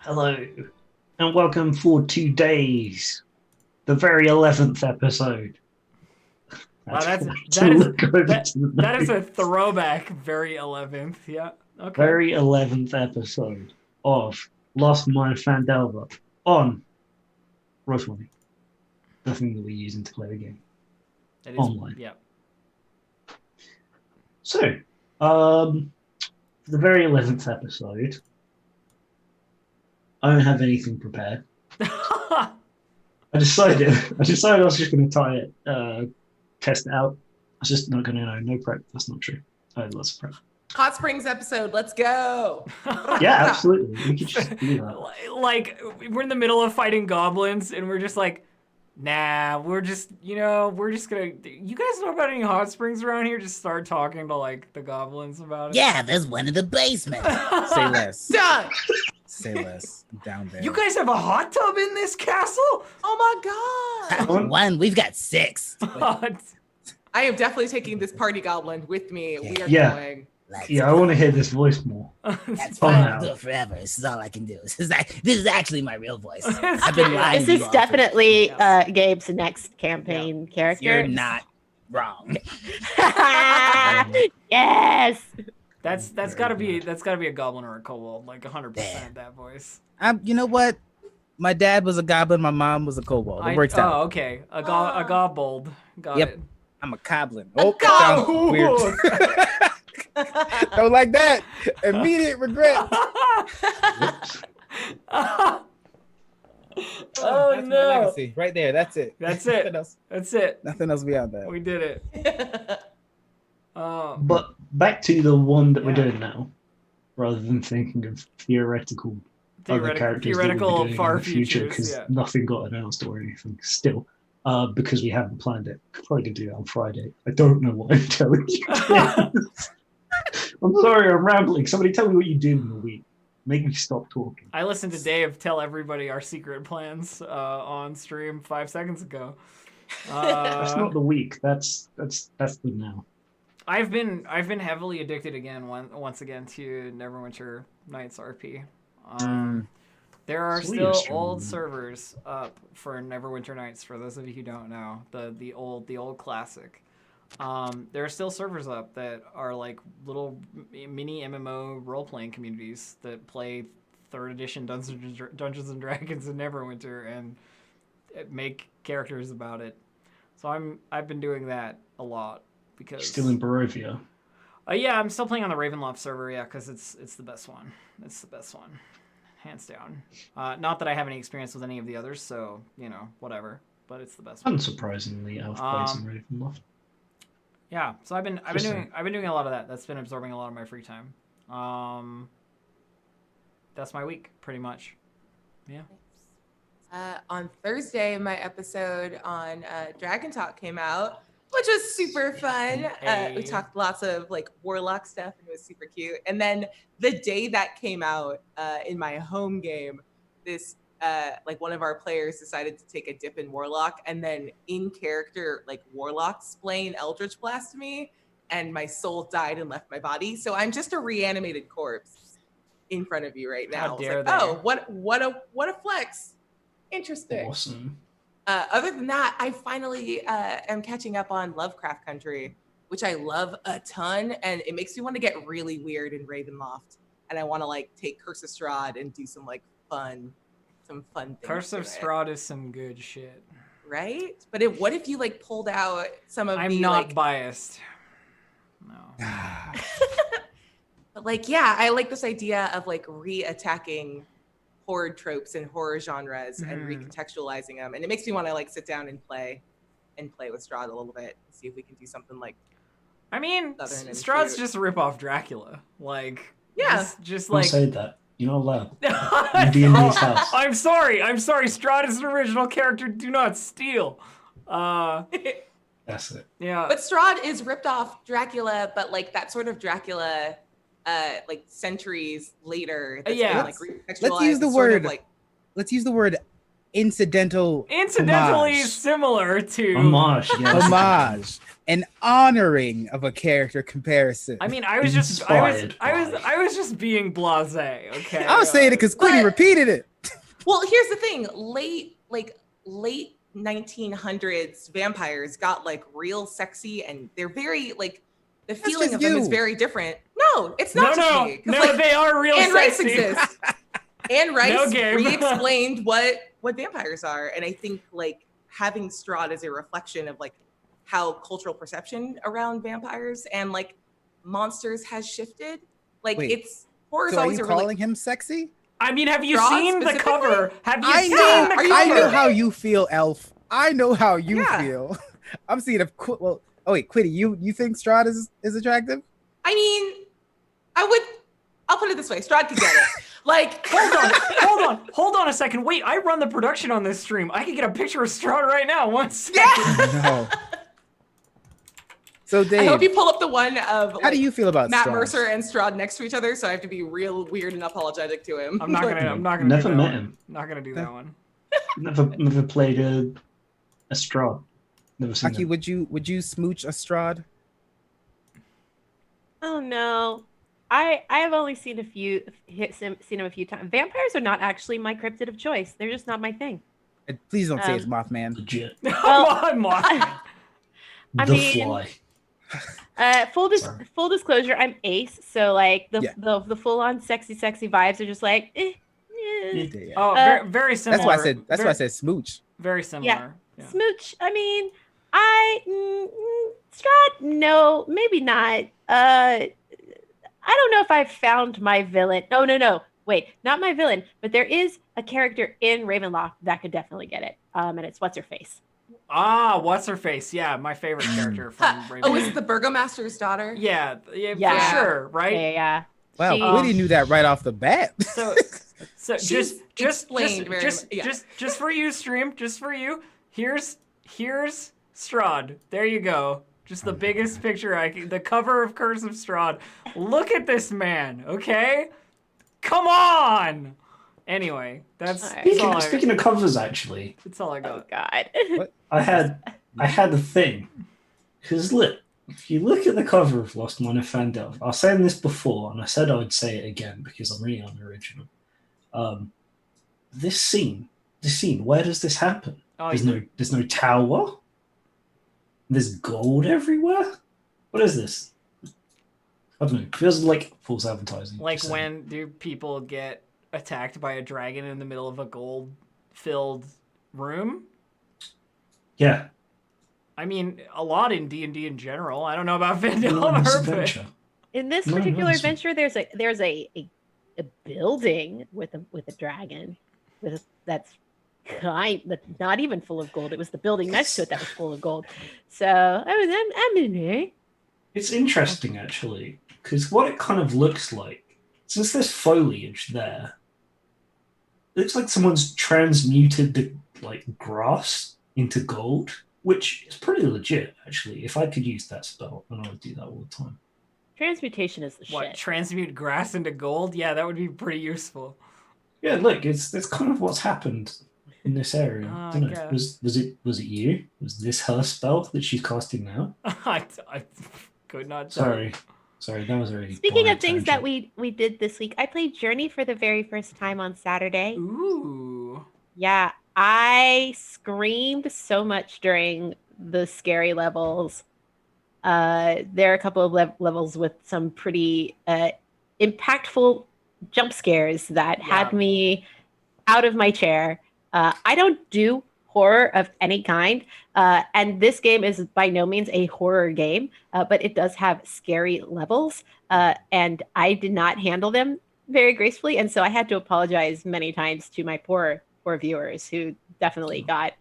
Hello, and welcome for today's, the very 11th episode. Wow, To look over to the that is a notes. throwback. Very 11th. Yeah. Okay. Very 11th episode of Lost Mine of Phandelver on Roll20, the thing that we're using to play the game It is. online. Yeah. So, for the very 11th episode, I don't have anything prepared. I decided I was just going to tie it, test it out. I was just not going to know. No prep. That's not true. I had lots of prep. Hot Springs episode, let's go. Yeah, absolutely. We could just do that. Like we're in the middle of fighting goblins, and we're just like, nah. We're just gonna. You guys know about any hot springs around here? Just start talking to like the goblins about it. Yeah, there's one in the basement. Say less. Done. Say less. Down there. You guys have a hot tub in this castle? Oh my god. One, we've got 6. I am definitely taking this party goblin with me. We are Yeah. going. Yeah, I want to hear this voice more. That's Oh, fine. no. I'll do it forever. This is all I can do. This is actually my real voice. I've been lying. This to you is all for- definitely Gabe's next campaign character. You're not wrong. Yes. That's gotta be a goblin or a kobold, like 100% that voice. You know what? My dad was a goblin. My mom was a kobold. It works out. Oh, okay. A gobold. Got Yep. it. I'm a goblin. A Oh, sounds weird. Don't like that. Immediate regret. Oh That's my no! legacy. Right there. That's it. That's it. Nothing else. That's it. Nothing else beyond that. We did it. But back to the one that we're Yeah. doing now, rather than thinking of theoretical other characters that we'll be doing far in the future, futures. because Yeah. nothing got announced or anything still. Because we haven't planned it. Probably gonna do that on Friday. I don't know what I'm telling you. I'm sorry, I'm rambling. Somebody tell me what you did in the week. Make me stop talking. I listened to Dave tell everybody our secret plans on stream 5 seconds ago. That's not the week. That's the now. I've been heavily addicted again once again to Neverwinter Nights RP. There are Sweet, still strong. old servers up for Neverwinter Nights. For those of you who don't know, the old classic. There are still servers up that are like little mini MMO role playing communities that play 3rd edition Dungeons and Dragons in Neverwinter and make characters about it. So I've been doing that a lot because Still in Barovia. yeah, I'm still playing on the Ravenloft server, yeah, because it's the best one. It's the best one, hands down. Not that I have any experience with any of the others, so whatever. But it's the best one. Unsurprisingly, out of place in Ravenloft. Yeah, so I've been doing a lot of that. That's been absorbing a lot of my free time. That's my week, pretty much. Yeah. On Thursday, my episode on Dragon Talk came out, which was super fun. Hey. We talked lots of like warlock stuff, and it was super cute. And then the day that came out in my home game, this like one of our players decided to take a dip in warlock, and then in character like warlock splain eldritch blast me, and my soul died and left my body. So I'm just a reanimated corpse in front of you right now. How It's dare like, they. oh, what a flex. Interesting. Awesome. Other than that, I finally am catching up on Lovecraft Country, which I love a ton, and it makes me want to get really weird in Ravenloft, and I want to like take Curse of Strahd and do some fun things. Curse of to it, Strahd is some good shit. right? But what if you like pulled out some of I'm the not like, biased. No. but like yeah, I like this idea of like re-attacking horror tropes and horror genres and recontextualizing them, and it makes me want to like sit down and play with Strahd a little bit, see if we can do something like I mean, Southern and Strahd's cute. just a rip-off Dracula. Like, Yeah. just Don't like. say that. You're not allowed. In D&D's house. I'm sorry. Strahd is an original character. Do not steal. That's it. Yeah. But Strahd is ripped off Dracula, but like that sort of Dracula, like centuries later. That's Yeah. been, like, Let's use recontextualized, the sort of, word. like Let's use the word incidental Incidentally homage. similar to. Homage, yes. Homage, an honoring of a character comparison. I mean, I was Inspired I was just being blasé. Okay. I was saying it because Quiddy But- repeated it. Well, here's the thing: late 1900s vampires got like real sexy, and they're very like the feeling just of them is you. very different. No, it's not just me. 'Cause, no, like, they are real Anne Rice sexy. exists. Anne Rice No game. re-explained what vampires are, and I think like having Strahd is a reflection of like how cultural perception around vampires and like monsters has shifted. Like Wait, it's horror's So are always you a really calling him sexy? I mean, have you Strahd seen the specifically? cover? Have you I seen know. the Are you I cover? know how you feel, Elf. I know how you Yeah. feel. I'm seeing if well. Oh wait, Quiddy, you think Strahd is attractive? I mean, I'll put it this way: Strahd could get it. Like, Hold on a second. Wait, I run the production on this stream. I can get a picture of Strahd right now. One second. No. So I Dave, hope you pull up the one of how like, do you feel about Matt Strahd? Mercer and Strahd next to each other, so I have to be real weird and apologetic to him. I'm not gonna Never do that met one. him. Not gonna do that one. Never played a Strahd. Never seen Aki, him. would you smooch a Strahd? Oh no. I have only seen seen him a few times. Vampires are not actually my cryptid of choice. They're just not my thing. Please don't say it's Mothman. Legit. Come on. I The mean- Fly. Sorry. Full disclosure, I'm ace, so like Yeah. the full on sexy vibes are just like Yeah. Oh, very similar. That's why I said. That's why I said smooch. Very similar. Yeah. smooch. I mean, Strahd, no, maybe not. I don't know if I've found my villain. No. Wait, not my villain, but there is a character in Ravenloft that could definitely get it. And it's what's her face. Ah, what's her face? Yeah, my favorite character from Oh, Raven. is it the Burgomaster's daughter? Yeah, Yeah. for sure, right? Yeah. Wow, She- Quiddy knew that right off the bat. So She's just explained very much- yeah. just for you, stream, just for you. Here's Strahd. There you go. Just the biggest picture the cover of Curse of Strahd. Look at this man, okay? Come on. Anyway, that's All right. that's all Speaking of covers, actually, that's all I Oh got. God. I had a thing. Because look, if you look at the cover of Lost Mine of Phandelver, I was saying this before, and I said I would say it again because I'm really unoriginal. This scene, where does this happen? Oh, There's no tower. There's gold everywhere. What is this? I don't know. It feels like false advertising. like Just saying. when do people get attacked by a dragon in the middle of a gold-filled room? Yeah, I mean, a lot in D&D in general. I don't know about not in this Phandelver, but adventure. In this No, particular this one. adventure, there's a building with a dragon that's not even full of gold. It was the building next to it that was full of gold. So I'm in here. It's interesting actually, because what it kind of looks like, since there's foliage there, it looks like someone's transmuted the grass into gold, which is pretty legit actually. If I could use that spell, and I would do that all the time. Transmutation is the what, shit. transmute grass into gold? Yeah, that would be pretty useful. Yeah, look, it's kind of what's happened in this area. I I don't know. guess. Was it you? Was this her spell that she's casting now? I could not tell. Sorry, that was a really Speaking boring of things that tangent. we did this week, I played Journey for the very first time on Saturday. Ooh. Yeah, I screamed so much during the scary levels. There are a couple of levels with some pretty impactful jump scares that had me out of my chair. I don't do horror of any kind, and this game is by no means a horror game, but it does have scary levels, and I did not handle them very gracefully, and so I had to apologize many times to my poor viewers who definitely got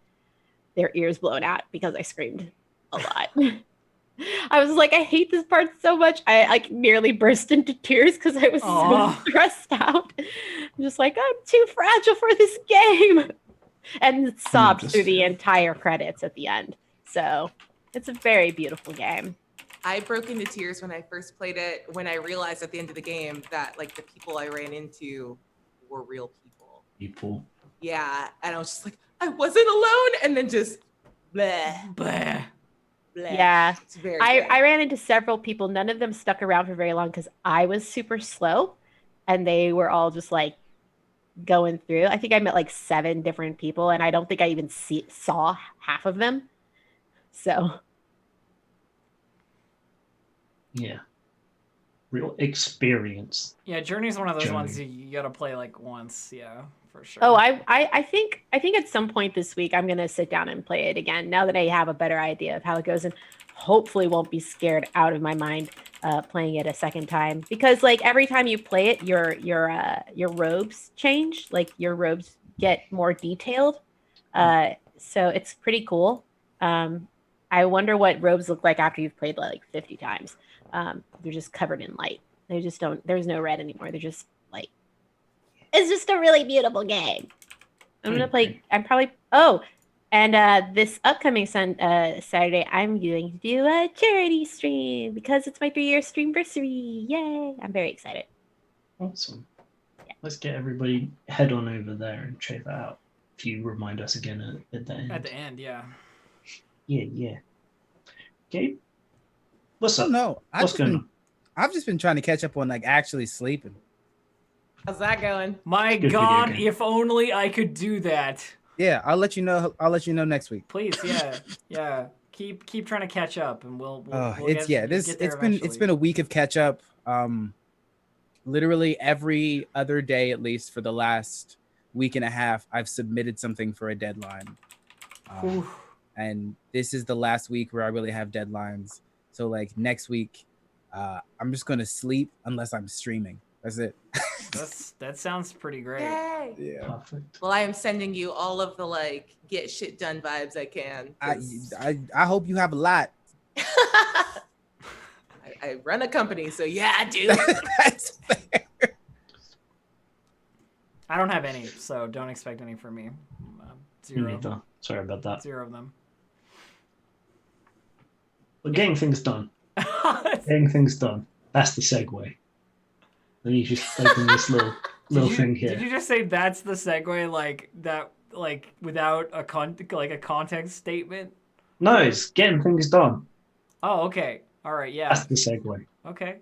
their ears blown out because I screamed a lot. I was like, I hate this part so much. I nearly burst into tears because I was Aw. so stressed out. I'm just like, I'm too fragile for this game. And sobbed through the entire credits at the end. So it's a very beautiful game. I broke into tears when I first played it, when I realized at the end of the game that like the people I ran into were real people. People. Yeah, and I was just like, I wasn't alone, and then just bleh, Bleh. bleh. Yeah. It's very I good. ran into several people. None of them stuck around for very long because I was super slow, and they were all just like going through. I think I met like 7 different people, and I don't think I even saw half of them. So Yeah. Real experience. Yeah, Journey's one of those Journey. ones you gotta play like once. Yeah, for sure. oh, I think at some point this week I'm gonna sit down and play it again now that I have a better idea of how it goes, and hopefully won't be scared out of my mind playing it a second time, because like every time you play it, your robes change, like your robes get more detailed. So it's pretty cool. I wonder what robes look like after you've played like 50 times. They're just covered in light. They just don't. There's no red anymore. They're just light. It's just a really beautiful game. I'm gonna play. I'm probably. Oh, and this upcoming Saturday, I'm going to do a charity stream because it's my 3-year streamversary. Yay! I'm very excited. Awesome. Let's get everybody head on over there and check that out. If you remind us again at the end. At the end, yeah. Yeah. Gabe? What's Oh up? no, What's going on? I've just been trying to catch up on like actually sleeping. How's that going? My Good video God, game. if only I could do that. Yeah, I'll let you know. I'll let you know next week. Please, yeah. Keep trying to catch up, and we'll It's get there it's been eventually. a week of catch up. Literally every other day, at least for the last week and a half, I've submitted something for a deadline. Oof. And this is the last week where I really have deadlines. So like next week, I'm just gonna sleep unless I'm streaming. That's it. That sounds pretty great. Yay! Yeah. Perfect. Well, I am sending you all of the like get shit done vibes I can. 'cause I hope you have a lot. I run a company, so yeah, I do. That's fair. I don't have any, so don't expect any from me. Me Zero. neither. Sorry about that. 0 of them. But getting things done. Getting things done. That's the segue. Then you just open this little thing here. Did you just say that's the segue, like that, like without a context statement? No, it's getting things done. Oh, okay. All right. Yeah. That's the segue. Okay.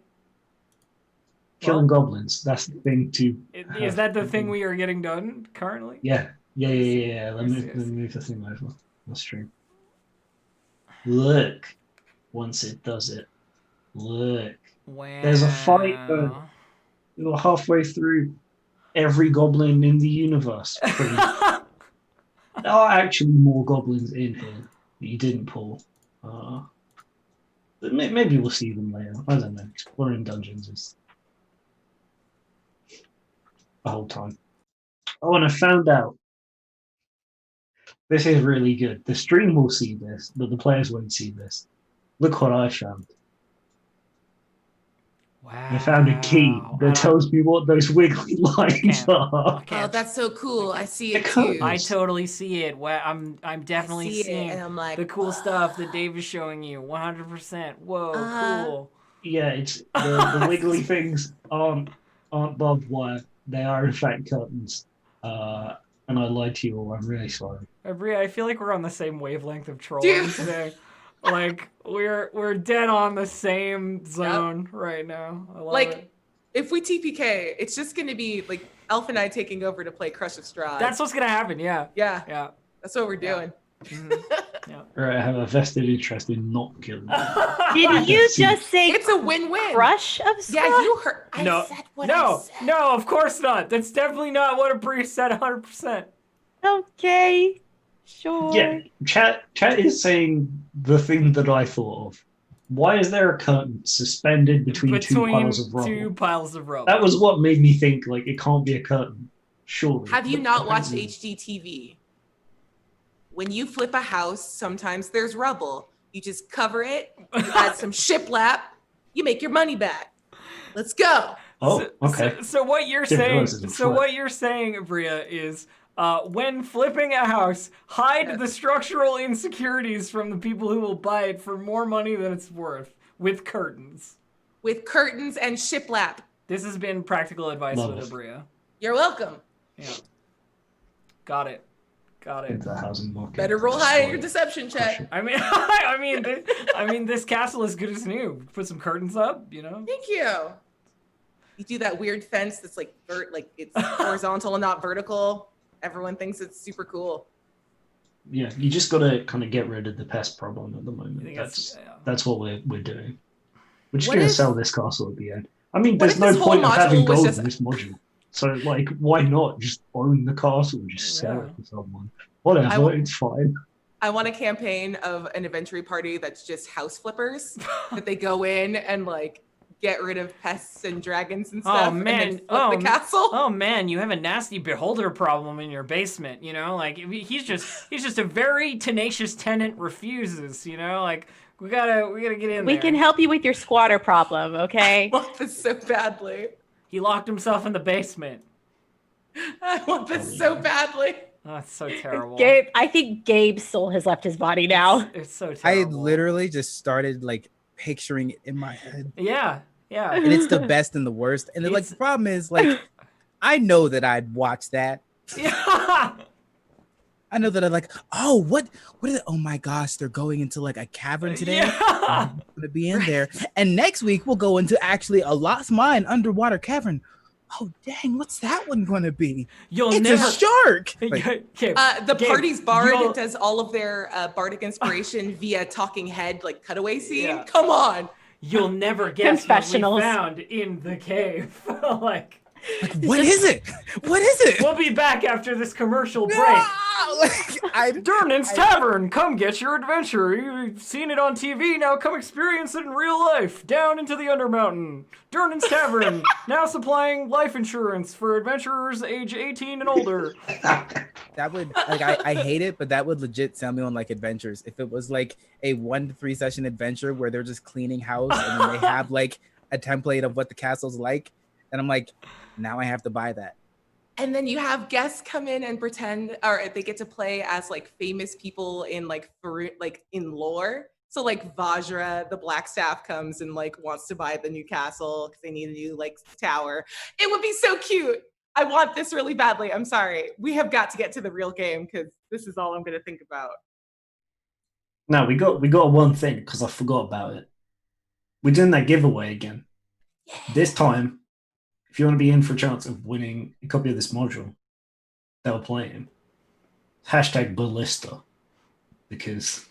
Killing goblins. That's the thing to. Is that the thing we are getting done currently? Yeah. Let me move the thing over. That's true. Look. Once it does it. Look. Wow. There's a fight. You're halfway through every goblin in the universe. There are actually more goblins in here that you didn't pull. But maybe we'll see them later. I don't know. Exploring dungeons is the whole time. Oh, and I found out. This is really good. The stream will see this, but the players won't see this. Look what I found. Wow. I found a key that tells me what those wiggly lines are. Oh, that's so cool. I see it Because- too. I totally see it. I'm definitely see it, seeing and I'm like, the cool stuff that Dave is showing you. 100%. Whoa, cool. Yeah, it's the wiggly things aren't barbed wire. They are in fact curtains. And I lied to you all. I'm really sorry. I feel like we're on the same wavelength of trolling today. Like we're dead on the same zone right now. I love it. If we TPK, it's just gonna be like Elf and I taking over to play Crush of Strahd. That's what's gonna happen. Yeah. Yeah. That's what we're doing. Right, I have a vested interest in not killing you. Did you just say It's a win-win. Crush of Strahd? Yeah, you heard. I said what I said. No, of course not. That's definitely not what a priest said. 100%. Okay. Sure. Yeah, chat is saying the thing that I thought of. Why is there a curtain suspended between two piles of rubble? Two piles of rubble. That was what made me think like it can't be a curtain. Surely. Have you But not watched apparently- HGTV? When you flip a house, sometimes there's rubble. You just cover it, you add some shiplap, you make your money back. Let's go. Oh, okay. So what you're Didn't saying? realize it was So flip. what you're saying, Bria, is when flipping a house, hide the structural insecurities from the people who will buy it for more money than it's worth with curtains. With curtains and shiplap. This has been practical advice Love with it. Abria. You're welcome. Yeah. Got it. into the housing market. Better roll high in your deception check. I mean, this castle is good as new. Put some curtains up, you know. Thank you. You do that weird fence that's like it's horizontal and not vertical. Everyone thinks it's super cool. Yeah, you just got to kind of get rid of the pest problem at the moment. That's what we're doing. We're just going to sell this castle at the end. I mean, there's no point of having gold in this module. So, like, why not just own the castle and just sell it to someone? Whatever, it's fine. I want a campaign of an adventure party that's just house flippers that they go in and like get rid of pests and dragons and stuff. Oh man! And then flip the castle. Oh man! You have a nasty beholder problem in your basement. You know, like he's just a very tenacious tenant. Refuses. You know, like we gotta get in there. We can help you with your squatter problem. Okay. I want this so badly. He locked himself in the basement. I want this so badly. Oh, it's so terrible. Gabe, I think Gabe's soul has left his body now. It's so terrible. I literally just started like picturing it in my head. Yeah. And it's the best and the worst. And then, like, the problem is, like, I know that I'd watch that. Yeah. I know that I'd like, oh my gosh, they're going into like a cavern today. Yeah. I'm gonna be in there. And next week we'll go into actually a Lost Mine underwater cavern. Oh dang, what's that one gonna be? It's a shark. Like, the party's bard does all of their bardic inspiration via talking head, like cutaway scene. Yeah. Come on. You'll never guess what we found in the cave. like what is it? What is it? We'll be back after this commercial break. Durnan's Tavern. Come get your adventure. You've seen it on TV. Now come experience it in real life. Down into the Undermountain. Durnan's Tavern. Now supplying life insurance for adventurers age 18 and older. That would, like, I hate it, but that would legit sell me on like adventures. If it was like a 1 to 3 session adventure where they're just cleaning house and then they have like a template of what the castle's like, and I'm like, now I have to buy that. And then you have guests come in and pretend, or they get to play as like famous people in like in lore. So like Vajra, the Black Staff, comes and like wants to buy the new castle because they need a new like tower. It would be so cute. I want this really badly. I'm sorry. We have got to get to the real game because this is all I'm going to think about. No, we got one thing because I forgot about it. We're doing that giveaway again. Yeah. This time, if you want to be in for a chance of winning a copy of this module that we're playing, #Ballista, because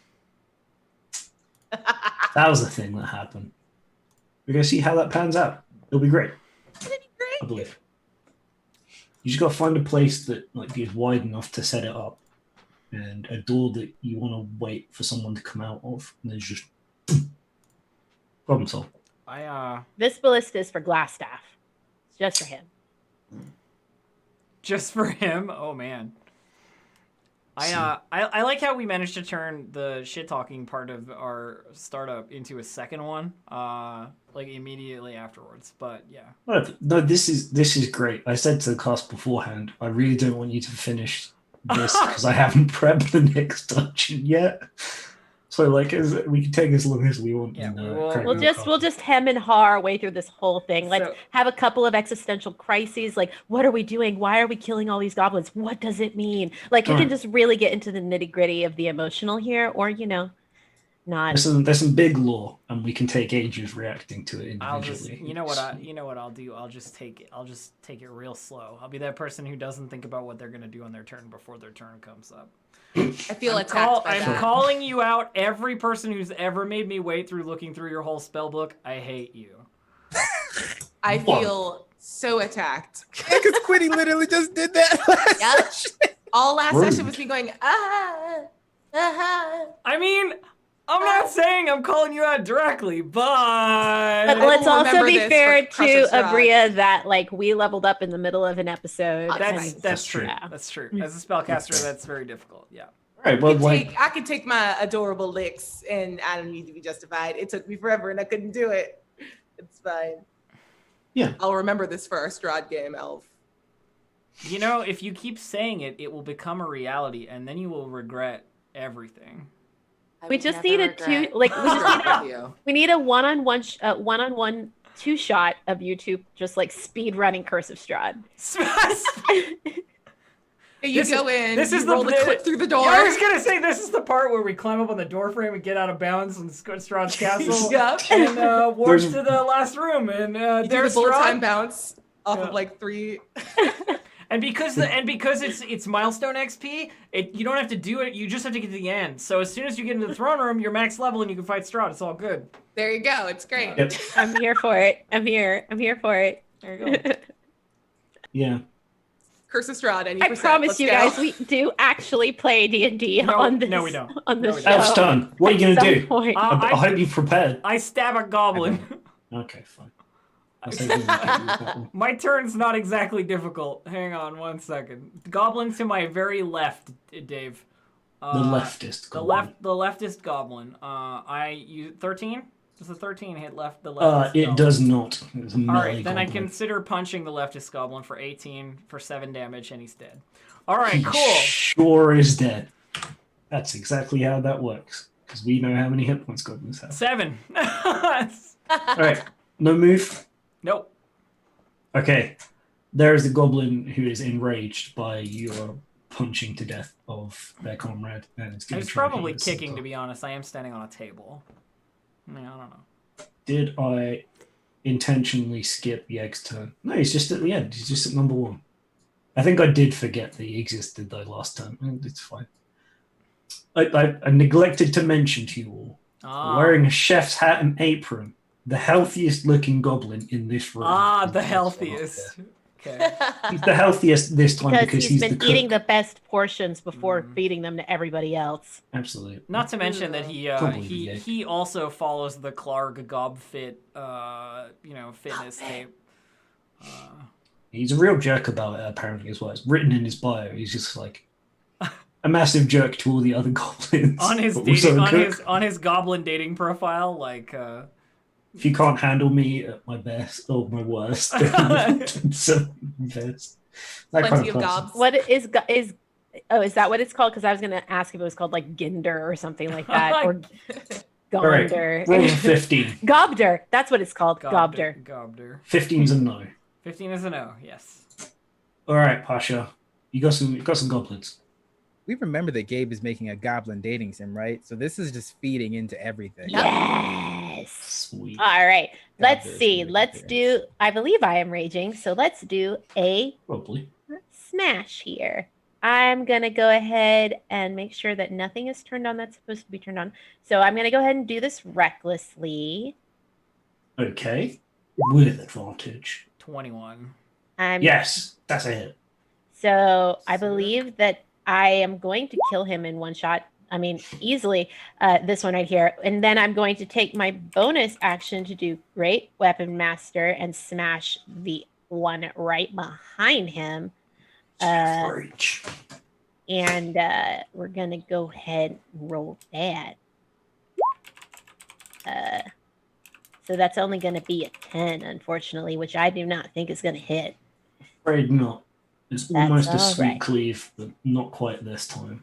that was the thing that happened. We're going to see how that pans out. It'll be great. It'll be great. I believe. You just got to find a place that like is wide enough to set it up, and a door that you want to wait for someone to come out of, and then just problem solved. This ballista is for Glassstaff. It's just for him. Just for him? Oh man. I like how we managed to turn the shit talking part of our startup into a second one, like immediately afterwards. But yeah. No, this is great. I said to the cast beforehand, I really don't want you to finish this because I haven't prepped the next dungeon yet. So like, we can take as long as we want. Yeah, we'll just hem and haw our way through this whole thing. Let's have a couple of existential crises. Like, what are we doing? Why are we killing all these goblins? What does it mean? Like, we can just really get into the nitty gritty of the emotional here, or not. There's some big lore, and we can take ages reacting to it individually. You know what I'll do? I'll just take it real slow. I'll be that person who doesn't think about what they're gonna do on their turn before their turn comes up. I feel attacked by that. I'm calling you out, every person who's ever made me wait through looking through your whole spell book. I hate you. I feel so attacked. Because Quinny literally just did that last session. All last session was me going, I mean, I'm not saying I'm calling you out directly, but let's also be fair to Abria that like we leveled up in the middle of an episode. That's true. Yeah. That's true. As a spellcaster, that's very difficult. Yeah. Right. Well, I could take my adorable licks, and I don't need to be justified. It took me forever, and I couldn't do it. It's fine. Yeah. I'll remember this for our Strahd game, Elf. If you keep saying it, it will become a reality, and then you will regret everything. We just need we need a one-on-one 2-shot of you two just like speed running Curse of Strahd. You go in, this is you roll the the clip through the door. Yeah, I was gonna say this is the part where we climb up on the door frame and get out of bounds in Strahd's castle, Yep. and warp to the last room, and You do there's the bullet time Strahd. bounce off Yeah. of like 3. And because it's milestone XP, you don't have to do it. You just have to get to the end. So as soon as you get into the throne room, you're max level and you can fight Strahd. It's all good. There you go. It's great. Yep. I'm here for it. I'm here for it. There you go. Yeah. Curse of Strahd. Any I percent. promise Let's you go. guys, we do actually play D&D on this. No, we don't. On this No, we don't. show. Elfstone, what are you at going to some do? point. I hope you've prepared. I stab a goblin. Okay, fine. I was thinking about that one. My turn's not exactly difficult. Hang on 1 second. Goblin to my very left, Dave. The leftist. The leftist goblin. I use 13. Does the 13 hit left? The leftist It goblin? does not. It's a All melee right, then I goblin. consider punching the leftist goblin for 18 for 7 damage, and he's dead. All right, He cool. sure is dead. That's exactly how that works. Because we know how many hit points goblins have. 7. Alright, no move. Nope. Okay. There is a goblin who is enraged by your punching to death of their comrade. And it's gonna It's try to probably hit you kicking, to with be honest. I am standing on a table. I mean, I don't know. Did I intentionally skip Yeg's turn? No, he's just at the end. He's just at number 1. I think I did forget that he existed though last time. It's fine. I neglected to mention to you all, wearing a chef's hat and apron, the healthiest looking goblin in this room. The healthiest. Okay. He's the healthiest this time Because he's the been cook. eating the best portions before feeding them to everybody else. Absolutely. Not to mention that Probably he also follows the Clark Gobfit fitness tape. He's a real jerk about it, apparently, as well. It's written in his bio. He's just like a massive jerk to all the other goblins. On his but also a cook. on his goblin dating profile, like If you can't handle me at my best or my worst, then so best. That Plenty kind of of person. gobs. What is that what it's called? Because I was gonna ask if it was called like Ginder or something like that, or All right, Gonder. roll a 15. Gobder. That's what it's called. Gobder. Gobder. 15's a no. 15 is a no. Yes. All right, Pasha, you got some goblins. We remember that Gabe is making a goblin dating sim, right? So this is just feeding into everything. Yes. Sweet. All right. Let's Gobder's see. really Let's good. do. I believe I am raging, so let's do a Probably. smash here. I'm gonna go ahead and make sure that nothing is turned on that's supposed to be turned on. So I'm gonna go ahead and do this recklessly. Okay. With advantage. 21. Yes, that's a hit. So I believe that I am going to kill him in one shot. I mean, easily, this one right here. And then I'm going to take my bonus action to do Great Weapon Master and smash the one right behind him. Average. And we're going to go ahead and roll that. So that's only going to be a 10, unfortunately, which I do not think is going to hit. Afraid not. It's That's almost a all sweet right. cleave, but not quite this time.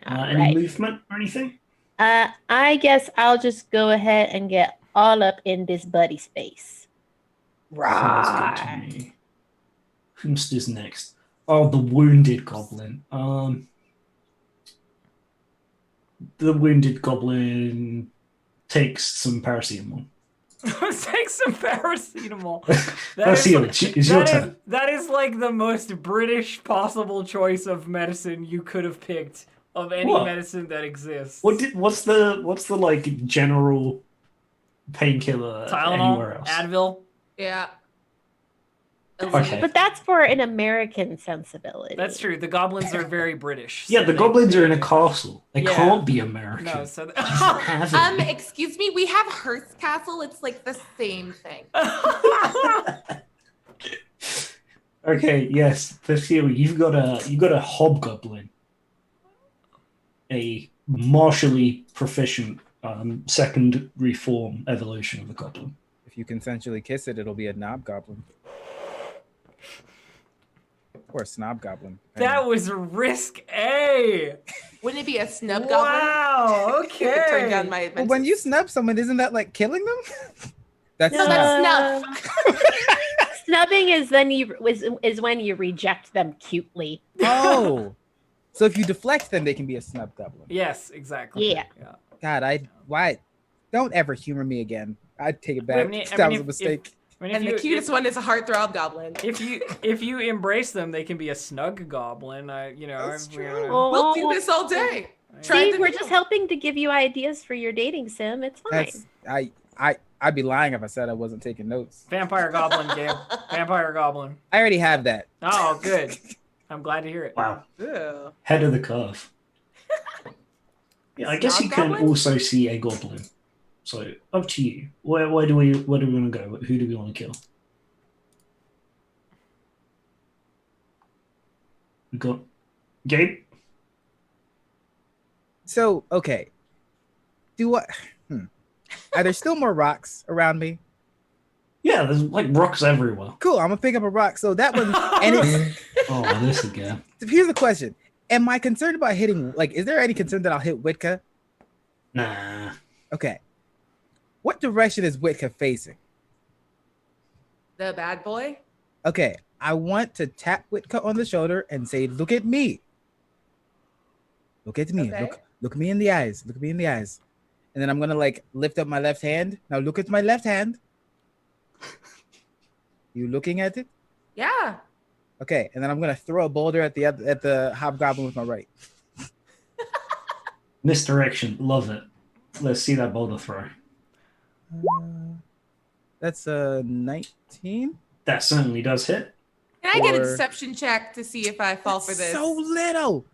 All Any right. movement or anything? I guess I'll just go ahead and get all up in this buddy space. Sounds good to me. Who's this next? Oh, the wounded goblin. The wounded goblin takes some paracetamol. Take some paracetamol. That's is- you. It's your turn. That is like the most British possible choice of medicine you could have picked of any What? medicine that exists. What's the like general painkiller anywhere Tylenol, else? Advil. Yeah. Okay. But that's for an American sensibility. That's true. The goblins are very British. Yeah, so the they- goblins are in a castle. They Yeah. can't be American. No, so Have it. Excuse me, we have Hearst Castle. It's like the same thing. Okay, yes, Cecilia, you've got a hobgoblin, a martially proficient secondary form evolution of the goblin. If you consensually kiss it, it'll be a knob goblin. Or a snob goblin. that was risque. Wouldn't it be a snub goblin? Wow. Turn down Okay. my. Well, when you snub someone, isn't that like killing them? That's No, snub. that's snuff. Snubbing is when you reject them cutely. Oh, so if you deflect them, they can be a snub goblin. Yes, exactly. Yeah. God, why? Don't ever humor me again. I'd take it back. I mean, that was a if- mistake. I mean, And the cutest one is a heartthrob goblin. if you embrace them, they can be a snug goblin. That's I've- true. Oh. We'll do this all day. Try See, the we're new. just helping to give you ideas for your dating sim. It's fine. I'd be lying if I said I wasn't taking notes. Vampire goblin, Gabe. Vampire goblin. I already have that. Oh, good. I'm glad to hear it. Wow. Ew. Head of the curve. Yeah, I guess you Snog can goblin? also see a goblin. So up to you. Where do we want to go? Who do we want to kill? We got Gabe. So okay, are there still more rocks around me? Yeah, there's like rocks everywhere. Cool. I'm gonna pick up a rock. So that one, and it's. Oh, this again. Here's the question: am I concerned about hitting? Like, is there any concern that I'll hit Witka? Nah. Okay. What direction is Witka facing? The bad boy. Okay, I want to tap Witka on the shoulder and say, "Look at me. Look at me. Okay. Look me in the eyes. Look me in the eyes." And then I'm gonna like lift up my left hand. Now look at my left hand. You looking at it? Yeah. Okay, and then I'm gonna throw a boulder at the hobgoblin with my right. Misdirection. Love it. Let's see that boulder throw. That's a 19. That certainly does hit. Can I get a Or- deception check to see if I fall for this? So little.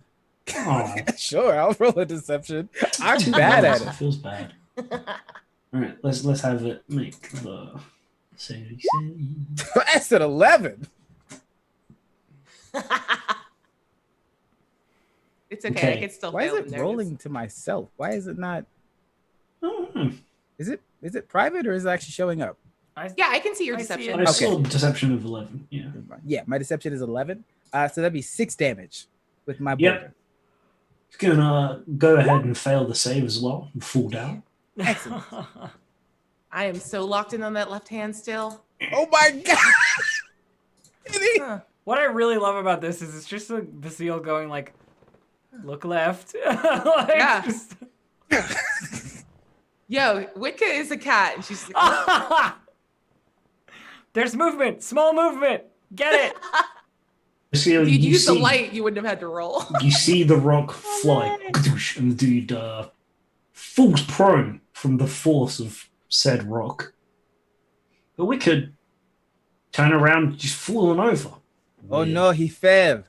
Oh, Sure, I'll roll a deception. I'm bad at It it. feels bad. All right, let's have it make the save. That's an 11. It's okay. Okay. I can still Why is fail it the notice. rolling to myself? Why is it not? Oh, Is it private or is it actually showing up? Yeah, I can see your I see deception. it. I saw deception of 11. Yeah. Yeah, my deception is 11. So that'd be 6 damage with my Yep. boulder. It's gonna go ahead and fail the save as well and fall down. Excellent. I am so locked in on that left hand still. Oh my god! Huh. What I really love about this is it's just a Basile going like, look left. Like, Yeah. just- Yo, Witka is a cat, and she's like, There's movement. Small movement. Get it. So if you'd you used the see- light, you wouldn't have had to roll. You see the rock fly, and the dude falls prone from the force of said rock. But we could turn around, just falling over. Oh no, he fell.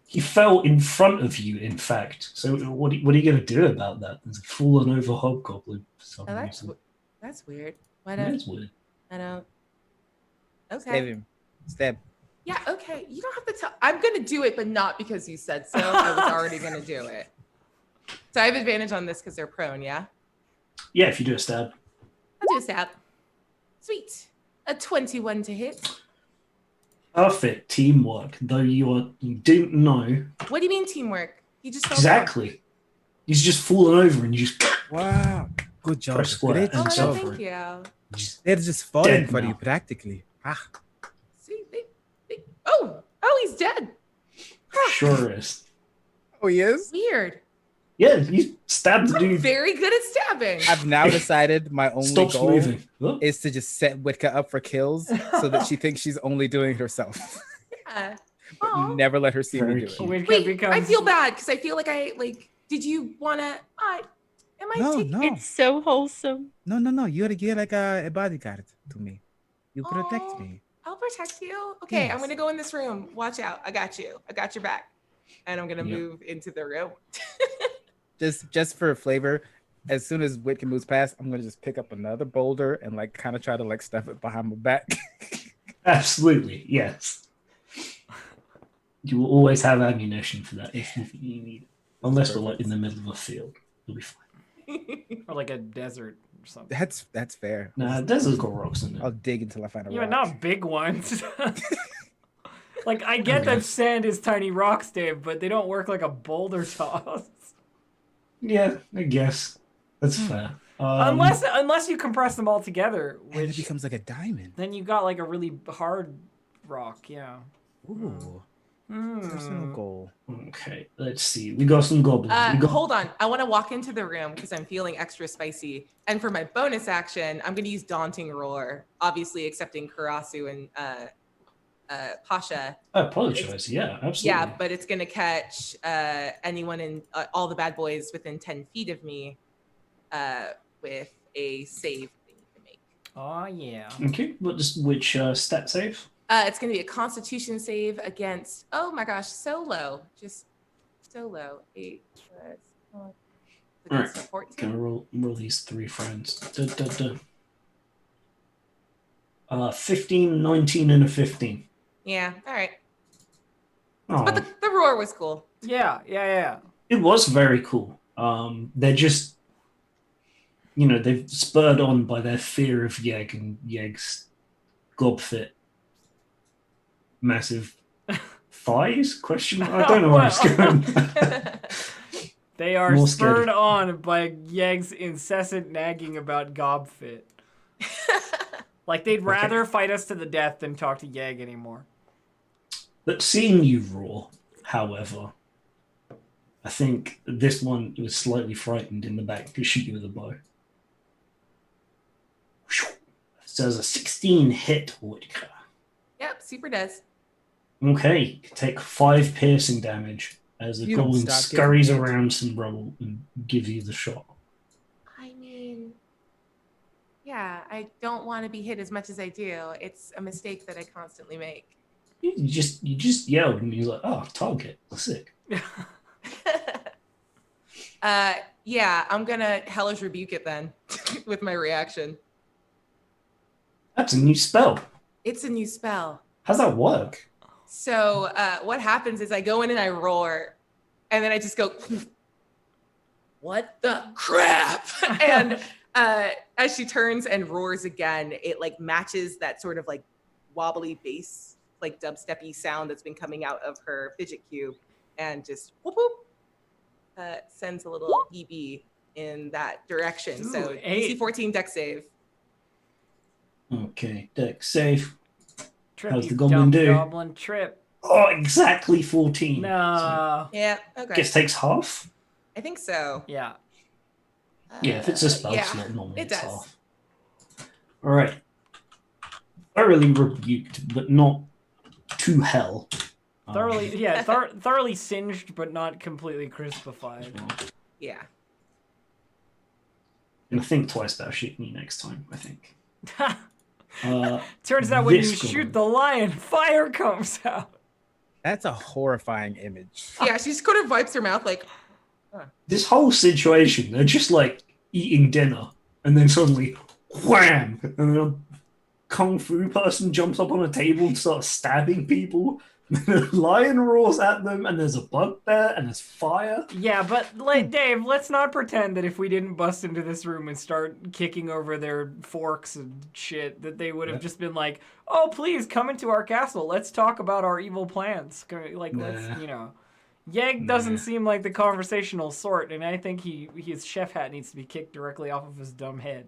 He fell in front of you, in fact. So what are you going to do about that? There's a fallen over hobgoblin for some Oh, reason. that's weird. Why That don't is weird. I don't? Stab Okay. him. Stab. Yeah. Okay. You don't have to tell. I'm gonna do it, but not because you said so. I was already gonna do it. So I have advantage on this because they're prone. Yeah. Yeah, if you do a stab. I'll do a stab. Sweet. A 21 to hit. Perfect teamwork, though you didn't know What do you mean teamwork? He just fell down. exactly. He's just fallen over and you just Wow. Good job. Press square Great Oh, and no, so job. thank you. They're just falling Dead for now. you practically. Ah. See, oh, he's dead. sure is. Oh, he is? Weird. Yeah, you stabbed the I'm dude. very good at stabbing. I've now decided my only Stops goal moving. Oh, is to just set Witka up for kills so that she thinks she's only doing it herself. Yeah. But Aw. never let her see me Very do it. cute. Witka Wait, becomes... I feel bad because I feel like did you want to, am I No, taking, no. It's so wholesome. No. You're like a bodyguard to me. You protect Aw. me. I'll protect you. Okay, I'm Yes. going to go in this room. Watch out. I got you. I got your back. And I'm going to Yep. move into the room. Just for flavor, as soon as Witka moves past, I'm gonna just pick up another boulder and like kind of try to like stuff it behind my back. absolutely, yes. You will always have ammunition for that if you need it. Unless we're like in the middle of a field. You'll be fine. Or like a desert or something. That's fair. Nah, desert's got rocks in I'll it. dig until I find a Yeah, rock. not big ones. Like, I get that sand is tiny rocks, Dave, but they don't work like a boulder toss. Yeah, I guess. That's fair. Unless you compress them all together, And it which becomes like a diamond. then you got like a really hard rock. Yeah. Ooh. Hmm. Personal goal. Okay, let's see. We got some goblins. We got Hold on. I want to walk into the room because I'm feeling extra spicy. And for my bonus action, I'm going to use Daunting Roar, obviously accepting Karasu and Pasha. I apologize. Yeah, absolutely. Yeah, but it's going to catch anyone in all the bad boys within 10 feet of me with a save they need to make. Oh yeah. Okay, which stat save? It's going to be a Constitution save against, oh my gosh, so low. Just so low. 8 plus against a 14. Gonna roll these 3 friends. 15, 19, and a 15. Yeah, all right. Oh, But the roar was cool. Yeah. it was very cool. They're just, they've spurred on by their fear of Yeg and Yeg's gobfit massive thighs? Question mark? I don't know where it's going. They are More spurred scared. on by Yeg's incessant nagging about gobfit. Like they'd rather fight us to the death than talk to Yeg anymore. But seeing you roar, however, I think this one was slightly frightened in the back to shoot you with a bow. So there's a 16 hit, Woodka. Yep, super does. Okay, take 5 piercing damage as the You don't goblin stop scurries getting hit. around some rubble and gives you the shot. I mean, yeah, I don't want to be hit as much as I do. It's a mistake that I constantly make. You just yelled and you're like, oh, target, sick. Yeah, I'm gonna Hellish Rebuke it then with my reaction. That's a new spell. It's a new spell. How's that work? So what happens is I go in and I roar, and then I just go, what the crap? And as she turns and roars again, it like matches that sort of like wobbly bass, like dubsteppy sound that's been coming out of her fidget cube, and just whoop whoop, sends a little EB in that direction. Ooh, So 8. DC 14 deck save. Okay, deck safe. Trip, How's you the goblin dumb do? goblin trip. Oh, exactly 14. No. Yeah, So, okay. guess takes half? I think so. Yeah. Yeah, if it's a spell yeah, slot, normally it it's does. half. Alright. Thoroughly rebuked, but not to hell. Thoroughly singed, but not completely crispified. Yeah. Gonna think twice about shooting you next time, I think. Turns out when you This shoot goblin. the lion, fire comes out. That's a horrifying image. Yeah, she just kind of wipes her mouth like, This whole situation, they're just like eating dinner, and then suddenly, wham! And then a kung fu person jumps up on a table and starts stabbing people. The lion roars at them, and there's a bugbear, and there's fire. Yeah, but like Dave, let's not pretend that if we didn't bust into this room and start kicking over their forks and shit, that they would have just been like, "Oh, please come into our castle. Let's talk about our evil plans." Like, let's, Yeg doesn't seem like the conversational sort, and I think his chef hat needs to be kicked directly off of his dumb head.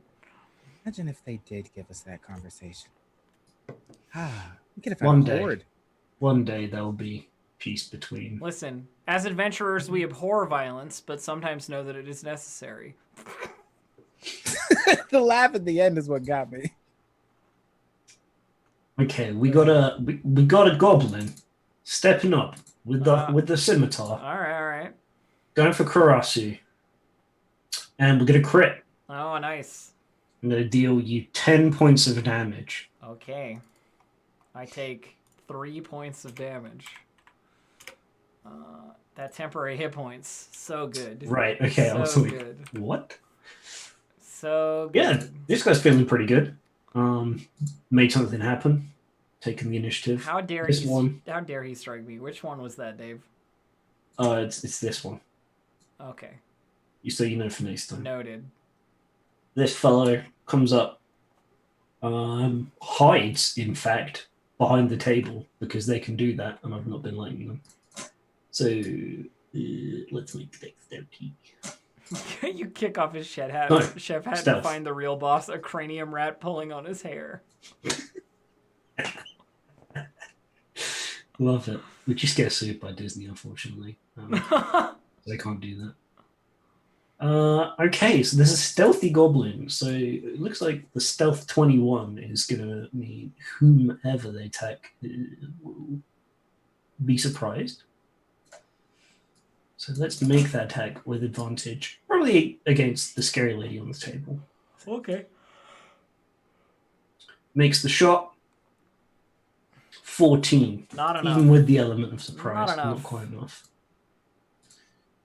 Imagine if they did give us that conversation. We could have One found a day. horde. One day there'll be peace between. Listen, as adventurers, we abhor violence, but sometimes know that it is necessary. The laugh at the end is what got me. Okay, we got a goblin stepping up with the scimitar, All right. going for Karasu, and we're gonna crit. Oh, nice. I'm gonna deal you 10 points of damage. Okay. I take 3 points of damage. That temporary hit points. So good. Right, okay, I was like, good. what? So good. Yeah, this guy's feeling pretty good. Made something happen, taking the initiative. How dare This one. How dare he strike me? Which one was that, Dave? It's this one. Okay. So you know for next time. Noted. This fellow comes up, hides, in fact, behind the table because they can do that, and I've not been letting them. So let's make dexterity. You kick off his chef hat No, to stealth. find the real boss, a cranium rat pulling on his hair. Love it. We just get sued by Disney, unfortunately. They can't do that. Okay, so there's a stealthy goblin. So it looks like the stealth 21 is gonna mean whomever they attack will be surprised. So let's make that attack with advantage, probably against the scary lady on the table. Okay. Makes the shot 14. Not enough. Even with the element of surprise, Not enough. not quite enough.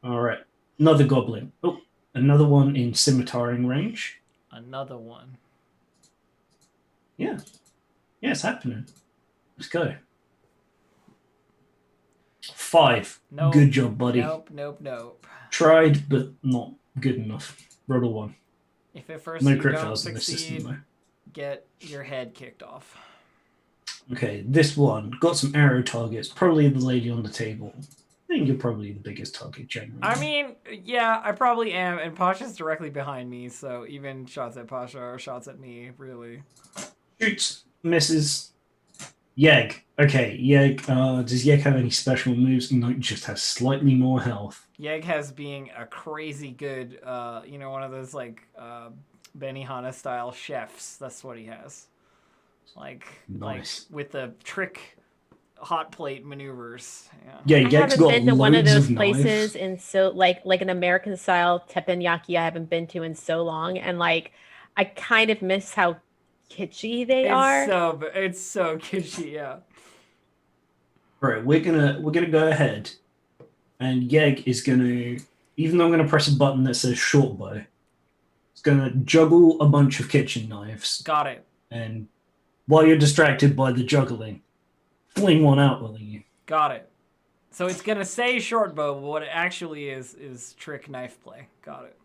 All right, another goblin. Oh, another one in scimitariing range. Another one. Yeah, it's happening. Let's go. 5. Nope. Good job, buddy. Nope. Tried, but not good enough. Roll a 1. If at first No you crit don't fails in this succeed, system, though. get your head kicked off. Okay, this one got some arrow targets. Probably the lady on the table. I think you're probably the biggest target generally. I mean, yeah, I probably am, and Pasha's directly behind me, so even shots at Pasha are shots at me, really. Shoots, misses. Yeg. Okay, Yeg. Does Yeg have any special moves? No, just has slightly more health. Yeg has being a crazy good, one of those, Benihana style chefs. That's what he has. Nice. With the trick hot plate maneuvers. Yeah, I Yeg's haven't got been to one of loads those knives. places in so like an American style teppanyaki I haven't been to in so long, and I kind of miss how kitschy they are. It's so kitschy, yeah. Right, we're gonna go ahead, and Yeg is gonna, even though I'm gonna press a button that says short bow, it's gonna juggle a bunch of kitchen knives, Got it. and while you're distracted by the juggling, fling one out at you. Got it. So it's gonna say short bow, but what it actually is trick knife play. Got it.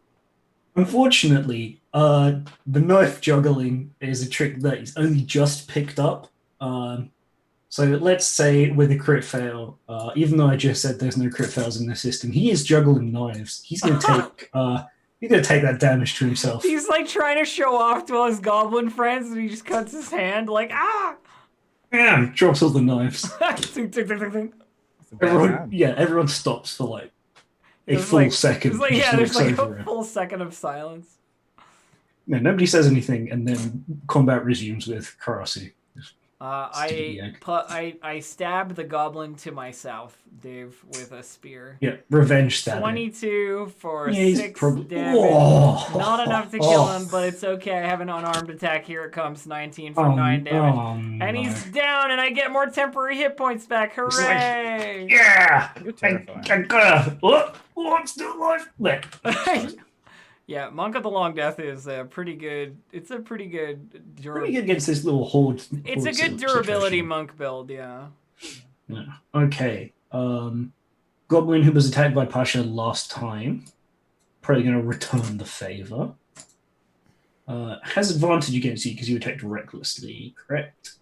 Unfortunately, the knife juggling is a trick that he's only just picked up. So let's say with a crit fail, even though I just said there's no crit fails in the system, he is juggling knives. He's gonna take that damage to himself. He's trying to show off to all his goblin friends, and he just cuts his hand Yeah, drops all the knives. Ting, ting, ting, ting, ting. Everyone stops for a There's full second. There's Just looks over a it. full second of silence. No, nobody says anything, and then combat resumes with Karasu. I stab the goblin to my south, Dave, with a spear. Yeah, revenge stabbing. 22 for Yeah, 6 probably damage. Not enough to kill him, but it's okay. I have an unarmed attack. Here it comes. 19 for 9 damage. And he's down, and I get more temporary hit points back. Hooray! Yeah! You're terrifying. I gotta... I'm still alive! There. Yeah, Monk of the Long Death is a pretty good. It's a pretty good. Pretty good against this little horde. It's a horde good durability situation. monk build, yeah. Yeah. Okay. Goblin who was attacked by Pasha last time. Probably going to return the favor. Has advantage against you because you attacked recklessly, correct?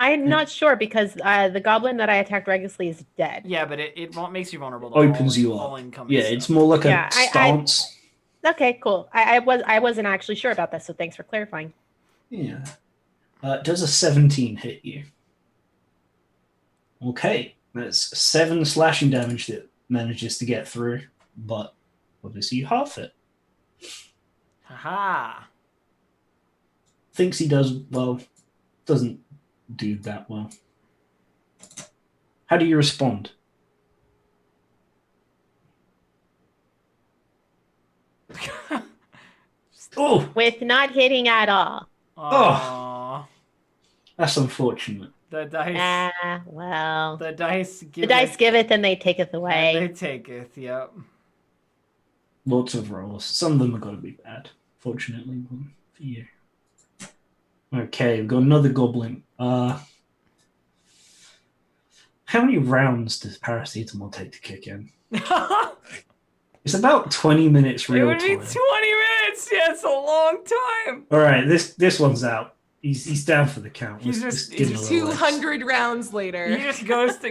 I'm not sure because the goblin that I attacked recklessly is dead. Yeah, but it makes you vulnerable to Opens all you up. all incoming Yeah, stuff. it's more like Yeah, a stance. Okay, cool. I wasn't actually sure about that, so thanks for clarifying. Yeah. Does a 17 hit you? Okay. That's 7 slashing damage that manages to get through, but obviously you half it. Haha. Thinks he does well, doesn't do that well. How do you respond? Oh, With not hitting at all. Aww. that's unfortunate. The dice. Well. The dice give The dice give it, then they take it and away. they take it, yep. Lots of rolls. Some of them are going to be bad, fortunately for you. Okay, we've got another goblin. How many rounds does paracetamol take to kick in? It's about 20 minutes It real would be time. 20 minutes! Yeah, it's a long time! All right, this one's out. He's down for the count. He's Let's just- give him he's a little 200 rounds He later. just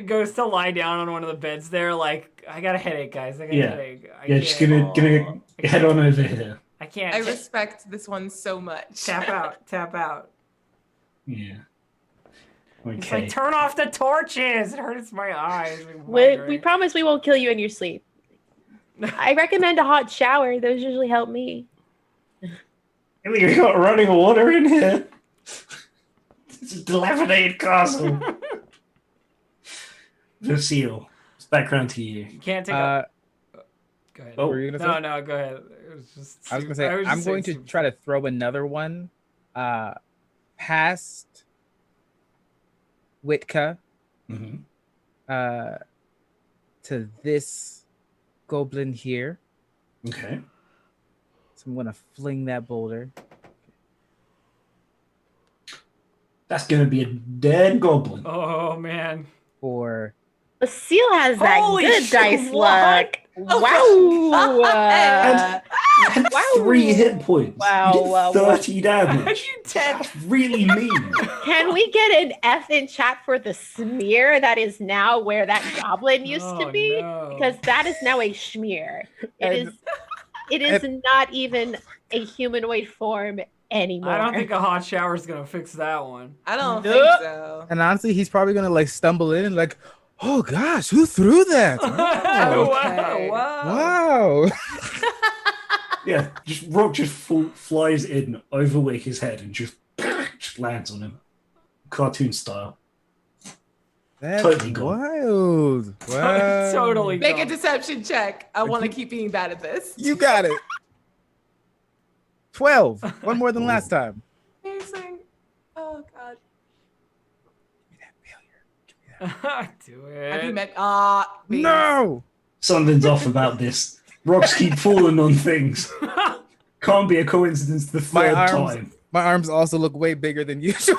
goes to lie down on one of the beds there, like, I got a headache, guys. I got a Yeah. headache. Yeah, just gonna I head can't- on over here. I can't. I respect this one so much. Tap out. Tap out. Yeah. He's Okay. like, turn off the torches. It hurts my eyes. We promise we won't kill you in your sleep. I recommend a hot shower. Those usually help me. You got running water in here. It's a dilapidated castle. Lucille, it's back around to you. You can't take up. Go ahead. Oh, What were you gonna say? No, go ahead. It was just. I was gonna say just I'm going to saying try to throw another one past Witka Mm-hmm. to this goblin here. Okay. So I'm gonna fling that boulder. That's gonna be a dead goblin. Oh man. For The seal has that Holy good shit, dice what? luck. Wow. And Wow. 3 hit points. Wow, You did wow, 30 damage. You 10. That's really mean. Can we get an F in chat for the smear that is now where that goblin used to Oh, be? no. Because that is now a schmear. And- It is not even a humanoid form anymore. I don't think a hot shower is gonna fix that one. I don't Nope. think so. and honestly, he's probably gonna like stumble in and like, oh gosh, who threw that? Wow. Okay. Wow. Wow. Yeah, Rock just flies in over Wicker's head and just lands on him. Cartoon style. That's Totally gone. wild. Wow. Totally. Make a gone. deception check. I want to keep being bad at this. You got it. 12. One more than last time. Amazing. Oh God. Do it. Have you met? No. Something's off about this. Rocks keep falling on things. Can't be a coincidence the My third arms, time. my arms also look way bigger than usual.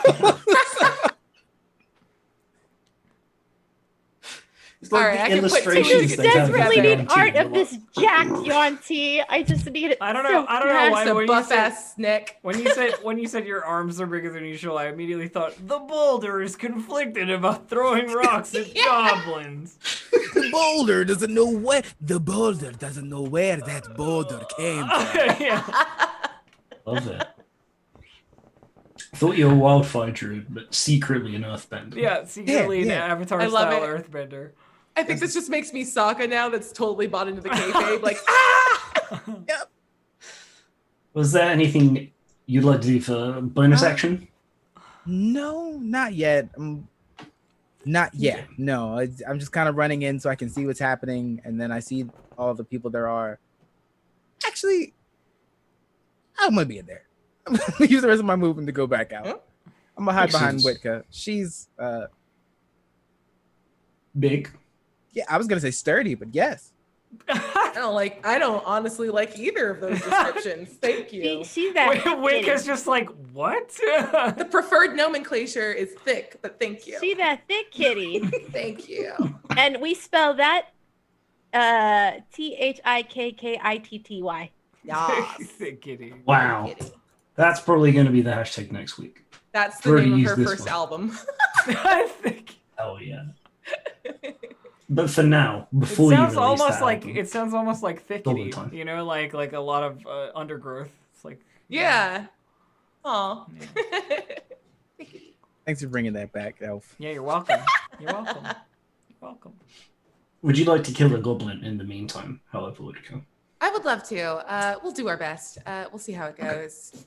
It's like All right, the I can put two illustrations and they two have Desperately in need Down art Team. of this jacked Yonti. I just need it. I don't so know. I don't know bad. why. That's a when you buff said- ass Nick. When you said your arms are bigger than usual, I immediately thought the boulder is conflicted about throwing rocks at goblins. The boulder doesn't know where that boulder came from. Yeah. Love it. I thought you were a wildfire druid, but secretly an earthbender. Yeah, secretly Yeah. an Avatar I love style it. earthbender. I think this just makes me Sokka now. That's totally bought into the kayfabe. Like, ah! Was there anything you'd like to do for bonus action? No, not yet. Not yet. Okay. No, I'm just kind of running in so I can see what's happening, and then I see all the people there are. Actually, I'm gonna be in there. I'm gonna use the rest of my movement to go back out. Huh? I'm gonna hide Makes behind sense. Witka. She's Big. yeah, I was gonna say sturdy, but yes. I don't honestly like either of those descriptions. Thank you. She's that. Wick kitty. is just like, what? The preferred nomenclature is thick, but thank you. She's that thick kitty. Thank you. And we spell that THIKKITTY. Yeah. Thick kitty. Wow. That's probably going to be the hashtag next week. That's the Already name of used her this first one. album. Thick. Oh yeah. But for now, It before you sounds release almost that like album, thickety. time. You know, like a lot of undergrowth. It's like Yeah. Aw. Thanks for bringing that back, Elf. Yeah, you're welcome. You're welcome. You're welcome. would you like to kill a goblin in the meantime? However, would it go? I would love to. We'll do our best. We'll see how it goes.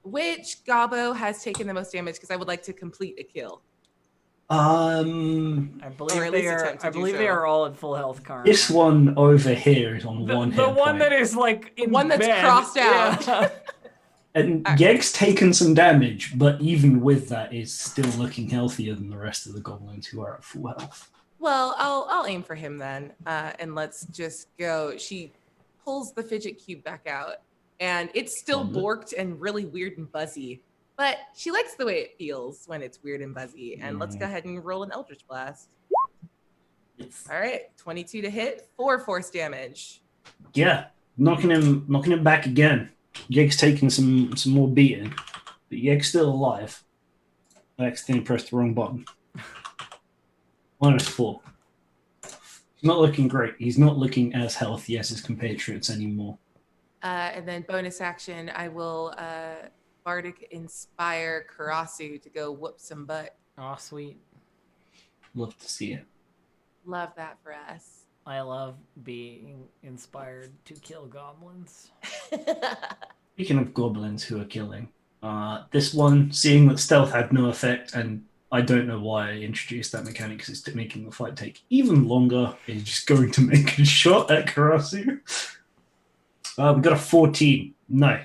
Which Gobbo has taken the most damage? Because I would like to complete a kill. I Or believe at they least are. attempt to I do believe so. they are all at full health currently. This one over here is on The one hit one point. that is like in one that's bed. crossed out. Yeah. And Yeg's taken some damage, but even with that, is still looking healthier than the rest of the goblins who are at full health. Well, I'll aim for him then, and let's just go. She pulls the fidget cube back out, and it's still Love it. borked and really weird and buzzy. But she likes the way it feels when it's weird and buzzy. And let's go ahead and roll an Eldritch Blast. All right, 22 to hit, 4 force damage. Yeah, knocking him back again. Yeg's taking some more beating. But Yeg's still alive. I accidentally pressed the wrong button. -4. He's not looking great. He's not looking as healthy as his compatriots anymore. And then bonus action, I will Bardic inspire Karasu to go whoop some butt. Oh, sweet. Love to see it. Love that for us. I love being inspired to kill goblins. Speaking of goblins who are killing, this one, seeing that stealth had no effect, and I don't know why I introduced that mechanic because it's making the fight take even longer, is just going to make a shot at Karasu. We got a 14. No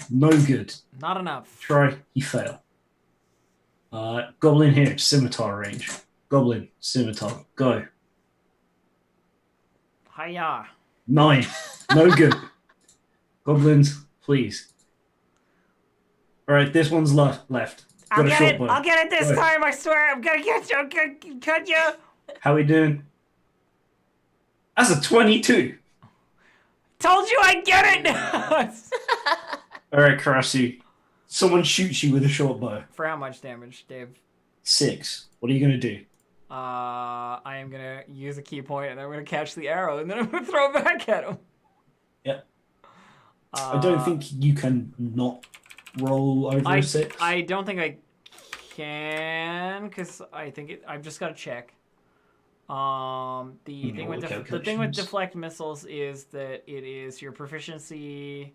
good. Not enough. Try, he fail. Goblin here, scimitar range. Goblin, scimitar, go. Hiya. 9. No good. Goblins, please. Alright, this one's left. I'll Got a get short it. bow. I'll get it this Go ahead. time. I swear. I'm gonna get you. I'm gonna cut you. How we doing? That's a 22. Told you I'd get it. Alright, Karasu. Someone shoots you with a short bow. For how much damage, Dave? 6. What are you going to do? I am gonna use a key point, and I'm gonna catch the arrow, and then I'm gonna throw it back at him. Yep. I don't think you can not roll over a 6. I don't think I can, because I think I've just got to check. The thing with the thing with deflect missiles is that it is your proficiency,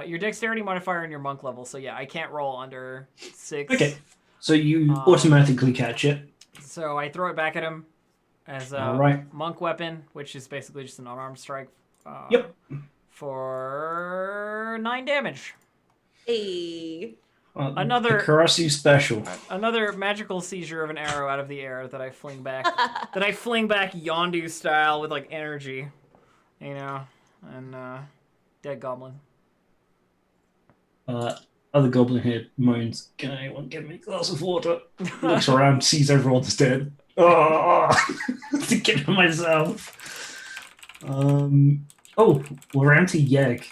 your dexterity modifier, and your monk level. So yeah, I can't roll under 6. Okay. So you automatically catch it. So I throw it back at him as a Alright. monk weapon, which is basically just an unarmed strike. Yep. For 9 damage. Hey. Another- the Karasu special. Another magical seizure of an arrow out of the air that I fling back. That I fling back Yondu style with like energy, you know, and dead goblin. Other goblin here moans, "Can anyone give me a glass of water?" Looks around, sees everyone's dead. Oh, to get myself. Oh, we're around to Yeg.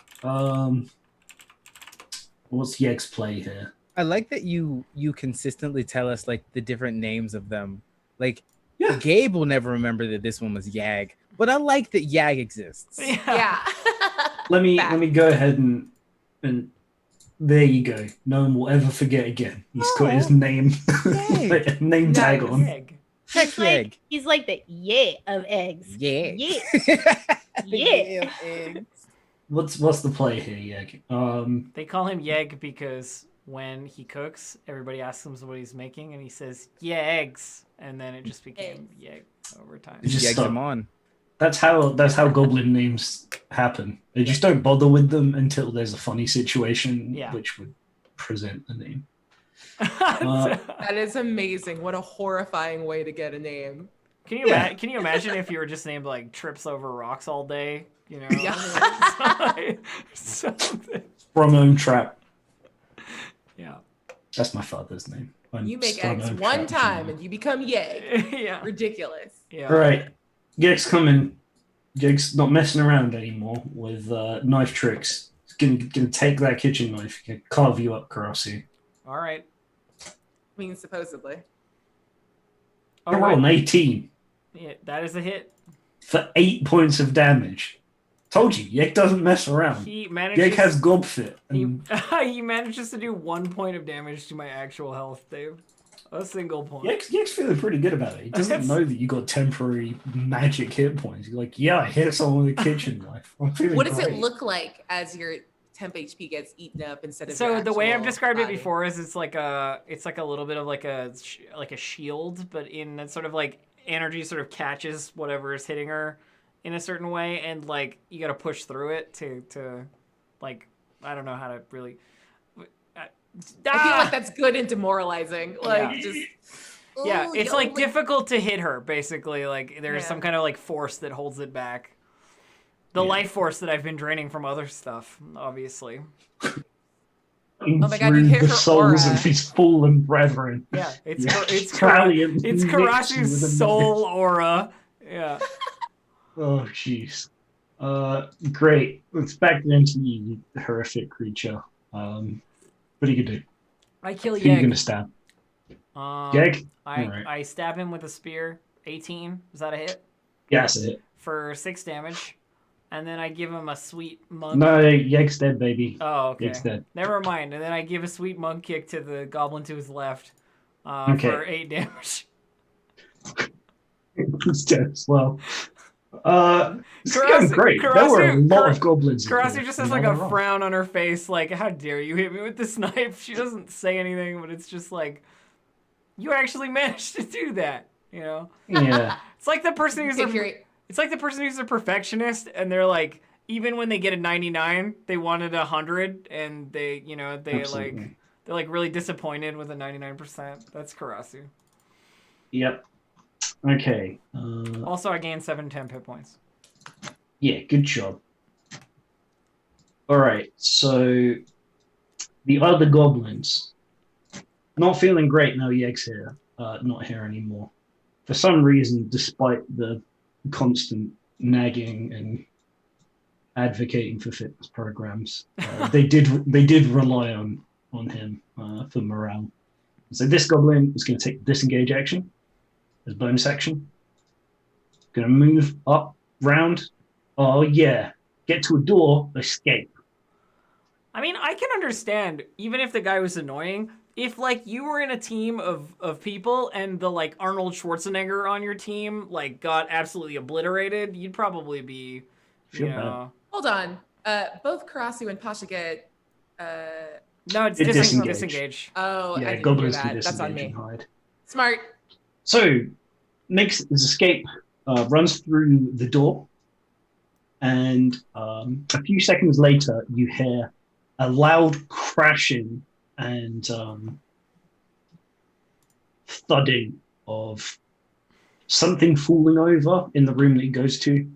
What's Yeg's play here? I like that you consistently tell us like the different names of them. Like, Yeah. Gabe will never remember that this one was Yag, but I like that Yag exists. Yeah. Let me Back. go ahead and there you go. No one will ever forget again. He's got his name Yay. name tag Nice. on. Egg. Heck Yag. He's like the yeah of eggs. Yeah. Yeah. Yeah. Eggs. What's the play here, Yeg? They call him Yeg because when he cooks, everybody asks him what he's making, and he says, "Yeah, eggs," and then it just became Yeg over time. It just Yeg's stuck. him on. That's how goblin names happen. They just don't bother with them until there's a funny situation Yeah. which would present the name. That is amazing. What a horrifying way to get a name. Can you Yeah. can you imagine if you were just named like Trips Over Rocks all day? You know, Yeah. something. Strong Trap. Yeah, That's my father's name. I'm You make Strong eggs Ohm one Trap. time and you become Yay. yeah, Ridiculous. yeah. All right, Yeg's coming. Yeg's not messing around anymore with knife tricks. He's gonna take that kitchen knife. He's gonna carve you up, Karasu. All right. I mean, supposedly. Oh, Roll an right. 18 Yeah, that is a hit. for 8 points of damage. Told you, Yeg doesn't mess around. He manages. Yeg has Gobfit. he, And he manages to do 1 point of damage to my actual health, Dave. A single point. Yeg's feeling pretty good about it. He doesn't That's- know that you got temporary magic hit points. You're like, yeah, I hit someone with a kitchen knife. I'm feeling What does great. it look like as your temp HP gets eaten up instead of So your the way I've actual described it body? before is it's like a little bit of like a shield, but in that sort of like energy sort of catches whatever is hitting her in a certain way, and like you got to push through it to like I don't know how to really. I feel like that's good and demoralizing. Like Yeah. just Yeah, ooh, it's yo, like difficult to hit her basically. Like there's Yeah. some kind of like force that holds it back. The Yeah. life force that I've been draining from other stuff, obviously. Oh my God, you Through hit the her souls aura. of his fallen brethren. Yeah, it's Yeah. it's Valiant it's conviction with Karasu's a soul aura. Yeah. Oh, jeez. Great. Let's back into the horrific creature. What do you do? I kill Who are you Yeg. gonna stab? Yeg? Alright. I stab him with a spear. 18. Is that a hit? Yeah, that's it. For 6 damage. And then I give him a sweet monk. No, Yeg's dead, baby. Oh, okay. Yeg's dead. Never mind. And then I give a sweet monk kick to the goblin to his left for 8 damage. He's dead as well. It's going great. There were a lot of goblins. Karasi just has like a frown on her face, like, how dare you hit me with this knife? She doesn't say anything, but it's just like, you actually managed to do that, you know? Yeah. It's like the person who's a perfectionist, and they're like, even when they get a 99, they wanted 100, and they, you know, they're like really disappointed with a 99%. That's Karasu. Yep. Okay. Also, I gained 7 temp hit points. Yeah, good job. All right, so the other goblins not feeling great now. Yeg's here, not here anymore. For some reason, despite the constant nagging and advocating for fitness programs, they did rely on him for morale. So this goblin is going to take disengage action as bonus action. Going to move up, round. Oh yeah, get to a door, escape. I mean, I can understand, even if the guy was annoying, if like you were in a team of people and the like Arnold Schwarzenegger on your team like got absolutely obliterated, you'd probably be, you know. Hold on. Both Karasu and Pasha get. No, it's disengage. Oh, yeah, I didn't goblins hear can that. That's on disengage me. and hide. Smart. So makes his escape, runs through the door, and a few seconds later, you hear a loud crashing and thudding of something falling over in the room that he goes to.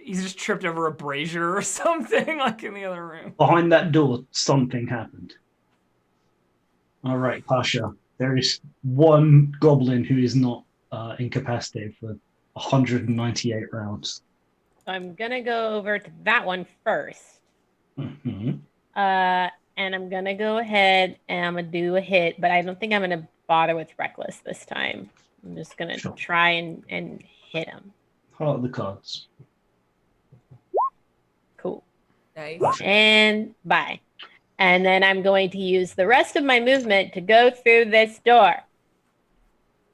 He's just tripped over a brazier or something, like in the other room. Behind that door, something happened. All right, Pasha. There is one goblin who is not incapacitated for 198 rounds. I'm gonna go over to that one first. Mm-hmm. And I'm gonna go ahead and I'm gonna do a hit, but I don't think I'm gonna bother with reckless this time. I'm just gonna try and hit him. Heart of the cards. Cool. Nice. And bye. And then I'm going to use the rest of my movement to go through this door.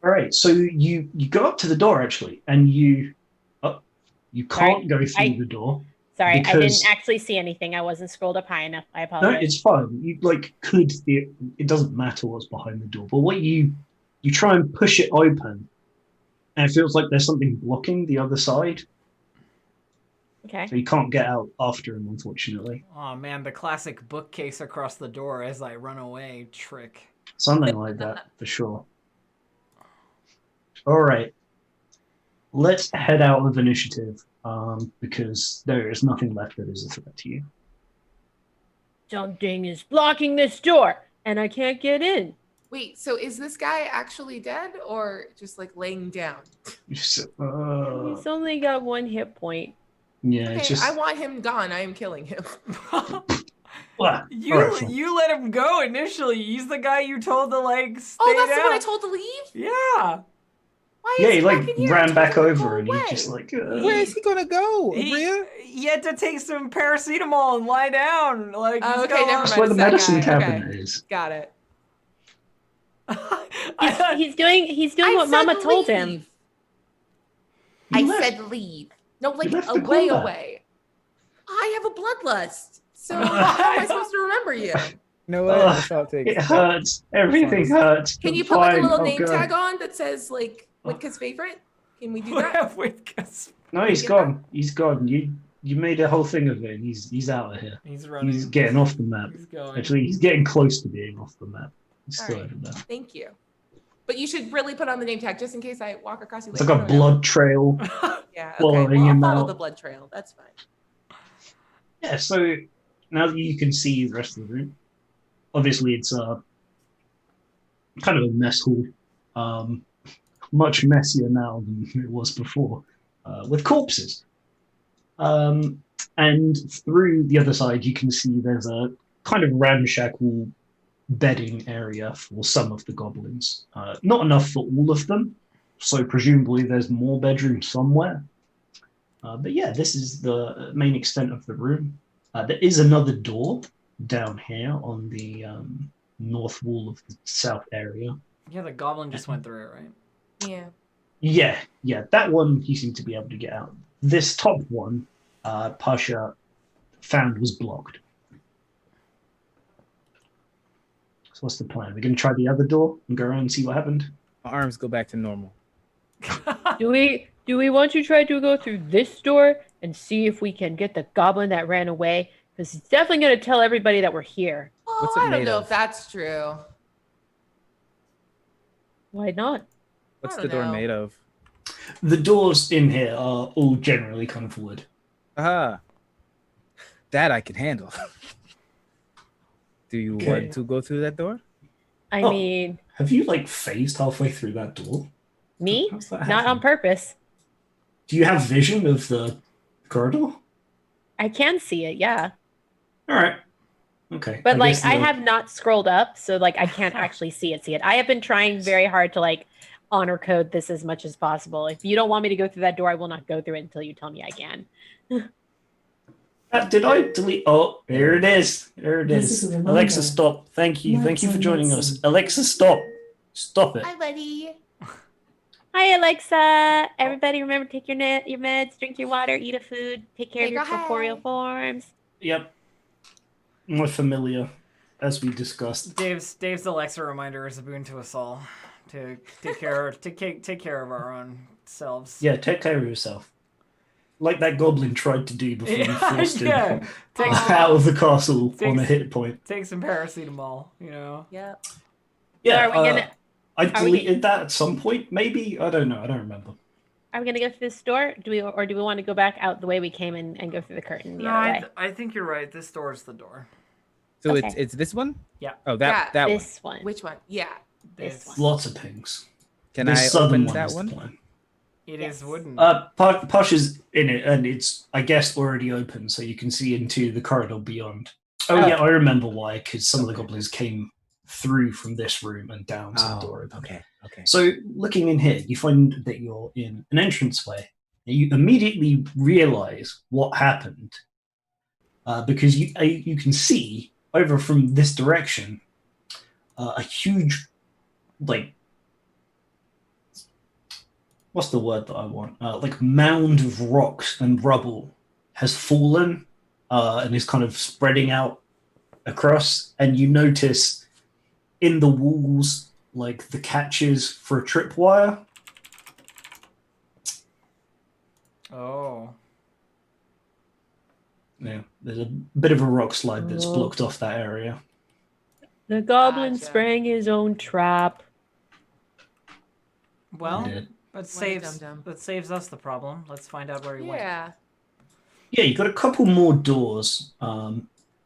All right, so you go up to the door actually, and you can't go through the door. Sorry, I didn't actually see anything. I wasn't scrolled up high enough. I apologize. No, it's fine. You could. It doesn't matter what's behind the door, but what you try and push it open, and it feels like there's something blocking the other side. Okay. So you can't get out after him, unfortunately. Oh man, the classic bookcase across the door as I run away trick. Something like that, for sure. All right. Let's head out of initiative, because there is nothing left that is a threat to you. Something is blocking this door, and I can't get in. Wait, so is this guy actually dead or just like laying down? He's only got 1 hit point. Yeah, Okay, I want him gone. I am killing him. You let him go initially. He's the guy you told to like stay Oh, that's down. the one I told to leave? Yeah. Why Yeah, is he like in here? ran I back told him to over go and he away. just like. Where is he gonna go, Abria? He had to take some paracetamol and lie down. Like, Oh, he's okay, got- never That's mind. where the It's that medicine guy. cabinet Okay. is. Got it. He's doing what Mama told him. He I left. said leave. No, like left the away, combat. away. I have a bloodlust. So how am I supposed to remember you? You know what? That's all it takes. It hurts. Everything hurts. Can but you put like a fine, little I'll name go. tag on that says like Witka's favorite? Can we do that? No, he's Get gone. He's gone. You made a whole thing of it. And he's out of here. He's running. He's getting off the map. He's going. Actually, he's getting close to being off the map. He's All still right. over there. Thank you. But you should really put on the name tag just in case I walk across you It's later. like a blood trail. Yeah, okay. following Well, I'll him follow out. the blood trail. That's fine. Yeah, so now that you can see the rest of the room, obviously it's kind of a mess hall. Much messier now than it was before, with corpses. And through the other side, you can see there's a kind of ramshackle bedding area for some of the goblins. Not enough for all of them, so presumably there's more bedrooms somewhere. But yeah, this is the main extent of the room. There is another door down here on the north wall of the south area. Yeah, the goblin just went through it, right? Yeah. Yeah, that one he seemed to be able to get out. This top one, Pasha found was blocked. So what's the plan? We're going to try the other door and go around and see what happened? My arms go back to normal. Do we want to try to go through this door and see if we can get the goblin that ran away? Because he's definitely going to tell everybody that we're here. Oh, What's it I don't made know of? if that's true. Why not? What's I the don't door know. made of? The doors in here are all generally kind of wood. Aha. That I can handle. Do you Okay. want to go through that door? I Oh. mean, Have you like phased halfway through that door? me? How's that Not on happen? purpose. Do you have vision of the corridor? I can see it, yeah. All right. Okay. But like guess I the- have not scrolled up, so like I can't actually see it. I have been trying very hard to like honor code this as much as possible. If you don't want me to go through that door, I will not go through it until you tell me I can. Did I delete? Oh, here it is. There it This is. is a reminder. Alexa, stop. Thank you. Thank you for joining us. Alexa, stop. Stop it. Hi, buddy. Hi Alexa. Everybody remember to take your meds, drink your water, eat a food, take care of Hey, your go ahead. corporeal forms. Yep. My familiar, as we discussed. Dave's Alexa reminder is a boon to us all to take care of our own selves. Yeah, take care of yourself. Like that goblin tried to do before you forced him Yeah. Take, out of the castle on a Takes- hit point. take some paracetamol, you know. Yep. Yeah, Are we gonna- I are we- deleted that at some point, maybe? I don't know. I don't remember. Are we gonna go through this door? Do we want to go back out the way we came in and go through the curtain the No, other way? I think you're right. This door is the door. So Okay. it's this one? Yeah. Oh, that one. This one. Which one? Yeah. This It's- one. Lots of pings. Can The I southern open one that is one? the plan. It Yes. is wooden. Posh is in it, and it's, I guess, already open, so you can see into the corridor beyond. Oh, Oh. yeah, I remember why, because some of the Okay. goblins came through from this room and down to the door open. okay. Okay. So, looking in here, you find that you're in an entranceway. You immediately realize what happened because you can see over from this direction a huge, like, what's the word that I want? Like mound of rocks and rubble has fallen and is kind of spreading out across, and you notice in the walls like the catches for a tripwire. Oh. Yeah, there's a bit of a rock slide that's Oh. blocked off that area. The goblin Gotcha. sprang his own trap. Well, Yeah. that What a saves dum-dum. that saves us the problem. Let's find out where he went. Yeah. Yeah, you got a couple more doors.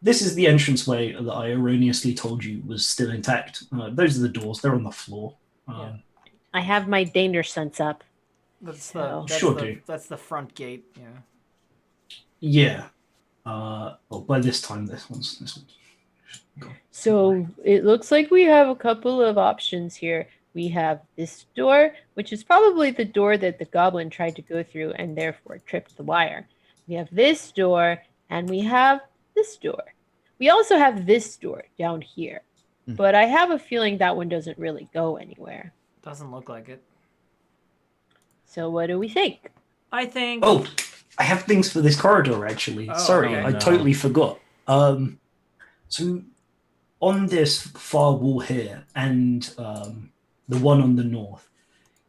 This is the entranceway that I erroneously told you was still intact. Those are the doors. They're on the floor. I have my danger sense up. That's So- the that's Sure the, do. that's the front gate. Yeah. Yeah. Well, by this time, this one's gone. So it looks like we have a couple of options here. We have this door, which is probably the door that the goblin tried to go through and therefore tripped the wire. We have this door, and we have this door. We also have this door down here. Hmm. But I have a feeling that one doesn't really go anywhere. Doesn't look like it. So what do we think? I think. Oh, I have things for this corridor, actually. Oh, Sorry, okay. I No. totally forgot. So on this far wall here and the one on the north,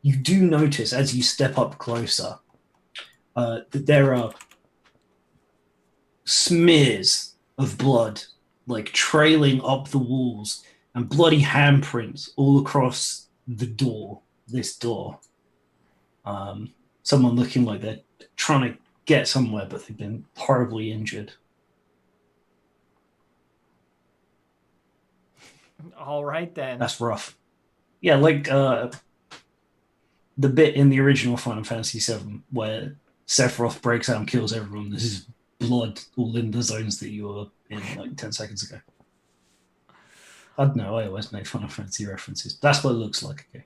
you do notice as you step up closer that there are smears of blood like trailing up the walls and bloody handprints all across the door, this door. Someone looking like they're trying to get somewhere, but they've been horribly injured. All right then. That's rough. Yeah, like the bit in the original Final Fantasy VII where Sephiroth breaks out and kills everyone. This is blood all in the zones that you were in like 10 seconds ago. I don't know. I always make Final Fantasy references. That's what it looks like. Okay.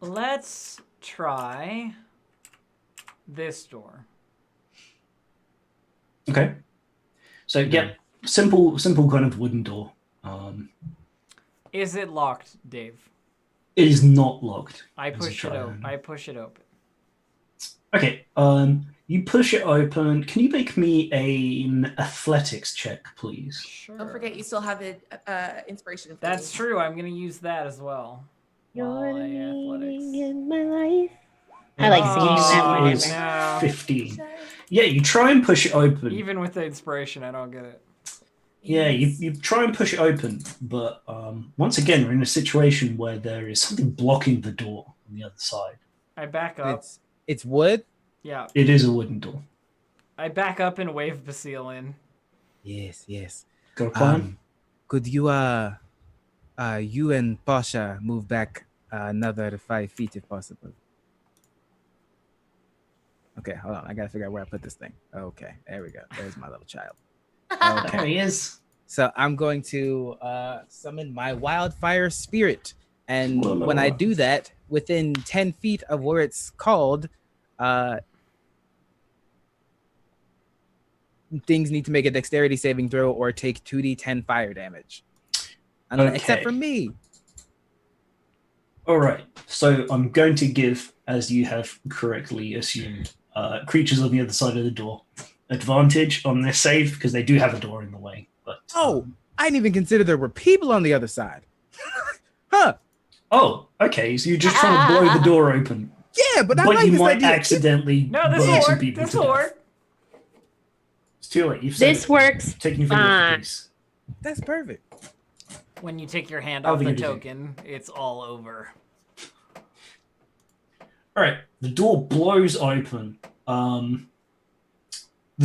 Let's try this door. Okay. So yeah, simple kind of wooden door. Is it locked, Dave? It is not locked. I push it open. I push it open. Okay. You push it open. Can you make me an athletics check, please? Sure. Don't forget, you still have the inspiration. That's true. I'm gonna use that as well. You're the athletics. meaning in my life. I like singing that Oh, one. Is no. 15. Yeah, you try and push it open. Even with the inspiration, I don't get it. Yeah, you try and push it open, but once again, we're in a situation where there is something blocking the door on the other side. I back up. It's wood. Yeah. It is a wooden door. I back up and wave Basile in. Yes. Got a plan? Could you you and Pasha move back another 5 feet if possible? Okay, hold on. I gotta figure out where I put this thing. Okay, there we go. There's my little child. There Okay. he is. So I'm going to summon my wildfire spirit. And Whoa. when I do that, within 10 feet of where it's called, things need to make a dexterity saving throw or take 2d10 fire damage. Except for me. All right. So I'm going to give, as you have correctly assumed, creatures on the other side of the door advantage on this save because they do have a door in the way. But I didn't even consider there were people on the other side. Huh. Oh, okay. So you're just trying to blow the door open, Yeah, but I but like you this might idea. accidentally No, this blow will some work. people This to will death. work. It's too late. You've said This it. works Taking your finger off fine. the piece. That's perfect. When you take your hand How off do the you do? token, it's all over. All right, the door blows open. The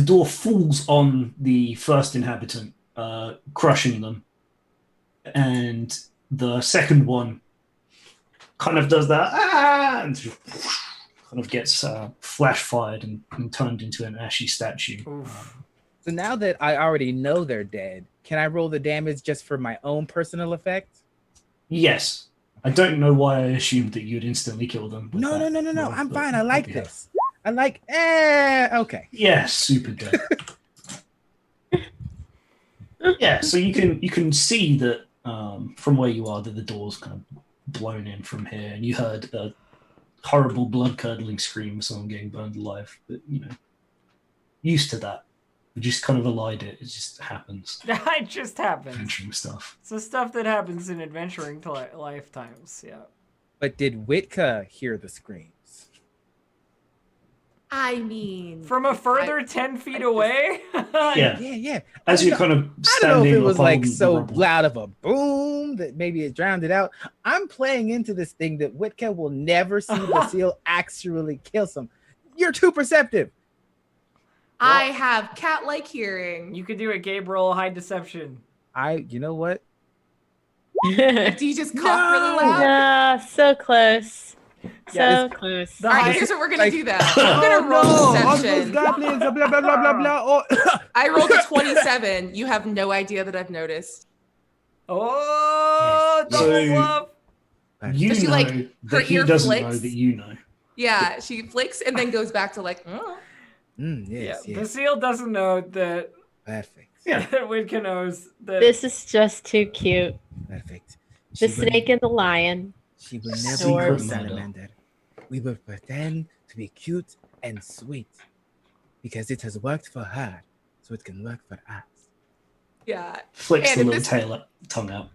door falls on the first inhabitant, crushing them, and the second one kind of does that, and kind of gets flash fired and turned into an ashy statue. Oof. So now that I already know they're dead, can I roll the damage just for my own personal effect? Yes, I don't know why I assumed that you'd instantly kill them. with No. that roll, I'm but fine. I like yeah. this. I like. Okay. Yeah, super dead. Yeah, so you can see that from where you are that the door's kind of blown in from here, and you heard a horrible blood curdling scream of someone getting burned alive. But used to that. We just kind of allied it. It just happens. It just happens. Adventuring stuff. It's the stuff that happens in adventuring lifetimes. Yeah. But did Witka hear the screams? I mean, From a further 10 feet away? Yeah. Yeah. As you're kind of I don't know standing if it was upon like the so rubble. loud of a boom that maybe it drowned it out. I'm playing into this thing that Witka will never see Basile actually kill some. You're too perceptive. I have cat-like hearing. You could do it, Gabriel. High deception. You know what? Do you just cough really loud? Ah, so close. Yeah, Close. the All right, high- here's what we're gonna Like- do then. I'm gonna roll deception. goblins, blah blah blah blah blah. Oh. I rolled a 27. You have no idea that I've noticed. Oh, Yes. double So- bluff. You Does she, know like, her that he ear doesn't flicks? know that you know. Yeah, she flicks and then goes back to like, oh. Yes. Basile doesn't know that Perfect. Yeah. Widka knows that. This is just too cute. Perfect. The snake and the lion. She will never Secret be murder. salamander. We will pretend to be cute and sweet because it has worked for her, so it can work for us. Yeah. Flicks And the if little this- tail up, tongue out.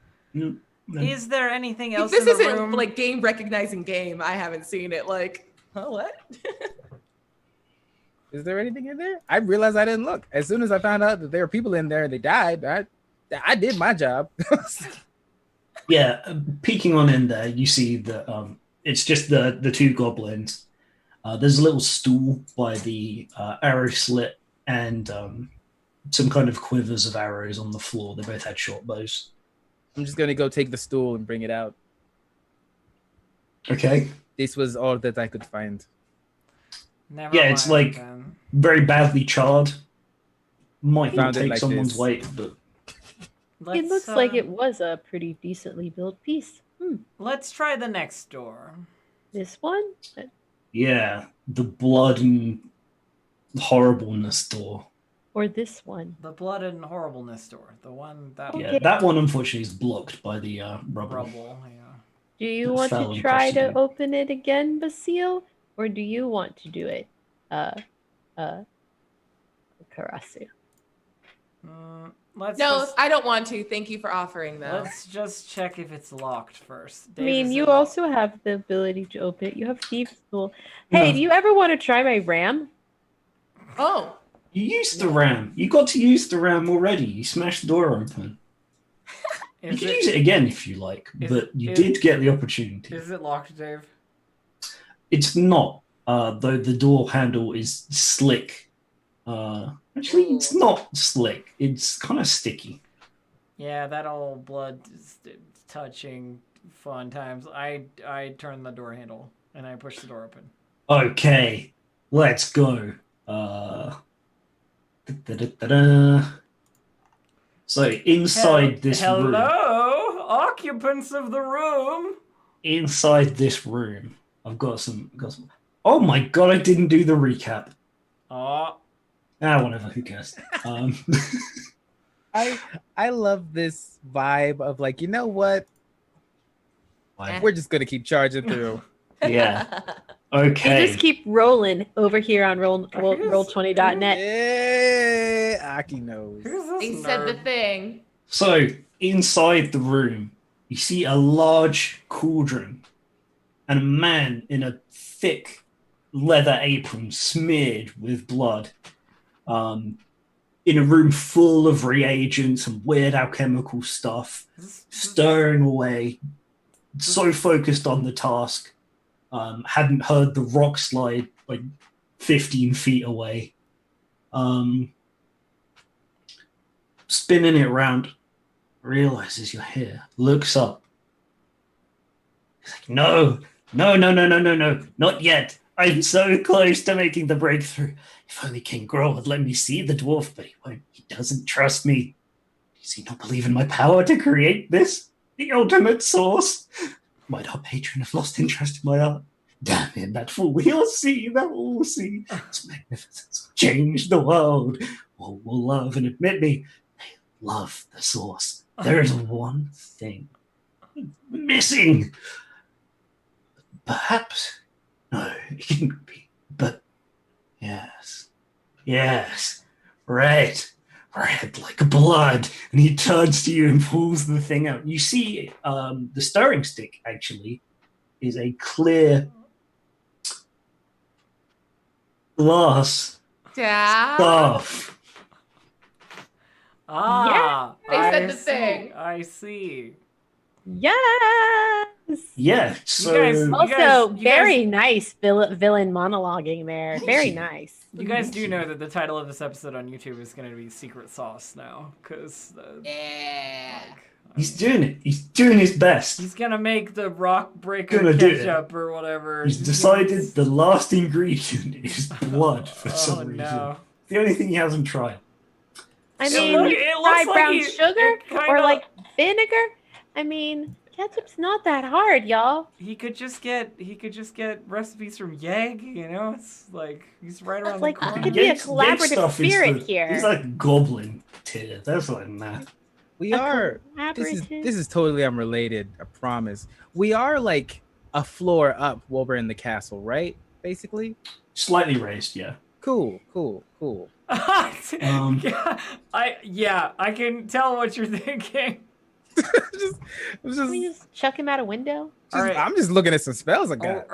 Is there anything If else this in the isn't room? like game recognizing game, I haven't seen it. Like, what? Is there anything in there? I realized I didn't look. As soon as I found out that there were people in there and they died, I did my job. Yeah, peeking on in there, you see that it's just the two goblins. There's a little stool by the arrow slit and some kind of quivers of arrows on the floor. They both had short bows. I'm just gonna go take the stool and bring it out. Okay. This was all that I could find. Never Yeah, it's mind, like- then. Very badly charred. Might not Found it take like someone's this. weight, but It looks like it was a pretty decently built piece. Let's try the next door. This one? Yeah, the blood and horribleness door. Or this one? The blood and horribleness door. The one that Yeah, that one unfortunately is blocked by the rubble. rubble. Yeah. Do you want to try to open it again, Basile? Or do you want to do it, Karasu? I don't want to. Thank you for offering, though. Let's just check if it's locked first. I mean, you also have the ability to open it. You have Thieves' Tool. Hey, do you ever want to try my ram? Oh. You used the ram. You got to use the ram already. You smashed the door open. You can use it again if you like, but you did get the opportunity. Is it locked, Dave? It's not, though the door handle is slick. Actually, it's not slick. It's kind of sticky. Yeah, that old blood touching fun times. I turn the door handle and I push the door open. Okay, let's go. So inside this room. Hello, occupants of the room. Inside this room, I've got some. Oh my god! I didn't do the recap. Whatever. Who cares? I love this vibe of like, you know what? We're just gonna keep charging through. Yeah. Okay. You just keep rolling over here on roll20.net. Yeah, Aki knows. He said the thing. So inside the room, you see a large cauldron and a man in a thick leather apron smeared with blood. In a room full of reagents and weird alchemical stuff, stirring away, so focused on the task. Hadn't heard the rock slide like 15 feet away. Spinning it around, realizes you're here, looks up. He's like, no, not yet. I'm so close to making the breakthrough. If only King Grohl would let me see the dwarf, but he won't. He doesn't trust me. Does he not believe in my power to create this? The ultimate source? Might our patron have lost interest in my art? Damn him, that fool. He'll see, they'll see. Its magnificence will change the world. All will love and admit me. They love the source. There is one thing missing. Perhaps. No, it couldn't be. But yes. Red like blood. And he turns to you and pulls the thing out. You see the stirring stick, actually, is a clear glass stuff. They said the thing. I see. Yes. Yeah. So very nice villain monologuing there. Very nice. You guys do know that the title of this episode on YouTube is going to be Secret Sauce now, because he's doing it. He's doing his best. He's gonna make the rock breaker ketchup or whatever. He's decided the last ingredient is blood for some reason. No. The only thing he hasn't tried. I mean, you try brown sugar or like vinegar. I mean, ketchup's not that hard, y'all. He could just get recipes from Yeg, you know? It's like he's right around the corner. It could be a collaborative spirit here. He's like goblin tier. That's like that. We are. This is totally unrelated. I promise. We are like a floor up while we're in the castle, right? Basically. Slightly raised, yeah. Cool. I can tell what you're thinking. Can we just chuck him out a window? I'm just looking at some spells I got.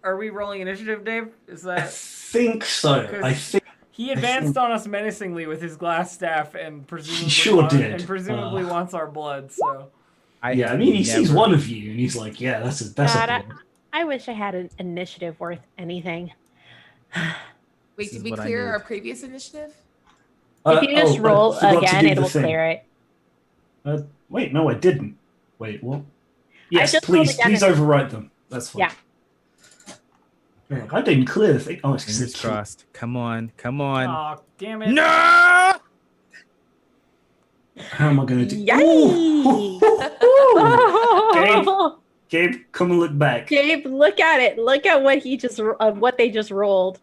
Are we rolling initiative, Dave? Is that? I think so. I think he advanced on us menacingly with his glass staff and presumably wants our blood. So. He sees one of you and he's like, "Yeah, that's a blood." I wish I had an initiative worth anything. Wait, did we clear our previous initiative? If you just roll again, it will clear it. Wait, no, I didn't. Wait, what? Yes, please overwrite them. That's fine. Yeah. I didn't clear the thing. Oh, it's because trust. Come on. Oh, damn it. No! How am I going to do? Yikes! Gabe, Gabe, come and look back. Gabe, look at it. Look at what they just rolled.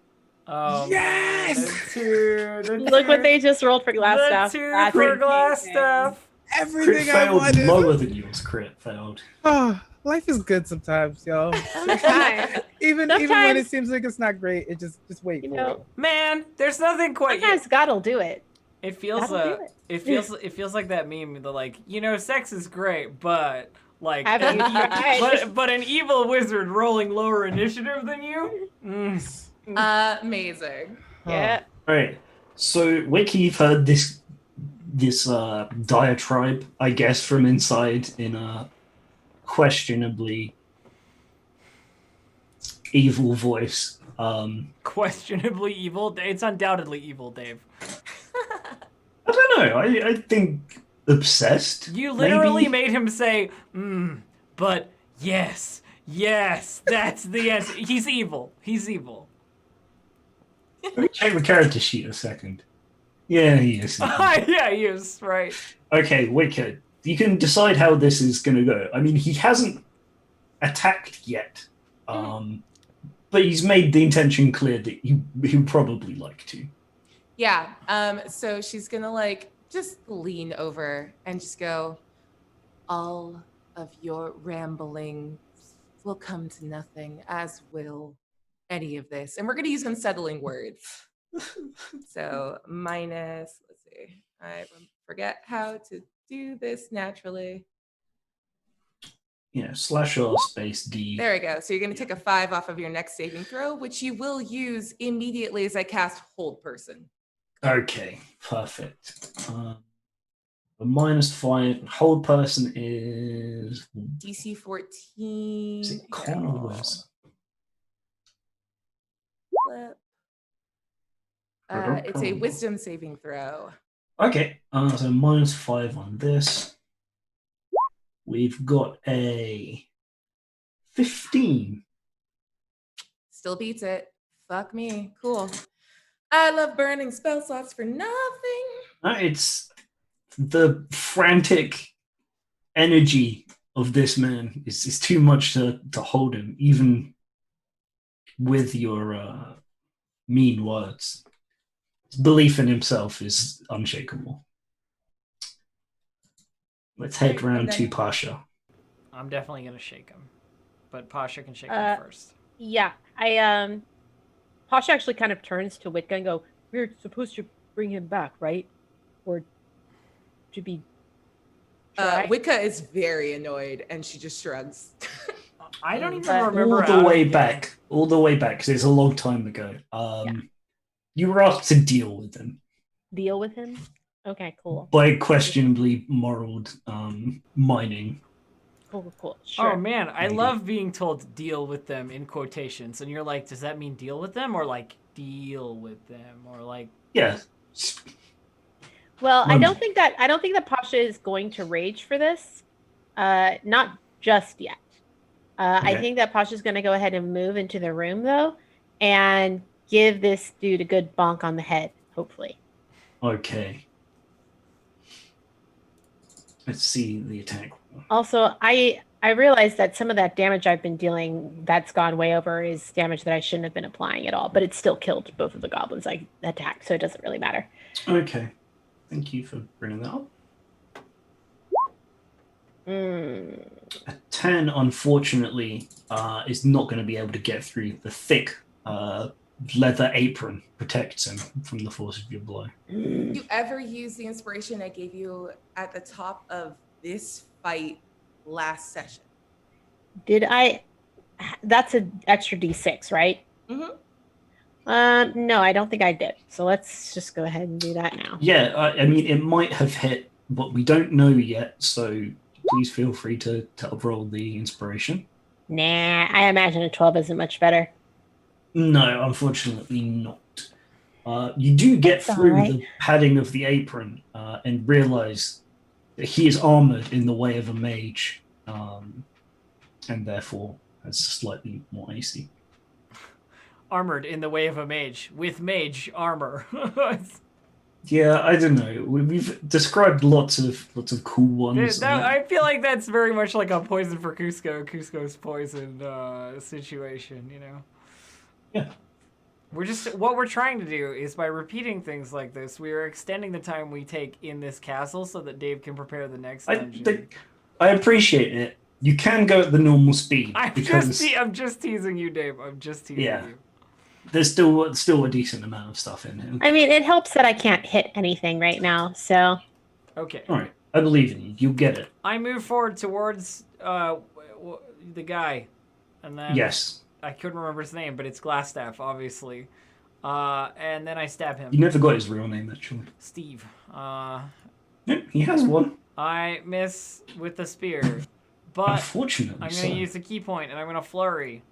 Oh, Yes! man, the two, Look what they just rolled for glass the stuff. two That's for glass amazing. stuff. Crit Everything I failed wanted. lower than yours. Crit failed. Oh, life is good sometimes, yo. Sometimes. Even when Sometimes- it seems like it's not great, it just wait You for know, it. Man, there's nothing quite. sometimes God'll do it. It feels That'll do it feels like that meme. The like, sex is great, but like, Haven't you tried? but an evil wizard rolling lower initiative than you. Amazing. Yeah. All right. So, Wiki, you've heard this diatribe, I guess, from inside in a questionably evil voice. Questionably evil. It's undoubtedly evil, Dave. I don't know. I think obsessed. You literally maybe? made him say, but yes, that's the answer. He's evil. He's evil. Let me check the character sheet a second. Yeah, he is. Yeah, he is, right. Okay, Wicked. You can decide how this is going to go. I mean, he hasn't attacked yet, but he's made the intention clear that he would probably like to. Yeah. So she's gonna like just lean over and just go, all of your rambling will come to nothing, as will any of this. And we're gonna use unsettling words. So minus, let's see, I forget how to do this naturally. Yeah, /R space D. There we go. So you're gonna take a 5 off of your next saving throw, which you will use immediately as I cast Hold Person. Okay, perfect. A -5. Hold person is. DC 14. Is it con or worse? Flip. It's a wisdom saving throw. Okay, so -5 on this. We've got a 15. Still beats it. Fuck me. Cool. I love burning spell slots for nothing. It's the frantic energy of this man is too much to hold him, even with your mean words. His belief in himself is unshakable. Let's head round to Pasha. I'm definitely gonna shake him, but Pasha can shake him first. Yeah. Pasha actually kind of turns to Witka and go, we're supposed to bring him back, right? Or to be Witka is very annoyed and she just shrugs. I don't even remember all the way back, because it's a long time ago. You were asked to deal with him. Deal with him? Okay, cool. By questionably moral mining. Cool. Sure. Oh man, I Maybe. love being told to deal with them in quotations, and you're like, does that mean deal with them, or like deal with them, or like? Yeah. Well, I don't think that Pasha is going to rage for this. Not just yet. I think that Pasha's going to go ahead and move into the room though, and give this dude a good bonk on the head. Hopefully. Okay. Let's see the attack. Also, I realize that some of that damage I've been dealing that's gone way over is damage that I shouldn't have been applying at all, but it still killed both of the goblins I attacked, so it doesn't really matter. Okay. Thank you for bringing that up. A 10, unfortunately, is not going to be able to get through. The thick leather apron protects him from the force of your blow. Did you ever use the inspiration I gave you at the top of this fight last session? Did I? That's an extra D6, right? Mm-hmm. No, I don't think I did. So let's just go ahead and do that now. Yeah, I mean, it might have hit, but we don't know yet, so please feel free to roll the inspiration. Nah, I imagine a 12 isn't much better. No, unfortunately not. You do get That's through alright. the padding of the apron and realize that he is armored in the way of a mage, and therefore has slightly more AC. Armored in the way of a mage with mage armor. Yeah, I don't know. We've described lots of cool ones. I feel like that's very much like a poison for Cusco's poison situation, you know? Yeah. What we're trying to do is by repeating things like this, we are extending the time we take in this castle so that Dave can prepare the next dungeon. I appreciate it. You can go at the normal speed I'm just teasing you, Dave. I'm just teasing you. There's still a decent amount of stuff in him. I mean, it helps that I can't hit anything right now, so. Okay. All right, I believe in you. You'll get it. I move forward towards the guy, and then Yes. I couldn't remember his name, but it's Glassstaff, obviously. And then I stab him. You never got his real name, actually. Steve. Yeah, he has one. I miss with the spear, but Unfortunately, I'm going to use the key point, and I'm going to flurry.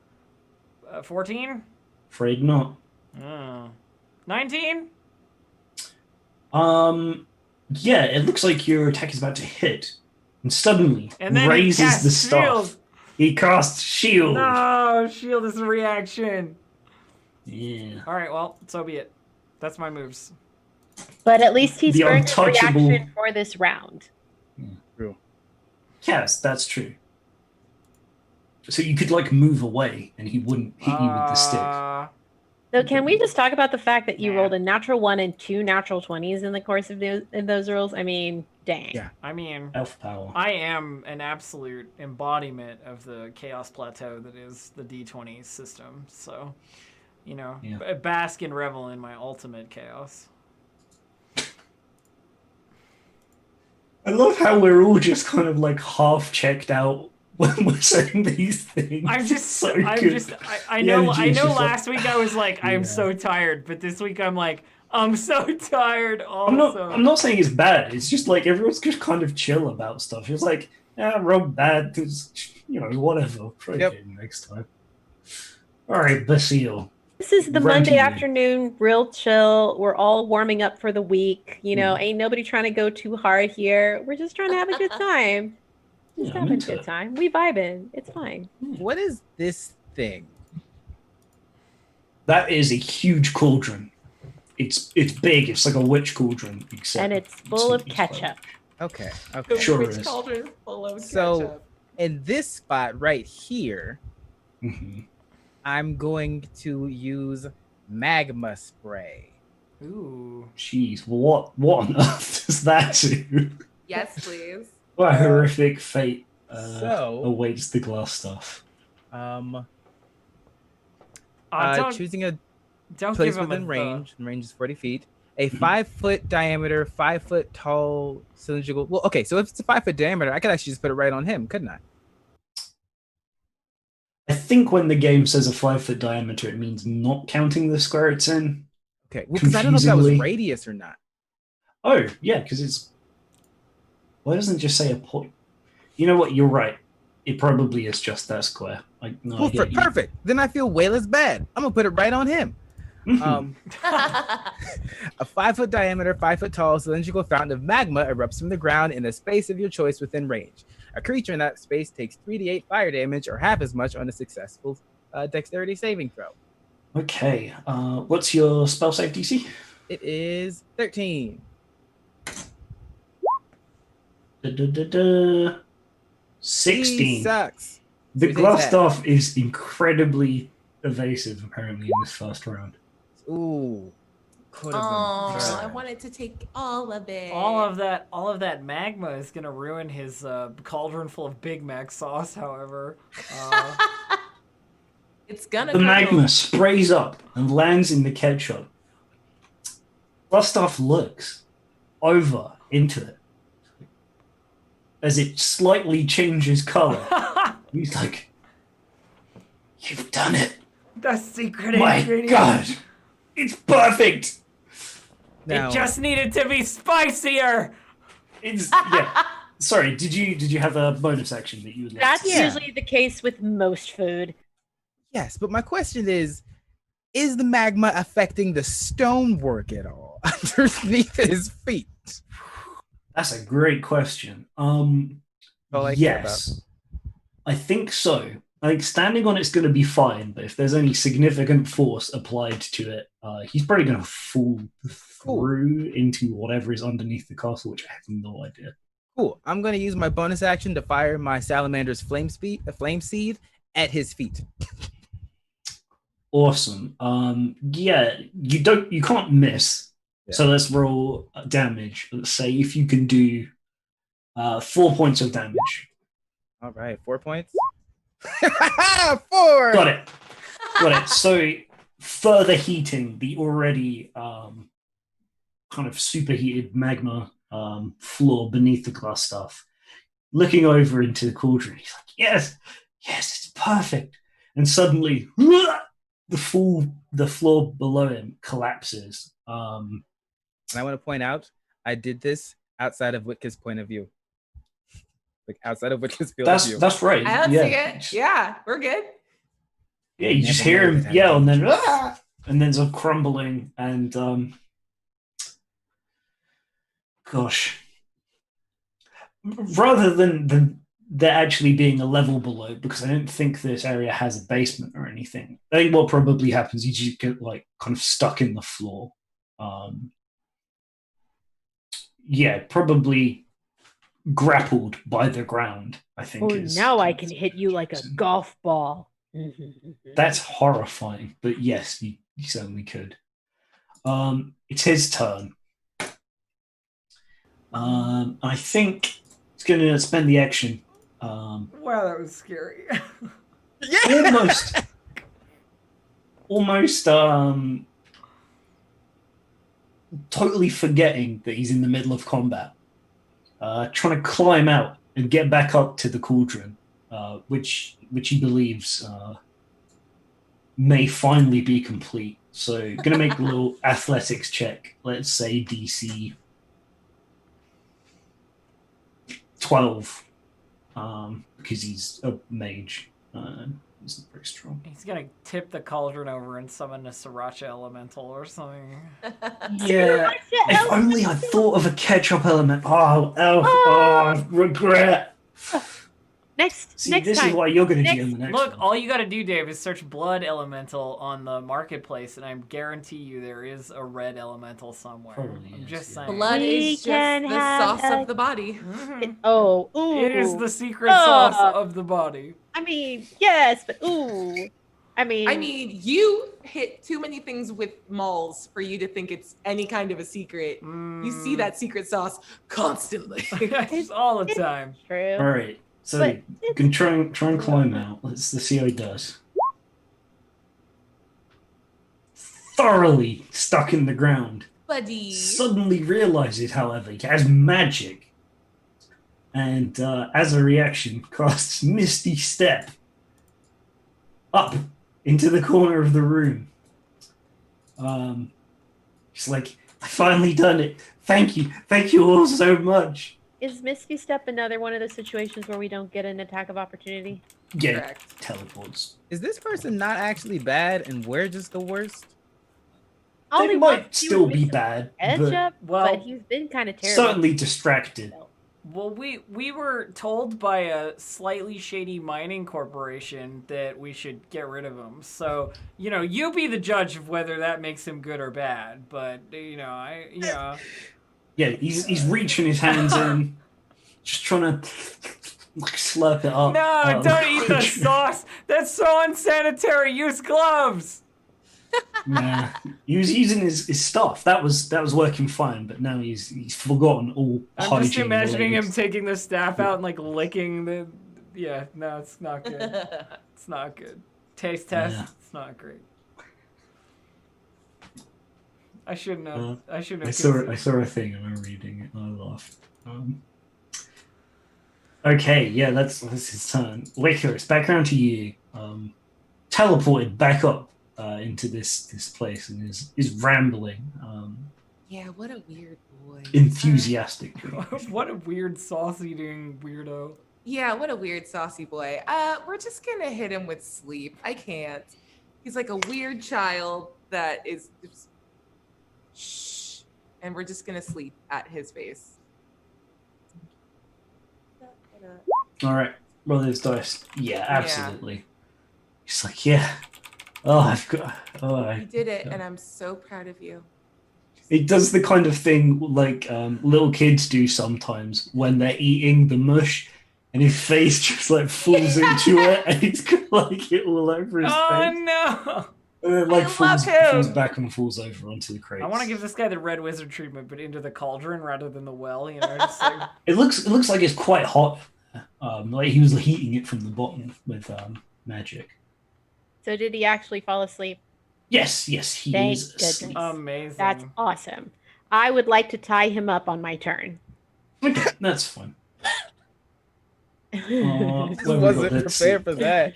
14? Afraid not. 19? Yeah, it looks like your attack is about to hit, and suddenly And then raises the staff. Shield. He casts shield. No, shield is a reaction. Yeah. All right, well, so be it. That's my moves. But at least he's The burned his untouchable- reaction for this round. Yes, that's true. So you could like move away, and he wouldn't hit you with the stick. So can we just talk about the fact that you Nah. rolled a natural 1 and 2 natural 20s in the course of those rolls? I mean, dang. Yeah. I mean, Elf power. I am an absolute embodiment of the chaos plateau that is the D20 system. So, you know, Yeah. bask and revel in my ultimate chaos. I love how we're all just kind of like half checked out when we're saying these things. I know. I Energy is know. just Last week I was like, I'm Yeah. so tired, but this week I'm like, I'm so tired. Also, I'm not saying it's bad. It's just like everyone's just kind of chill about stuff. It's like, yeah, rolled bad. Whatever. Try again next time. All right, Basile. This is the Right Monday to you. afternoon, real chill. We're all warming up for the week. You know, ain't nobody trying to go too hard here. We're just trying to have a good time. Just Yeah, I'm having a into good it. time. We vibing. It's fine. What is this thing? That is a huge cauldron. It's big. It's like a witch cauldron, except And it's full of it's ketchup. Okay. The Okay. Sure witch is. cauldron is full of So- ketchup. In this spot right here, Mhm. I'm going to use magma spray. ooh, Jeez, what on earth does that do? Yes, please. What a horrific fate So- awaits the glass stuff. Choosing a don't place give him within a range. And range is 40 feet. A 5-foot diameter, 5-foot tall cylindrical. Well, okay, so if it's a 5-foot diameter, I could actually just put it right on him, couldn't I? I think when the game says a 5-foot diameter, it means not counting the square it's in. Okay, well, because I don't know if that was Confusingly- radius or not. Oh, yeah, because it's. Why doesn't it just say a point? You know what? You're right. It probably is just that square. I get you. Perfect. Then I feel way less bad. I'm gonna put it right on him. Mhm. A 5-foot diameter, 5-foot tall cylindrical fountain of magma erupts from the ground in a space of your choice within range. A creature in that space takes 3d8 fire damage or half as much on a successful dexterity saving throw. Okay. What's your spell save DC? It is 13. Da-da-da-da. He 16. sucks. The So he glass takes that. staff is incredibly evasive, apparently, in this first round. Ooh. Could have Oh, been I bad. wanted to take all of it. all of that magma is gonna ruin his cauldron full of Big Mac sauce. However, It's gonna The curdle. magma sprays up and lands in the ketchup. Glass staff looks over into it as it slightly changes color. He's like, "You've done it! the secret My ingredient. God, it's perfect! Now, It just needed to be spicier. It's yeah." Sorry, did you have a bonus action that you would like? That's to Yeah. usually the case with most food. yes, but my question is the magma affecting the stonework at all underneath his feet? That's a great question. All I care Yes, I think so. I think standing on it's going to be fine, but if there's any significant force applied to it, he's probably going to fall through into whatever is underneath the castle, which I have no idea. Cool. I'm gonna use my bonus action to fire my salamander's flame seed at his feet. Awesome. Yeah, you can't miss. Yeah. So let's roll damage. Let's say if you can do 4 points of damage. All right, 4 points. 4. Got it. Got it. So further heating the already kind of superheated magma floor beneath the glass stuff. Looking over into the cauldron, he's like, yes, it's perfect. And suddenly, the floor below him collapses. And I want to point out, I did this outside of Witka's point of view. Like outside of Witka's field of view. That's right. I don't see it. Yeah, we're good. Yeah, you just hear him yell and then there's a crumbling and gosh. Rather than there actually being a level below, because I don't think this area has a basement or anything. I think what probably happens is you get like kind of stuck in the floor. Yeah, probably grappled by the ground, I think. Now I can hit you like a golf ball. That's horrifying, but yes, you certainly could. It's his turn. I think it's going to spend the action. Wow, that was scary. almost totally forgetting that he's in the middle of combat, trying to climb out and get back up to the cauldron, which he believes may finally be complete. So gonna make a little athletics check. Let's say DC 12, because he's a mage. He's not very strong. He's gonna tip the cauldron over and summon a Sriracha elemental or something. Yeah, if only I thought of a ketchup element. Oh, regret. Next This time. is why you're going to GM the next Look, one. all you gotta do, Dave, is search blood elemental on the marketplace, and I guarantee you there is a red elemental somewhere. Probably I'm is, just yeah. saying. Blood We is just can the have sauce a- of the body. Mhm. Ooh. It is the secret sauce of the body. I mean, yes, but ooh. I mean, You hit too many things with malls for you to think it's any kind of a secret. You see that secret sauce constantly. Just all the time. true. All right, so But you can try and climb out. Let's see how he does. Thoroughly stuck in the ground. Buddy. Suddenly realizes, however, he has magic, and as a reaction, casts Misty Step up into the corner of the room. She's like, I finally done it. Thank you all so much. Is Misty Step another one of those situations where we don't get an attack of opportunity? Yeah, Correct. teleports. Is this person not actually bad and we're just the worst? All They he might wants to still do be is bad, edge but up, Well, but he's been kind of terrible. certainly distracted. Well, we were told by a slightly shady mining corporation that we should get rid of him. So, you be the judge of whether that makes him good or bad. But, Yeah, he's reaching his hands in, just trying to slurp it up. No, don't eat the sauce. That's so unsanitary. Use gloves. Nah, he was using his stuff. That was working fine, but now he's forgotten all I'm hygiene. just imagining him related- taking the staff out and like licking the. Yeah, no, it's not good. It's not good. Taste test. Yeah. It's not great. I shouldn't have. I shouldn't have. I saw a thing and I'm reading it and I laughed. Okay, yeah, that's his turn. Wicker, it's back around to you. Teleported back up into this place and is rambling. Yeah, what a weird boy. Enthusiastic. What a weird sauce eating weirdo. Yeah, what a weird saucy boy. We're just gonna hit him with sleep. I can't. He's like a weird child that is shh. And we're just gonna sleep at his face. All right, roll those dice. Yeah, absolutely. He's like, yeah. Oh, I've got. Oh, You did it, and I'm so proud of you. It does the kind of thing like little kids do sometimes when they're eating the mush, and his face just like falls into it, and it's got like it all over his Oh face, no! and then I like love falls him. back and falls over onto the crates. I want to give this guy the red wizard treatment, but into the cauldron rather than the well. You know, just like It looks like it's quite hot. Like he was heating it from the bottom with magic. So did he actually fall asleep? Yes, he Thank is asleep. goodness. amazing. That's awesome. I would like to tie him up on my turn. Okay, that's fine. I wasn't prepared for that.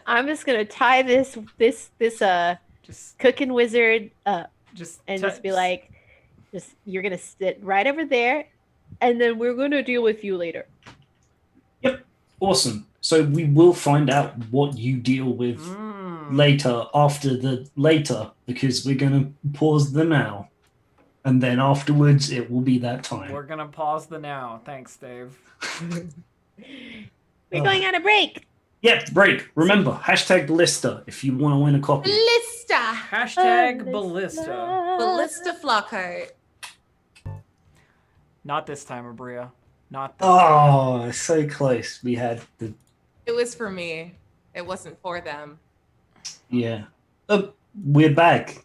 I'm just gonna tie this just cooking wizard up just and just be like, you're gonna sit right over there, and then we're gonna deal with you later. Yep, awesome. So we will find out what you deal with later, because we're gonna pause the now, and then afterwards it will be that time. We're gonna pause the now. Thanks, Dave. We're going on a break. Yep, break. Remember, #Ballista if you want to win a copy. Ballista. Hashtag Ballista. Ballista Flockhart. Not this time, Abria. Not this Oh, so close. We had the It was for me. It wasn't for them. yeah. We're back.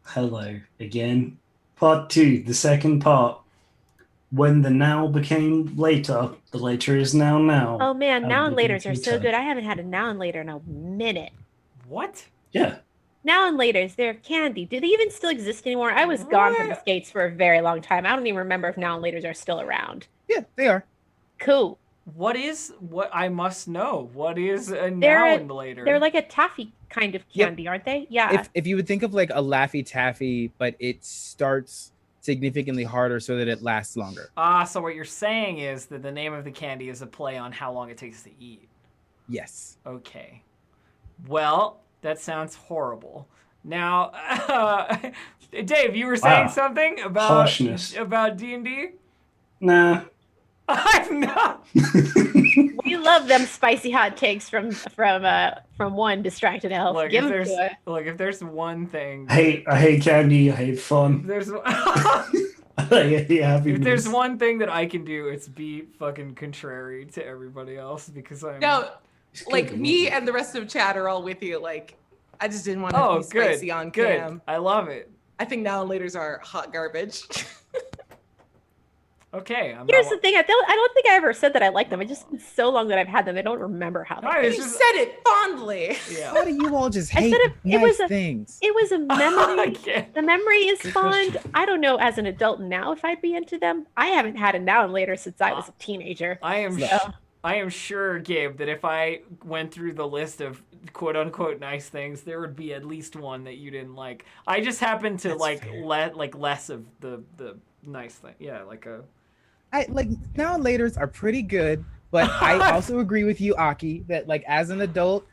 Hello again. Part 2, the second part. When the now became later, the later is now. Oh man, How now and big laters are is so your good. I haven't had a now and later in a minute. What? Yeah. Now and laters, they're candy. Do they even still exist anymore? I was gone from the What? States for a very long time. I don't even remember if now and laters are still around. Yeah, they are. Cool. What I must know? What is a They're now a- and later? They're like a taffy kind of Yep. candy, aren't they? Yeah. If you would think of like a Laffy Taffy, but it starts significantly harder so that it lasts longer. So what you're saying is that the name of the candy is a play on how long it takes to eat. Yes. Okay. Well, that sounds horrible. Now, Dave, you were saying Wow. something about Harshness. about D&D? Nah. I'm not. We love them spicy hot takes from one distracted elf. Look, Give if them there's to us. if there's one thing, I hate candy, I hate fun. there's I hate happiness. if there's one thing that I can do, it's be fucking contrary to everybody else because I'm. No, It's like good. me and the rest of chat are all with you. Like, I just didn't want to Oh, be spicy on good. cam. I love it. I think now and laters are hot garbage. Okay. Here's the thing. I don't think I ever said that I like them. It's just been so long that I've had them. I don't remember how they No, You it's just- said it fondly. Yeah. Why do you all just I hate said it nice was a- things? It was a memory. I can't. The memory is Good fond. question. I don't know as an adult now if I'd be into them. I haven't had a now and later since I was a teenager. I am. So, I am sure, Gabe, that if I went through the list of quote unquote nice things, there would be at least one that you didn't like. I just happen to That's like fair. less of the nice thing. Yeah, like a. I like now and laters are pretty good, but I also agree with you, Aki, that like as an adult,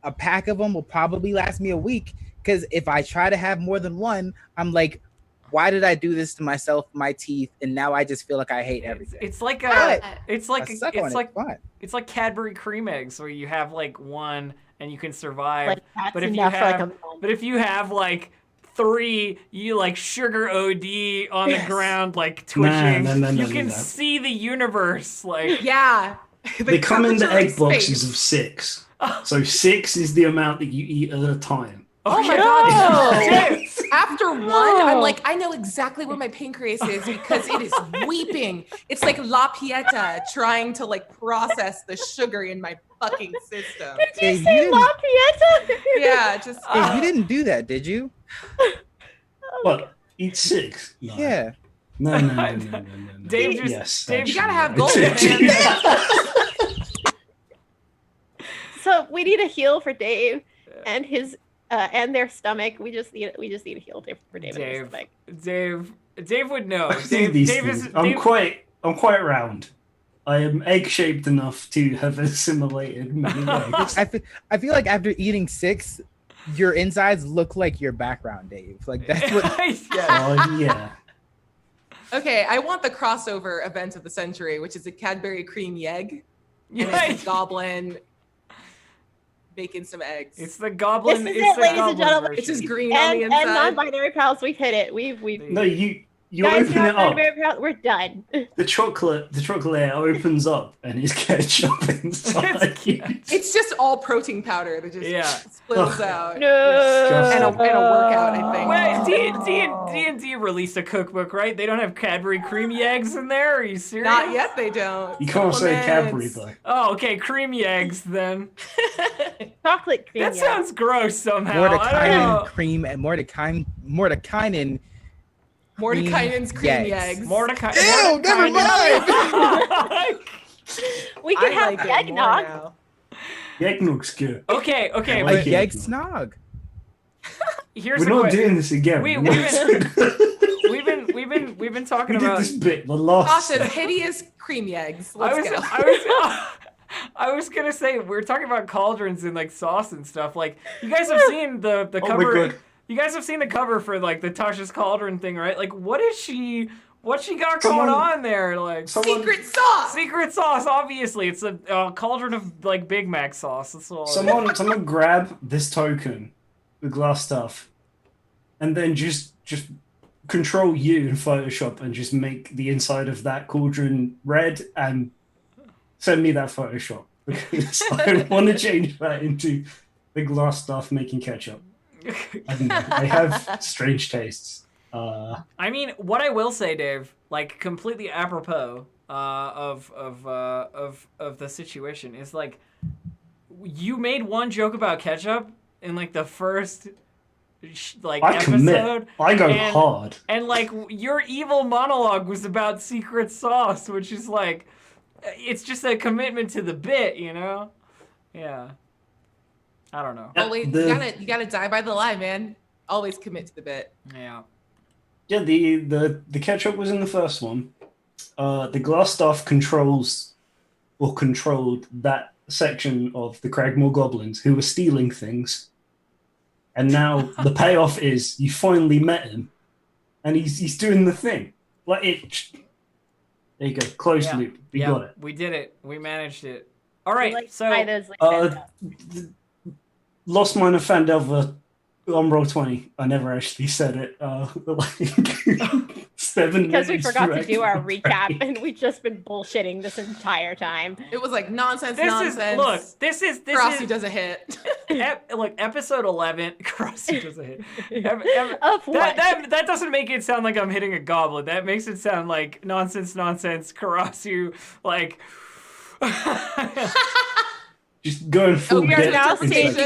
a pack of them will probably last me a week. Because if I try to have more than one, I'm like, why did I do this to myself, my teeth, and now I just feel like I hate everything. It's like But a. It's like I suck on it's it. like Fine. it's like Cadbury cream eggs where you have like one and you can survive. like that's but if you enough for like have- a month. But if you have like 3, you like sugar OD on the Yes. ground, like twitching. No, you no, can no. see the universe, like. Yeah. They come in the temperature egg of boxes space. of 6. So 6 is the amount that you eat at a time. Oh my Okay. god. No. After one, I'm like, I know exactly where my pancreas is because it is weeping. It's like La Pieta trying to like process the sugar in my fucking system. Did you Hey, you say didn't- La Pieta? Yeah, just Hey, you didn't do that, did you? What? Eat 6? No. Yeah. No. Dave just- Yes. Dave- you actually, gotta have I gold, did. man. So we need a heal for Dave and his and their stomach. We just need a heal for Dave and their Dave. stomach. Dave would know. I do Dave, these Dave things. is. I'm Dave, quite round. I am egg-shaped enough to have assimilated many eggs. I feel like after eating 6, your insides look like your background, Dave. Like that's what. yeah. Oh yeah. Okay, I want the crossover event of the century, which is a Cadbury cream yegg. And it's a goblin baking some eggs. It's the goblin. This is it's it, the ladies and goblin gentlemen. version. It's just green on the And inside. non-binary pals, we've hit it. We've No, you guys, open it up. non-binary pals, we're done. The chocolate layer opens up and it's ketchup inside. It's just all protein powder that just spills out. No. And a workout, I think. Wait, D&D released a cookbook, right? They don't have Cadbury creamy eggs in there? Are you serious? Not yet, they don't. You can't say Cadbury Supplements. though. Oh, okay, creamy eggs then. Chocolate cream. That yeah. sounds gross somehow. I don't know. Mordekainen cream and Mordekainen. Mordekainen's creamy eggs. Mordecai. Ew, never mind. We can I have like it more eggnog. now. The eggnog's good. Okay, I Like like it. egg snog. here's We're a not question. doing this again. We've been talking We did about. this bit the last. Gosh, hideous creamy eggs. Let's go. I was gonna say we're talking about cauldrons and like sauce and stuff. Like you guys have seen the Oh my cover. God. You guys have seen the cover for like the Tasha's Cauldron thing, right? Like what's she got Someone- going on there? Like Secret sauce. secret sauce. Obviously, it's a cauldron of like Big Mac sauce. That's all. Someone grab this token, the glass stuff, and then just control U in Photoshop and just make the inside of that cauldron red and send me that Photoshop because I want to change that into the glass stuff making ketchup. I don't know. I have strange tastes. I mean, what I will say, Dave, like completely apropos of the situation, is like you made one joke about ketchup in like the first I episode. commit. I go hard. And like your evil monologue was about secret sauce, which is like it's just a commitment to the bit, you know? Yeah. I don't know. Always, you gotta die by the lie, man. Always commit to the bit. Yeah. Yeah, the ketchup was in the first one. The glass staff controlled that section of the Cragmore goblins who were stealing things. And now the payoff is you finally met him, and he's doing the thing. Like it. There you go, closed loop. We got it. We did it. We managed it. All right. Like, So buy those, like, Lost Mine of Phandelver on Roll20. I never actually said it. Like 7 because we minutes forgot to right. do our recap and we've just been bullshitting this entire time. It was like nonsense. This is Frosty does a hit. Look, episode 11. Frosty does a hit. Of what? That doesn't make it sound like I'm hitting a goblin. That makes it sound like nonsense. Karasu, like. Just going full we are depth now into Staging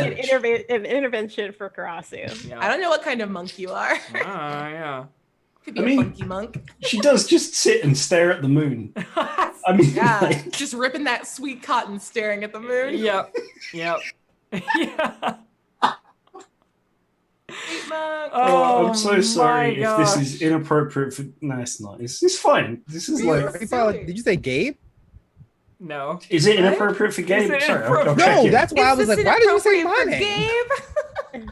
that. an intervention for Karasu. Yeah. I don't know what kind of monk you are. Yeah. Could be I a mean- funky monk. She does just sit and stare at the moon. I mean, Yeah, like, just ripping that sweet cotton, staring at the moon. Yep. Yeah. Sweet monk. I'm so sorry if my this gosh. is inappropriate for. No, it's not. It's fine. This is like. Did you say Gabe? No. Is it What? inappropriate for Gabe? it Sorry, I'll inappropriate? check No, it. that's why I Is was this like, why did you say my inappropriate name?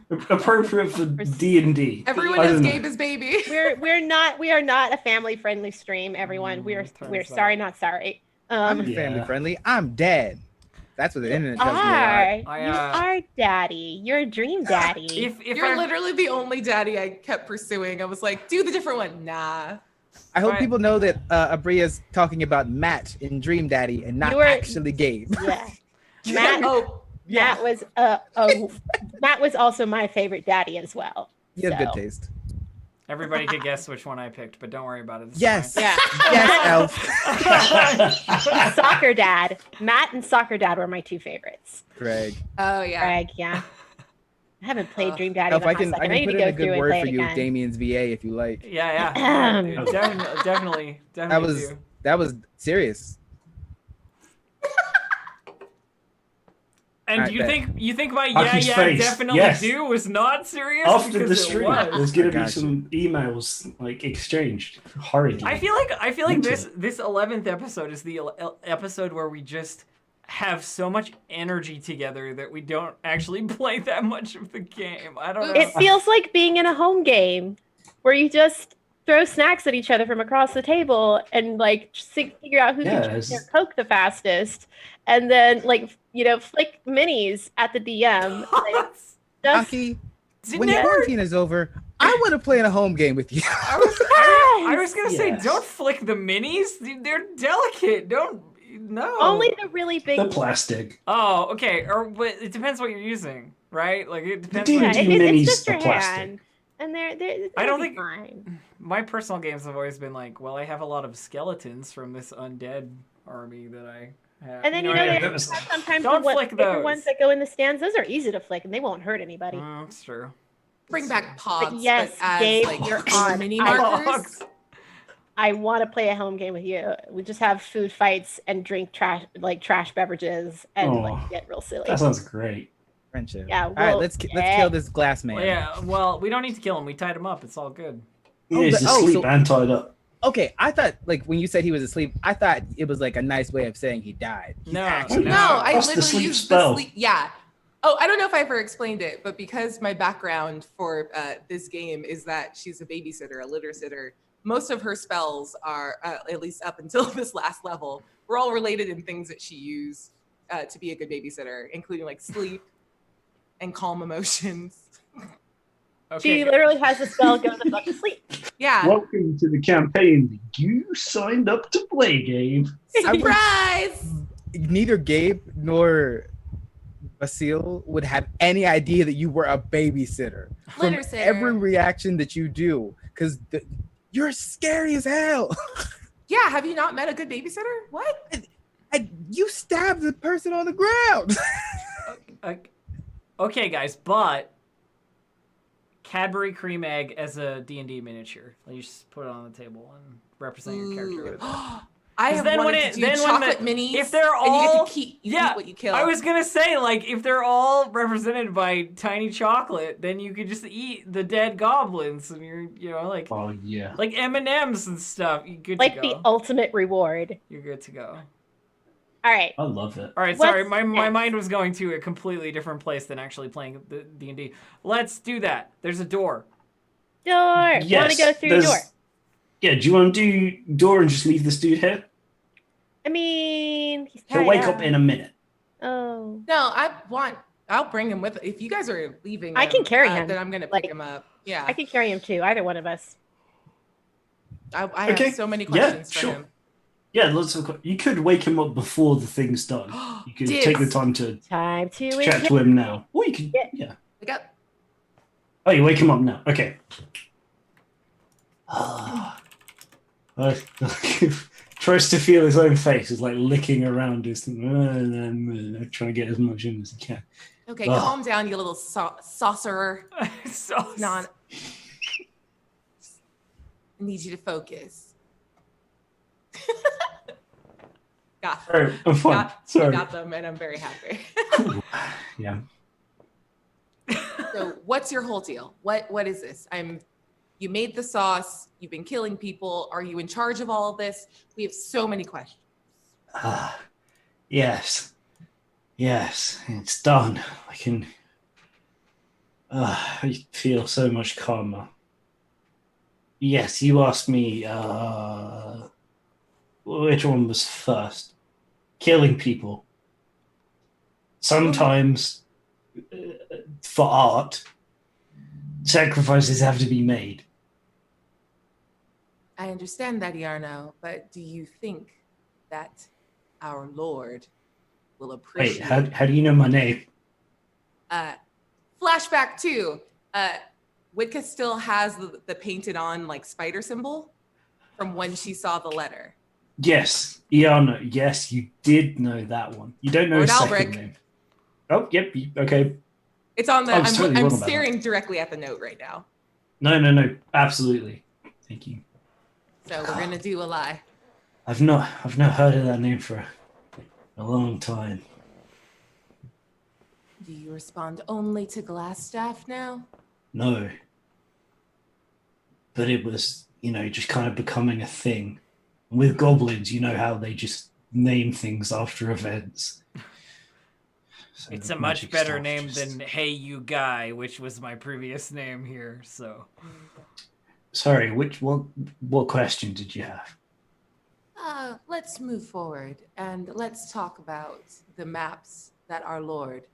for Gabe? Appropriate for D&D. Everyone I knows don't know. Gabe is baby. We are not a family friendly stream, everyone. We're turns sorry, out. not sorry. I'm Yeah. family friendly. I'm dead. That's what the internet tells me. You are daddy. You're a dream daddy. If You're I, literally the only daddy I kept pursuing. I was like, do the different one. Nah. I hope Right. people know that Abria's talking about Matt in Dream Daddy and not You are- actually Gabe. yeah. Matt, Oh, yeah. Matt was also my favorite daddy as well. You have So, good taste. everybody could guess which one I picked, but don't worry about it. It's Yes. fine. Yeah. Yes, Elf. Soccer dad. Matt and Soccer Dad were my two favorites. Greg. Oh, yeah. Greg, yeah. I haven't played Dream Daddy Elf, in a I hot can second. I put need to in go a good through and word play for it you with again. Damien's VA if you like. Yeah. Definitely. That was serious. And Alright, you bet. think my Aki's face, definitely yes. do was not serious? After Because the it stream, was. there's gonna I be got some emails like exchanged hurriedly. I feel like Into this 11th episode is the episode where we just have so much energy together that we don't actually play that much of the game. I don't know. It feels like being in a home game where you just throw snacks at each other from across the table and like figure out who can drink their Coke the fastest, and then like flick minis at the DM. Like, just Aki, Did when never- quarantine is over, I want to play in a home game with you. I was gonna say, Yes. don't flick the minis. They're delicate. Don't. No. only the really big The ones. plastic. Oh, okay. But it depends what you're using, right? Like it depends. The What D&D Yeah, minis it's just are your plastic. hand, and they're I don't be think- fine. My personal games have always been like, well, I have a lot of skeletons from this undead army that I have. And then what I mean? that was- sometimes Don't the flick bigger those. ones that go in the stands, those are easy to flick, and they won't hurt anybody. That's true. Bring back pods, But yes, as Gabe, like you're little on. mini I- markers. I want to play a home game with you. We just have food fights and drink trash beverages and Aw. like get real silly. That sounds great. Friendship. Yeah, All right, well, let's yeah. kill this glass man. Well, yeah. Well, we don't need to kill him. We tied him up. It's all good. Yeah, he's asleep and tied up. Okay, I thought like when you said he was asleep, I thought it was like a nice way of saying he died. He's No, actually- no. No, I Plus the literally sleep used spell. the sleep. Yeah. Oh, I don't know if I ever explained it, but because my background for this game is that she's a babysitter, a litter sitter, most of her spells are, at least up until this last level, were all related in things that she used to be a good babysitter, including like sleep and calm emotions. Okay. She literally has a spell go the fuck to sleep. Yeah. Welcome to the campaign you signed up to play, Gabe. Surprise! Neither Gabe nor Basile would have any idea that you were a babysitter from Litter sitter. every reaction that you do, because you're scary as hell. Yeah, have you not met a good babysitter? What? You stabbed the person on the ground. Okay, guys, but Cadbury cream egg as a D&D miniature. You just put it on the table and represent your character with that. I 'Cause have then when wanted it- to do then when chocolate the- minis. if they're and you all- get to keep you yeah, eat what you kill. I was gonna say, like, if they're all represented by tiny chocolate, then you could just eat the dead goblins, and you're like Oh yeah. M&Ms and stuff. You're good Like to the go. ultimate reward. You're good to go. All right. I love it. All right, What's sorry, my next? mind was going to a completely different place than actually playing the D&D. Let's do that. There's a door. Door. Want to Yes, go through the door? Yeah, do you want to do door and just leave this dude here? I mean, he's He'll tied wake up in a minute. Oh. No, I'll bring him with. If you guys are leaving, I can carry him, Then I'm gonna pick like- him up. Yeah, I can carry him too. Either one of us. I Okay, have so many yeah, questions for sure. him. Yeah, you could wake him up before the thing's done. You could Dibs. take the time to Time to chat to him now. Or you could, Yeah. yeah. I got Oh, you wake him up now. Okay. Tries to feel his own face. Is like licking around his trying to get as much in as he can. okay. Ugh. Calm down, you little sorcerer. So Non. I need you to focus. got, Sorry, I'm fine. got, Sorry. got them, and I'm very happy. Yeah. So, what's your whole deal? What is this? You made the sauce. You've been killing people. Are you in charge of all of this? We have so many questions. Yes. Yes, it's done. I can. I feel so much calmer. Yes, you asked me. Which one was first? Killing people. Sometimes, for art, sacrifices have to be made. I understand that, Yarno, but do you think that our Lord will Wait, appreciate? how do you know my name? Flashback too. Witka still has the painted on like spider symbol from when she saw the letter. Yes, Iana. Yes, you did know that one. You don't know Lord his second Albrecht. name. Oh, yep. Okay. It's on the. I was totally I'm wrong about staring directly at the note right now. No. Absolutely. Thank you. So we're gonna do a lie. I've not heard of that name for a long time. Do you respond only to Glassstaff now? No. But it was, just kind of becoming a thing. And with goblins, you know how they just name things after events. So it's a much magic better stuff name just- than Hey You Guy, which was my previous name here. So Sorry, what question did you have? Let's move forward and let's talk about the maps that our Lord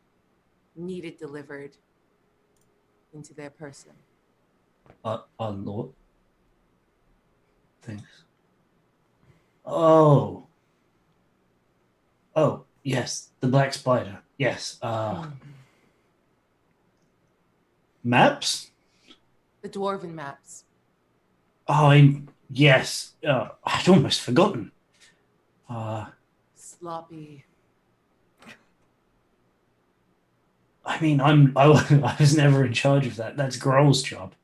needed delivered into their person. Lord. Thanks. Oh. Oh, yes, the black spider. Yes. Maps? The dwarven maps. Oh, yes. I'd almost forgotten. Sloppy. I mean, I was never in charge of that. That's Grohl's job.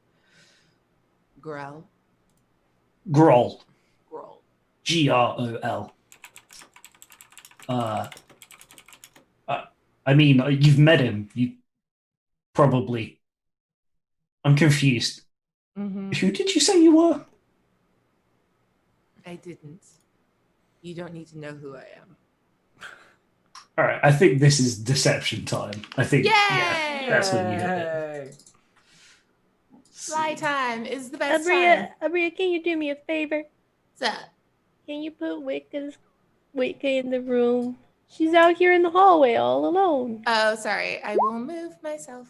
Grell. Grohl. Groll. Grol. I mean, you've met him. You probably. I'm confused. Mm-hmm. Who did you say you were? I didn't. You don't need to know who I am. All right, I think this is deception time. I think, Yay! yeah, that's when you hit it. Fly time is the best Abria, can you do me a favor? time. So, Can you put Wicca in the room? She's out here in the hallway all alone. oh, sorry. I will move myself.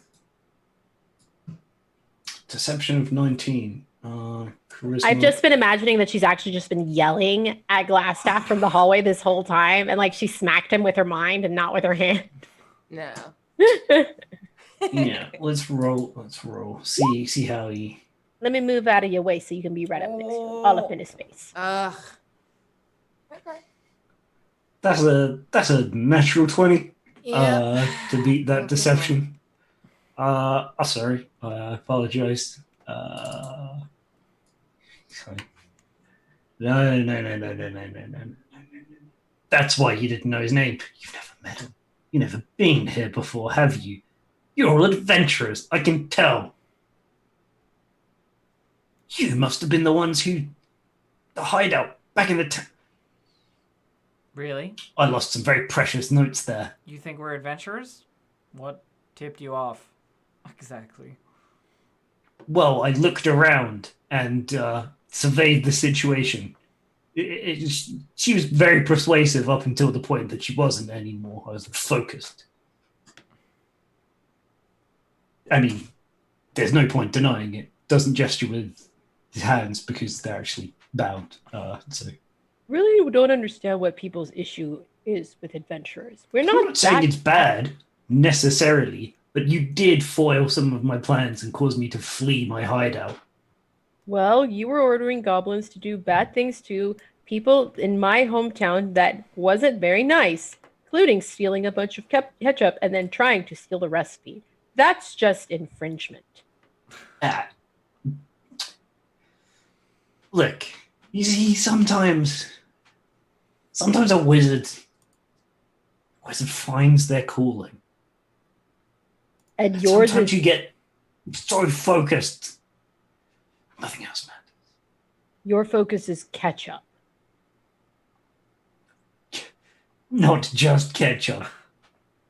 Deception of 19. Charisma. I've just been imagining that she's actually just been yelling at Glassstaff from the hallway this whole time, and like she smacked him with her mind and not with her hand. No. Yeah, let's roll. See how he. Let me move out of your way so you can be right up next to him, all up in his face. Ugh. Okay. That's a natural 20. Yeah. To beat that deception. Sorry. I apologize. Sorry. No. That's why you didn't know his name. You've never met him. You've never been here before, have you? You're all adventurers, I can tell. You must have been the ones who... The hideout, back in the... Really? I lost some very precious notes there. You think we're adventurers? What tipped you off? Exactly. Well, I looked around and surveyed the situation. She was very persuasive up until the point that she wasn't anymore. I was focused. I mean, there's no point denying it. Doesn't gesture with his hands because they're actually bound. So Really don't understand what people's issue is with adventurers. We're I'm not not saying it's bad necessarily, but you did foil some of my plans and cause me to flee my hideout. Well, you were ordering goblins to do bad things to people in my hometown that wasn't very nice, including stealing a bunch of ketchup and then trying to steal the recipe. That's just infringement. Look, you see, sometimes a wizard finds their calling. And yours Sometimes is... you get so focused. Nothing else matters. Your focus is ketchup. Not just ketchup.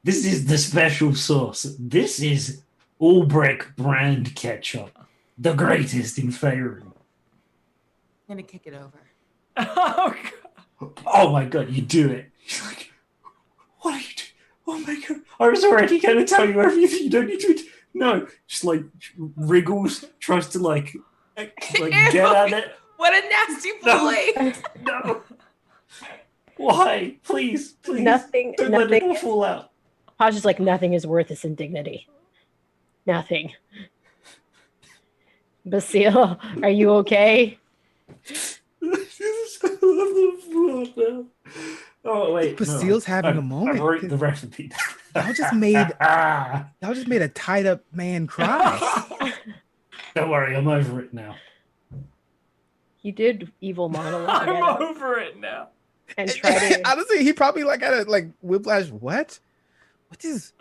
This is the special sauce. This is Albrecht brand ketchup. The greatest in Faerun. I'm gonna kick it over. Oh, God. Oh my god, you do it. She's like, what are you doing? Oh my god. I was already going to tell you everything. You don't need to. No. Just like wriggles, tries to like get at it. What a nasty boy. No. Why? Please. Nothing. Don't let it all fall out. Posh is like, nothing is worth its indignity. Nothing. Basile, are you okay? Oh wait, Basile's having a moment. I wrote the recipe. Y'all just made a tied up man cry. Don't worry, I'm over it now. He did evil monologue. I'm over it now. And try to... Honestly, he probably like had a like whiplash. What is?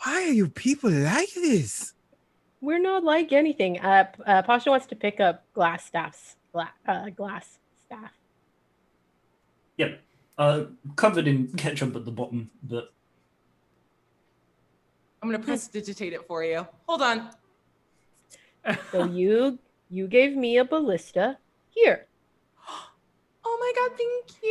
Why are you people like this? We're not like anything. Pasha wants to pick up glass staff. Yep. Covered in ketchup at the bottom, but I'm gonna prestidigitate it for you. Hold on. So you You gave me a ballista. Here. Oh my god, thank you.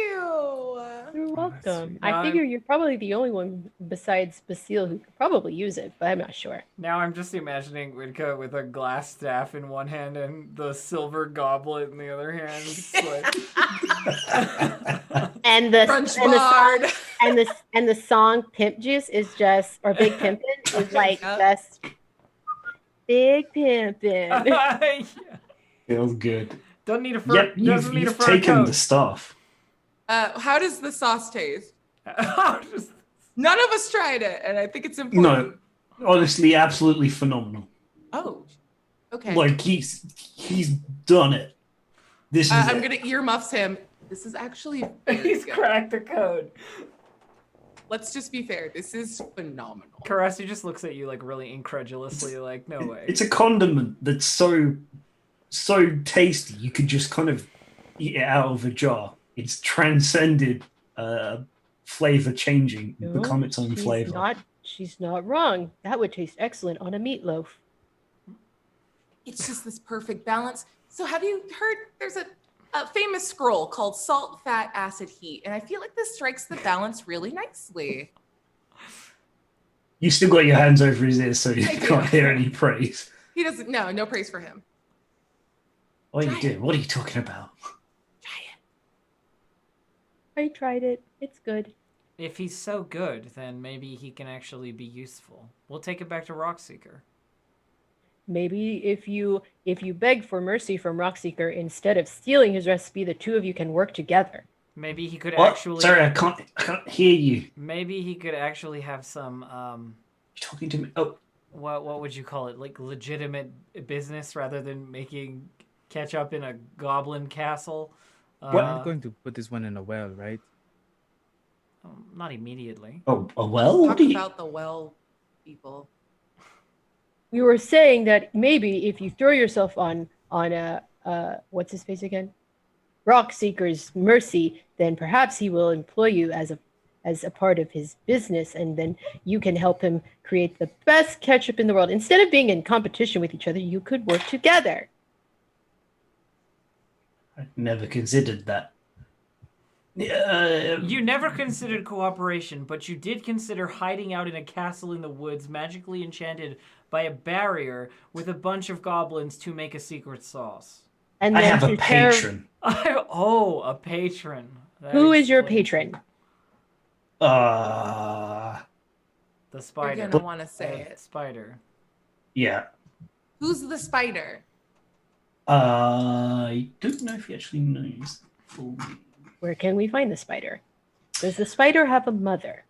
You're Oh, that's welcome. sweet. Now I figure you're probably the only one besides Basile who could probably use it, but I'm not sure. Now I'm just imagining Widka with a glass staff in one hand and the silver goblet in the other hand. It's like... And the Brunch and the song, bard. and the song "Pimp Juice" is just, or "Big Pimpin'" is like Yep. just big pimpin'. Yeah. Feels good. Doesn't need a fur. Yep, doesn't need a you've fur taken coat. the staff. How does the sauce taste? Just- None of us tried it, and I think it's important. No, honestly, absolutely phenomenal. Oh, okay. Like he's done it. This is I'm it. gonna earmuffs him. This is actually very He's good. cracked the code. Let's just be fair. This is phenomenal. Karasi just looks at you like really incredulously, like, no way. It's a condiment that's so tasty you could just kind of eat it out of a jar. It's transcended flavor changing, No, become its own flavor. She's not wrong. That would taste excellent on a meatloaf. It's just this perfect balance. So have you heard there's a famous scroll called Salt, Fat, Acid, Heat, and I feel like this strikes the balance really nicely. You still got your hands over his ears, so you I do. can't hear any praise. He doesn't. No praise for him. What are Try you doing? What are you talking about? Try it. I tried it. It's good. If he's so good, then maybe he can actually be useful. We'll take it back to Rockseeker. Maybe if you beg for mercy from Rockseeker instead of stealing his recipe, the two of you can work together. Maybe he could What? actually. Sorry, I can't hear you. Maybe he could actually have some. You're talking to me. Oh, What would you call it? Like legitimate business rather than making ketchup in a goblin castle. We're not going to put this one in a well, right? Not immediately. oh, well. What Talk do you? about the well people. We were saying that maybe if you throw yourself on what's his face again? Rockseeker's mercy, then perhaps he will employ you as a part of his business, and then you can help him create the best ketchup in the world. Instead of being in competition with each other, you could work together. I never considered that. You never considered cooperation, but you did consider hiding out in a castle in the woods, magically enchanted by a barrier with a bunch of goblins to make a secret sauce. And I then have a to share- patron. A patron. That Who is your explains patron? The You're spider. gonna want to say it. Spider. Yeah. Who's the spider? I don't know if he actually knows. Where can we find the spider? Does the spider have a mother?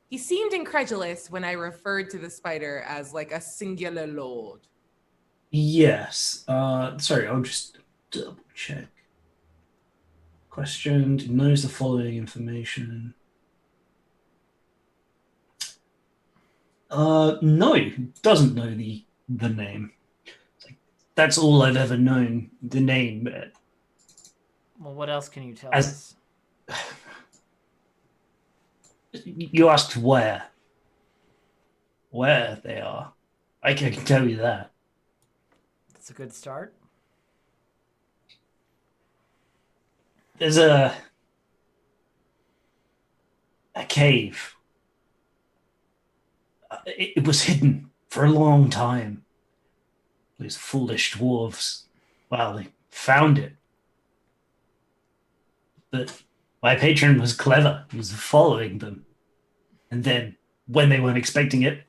He seemed incredulous when I referred to the spider as like a singular lord. Yes. Sorry, I'll just double check. Questioned, knows the following information. No, doesn't know the name. That's all I've ever known, the name. Well, what else can you tell As- us? You asked where. Where they are. I can tell you that. That's a good start. There's a cave. It was hidden for a long time. Those foolish dwarves, well, they found it. But my patron was clever. He was following them. And then, when they weren't expecting it,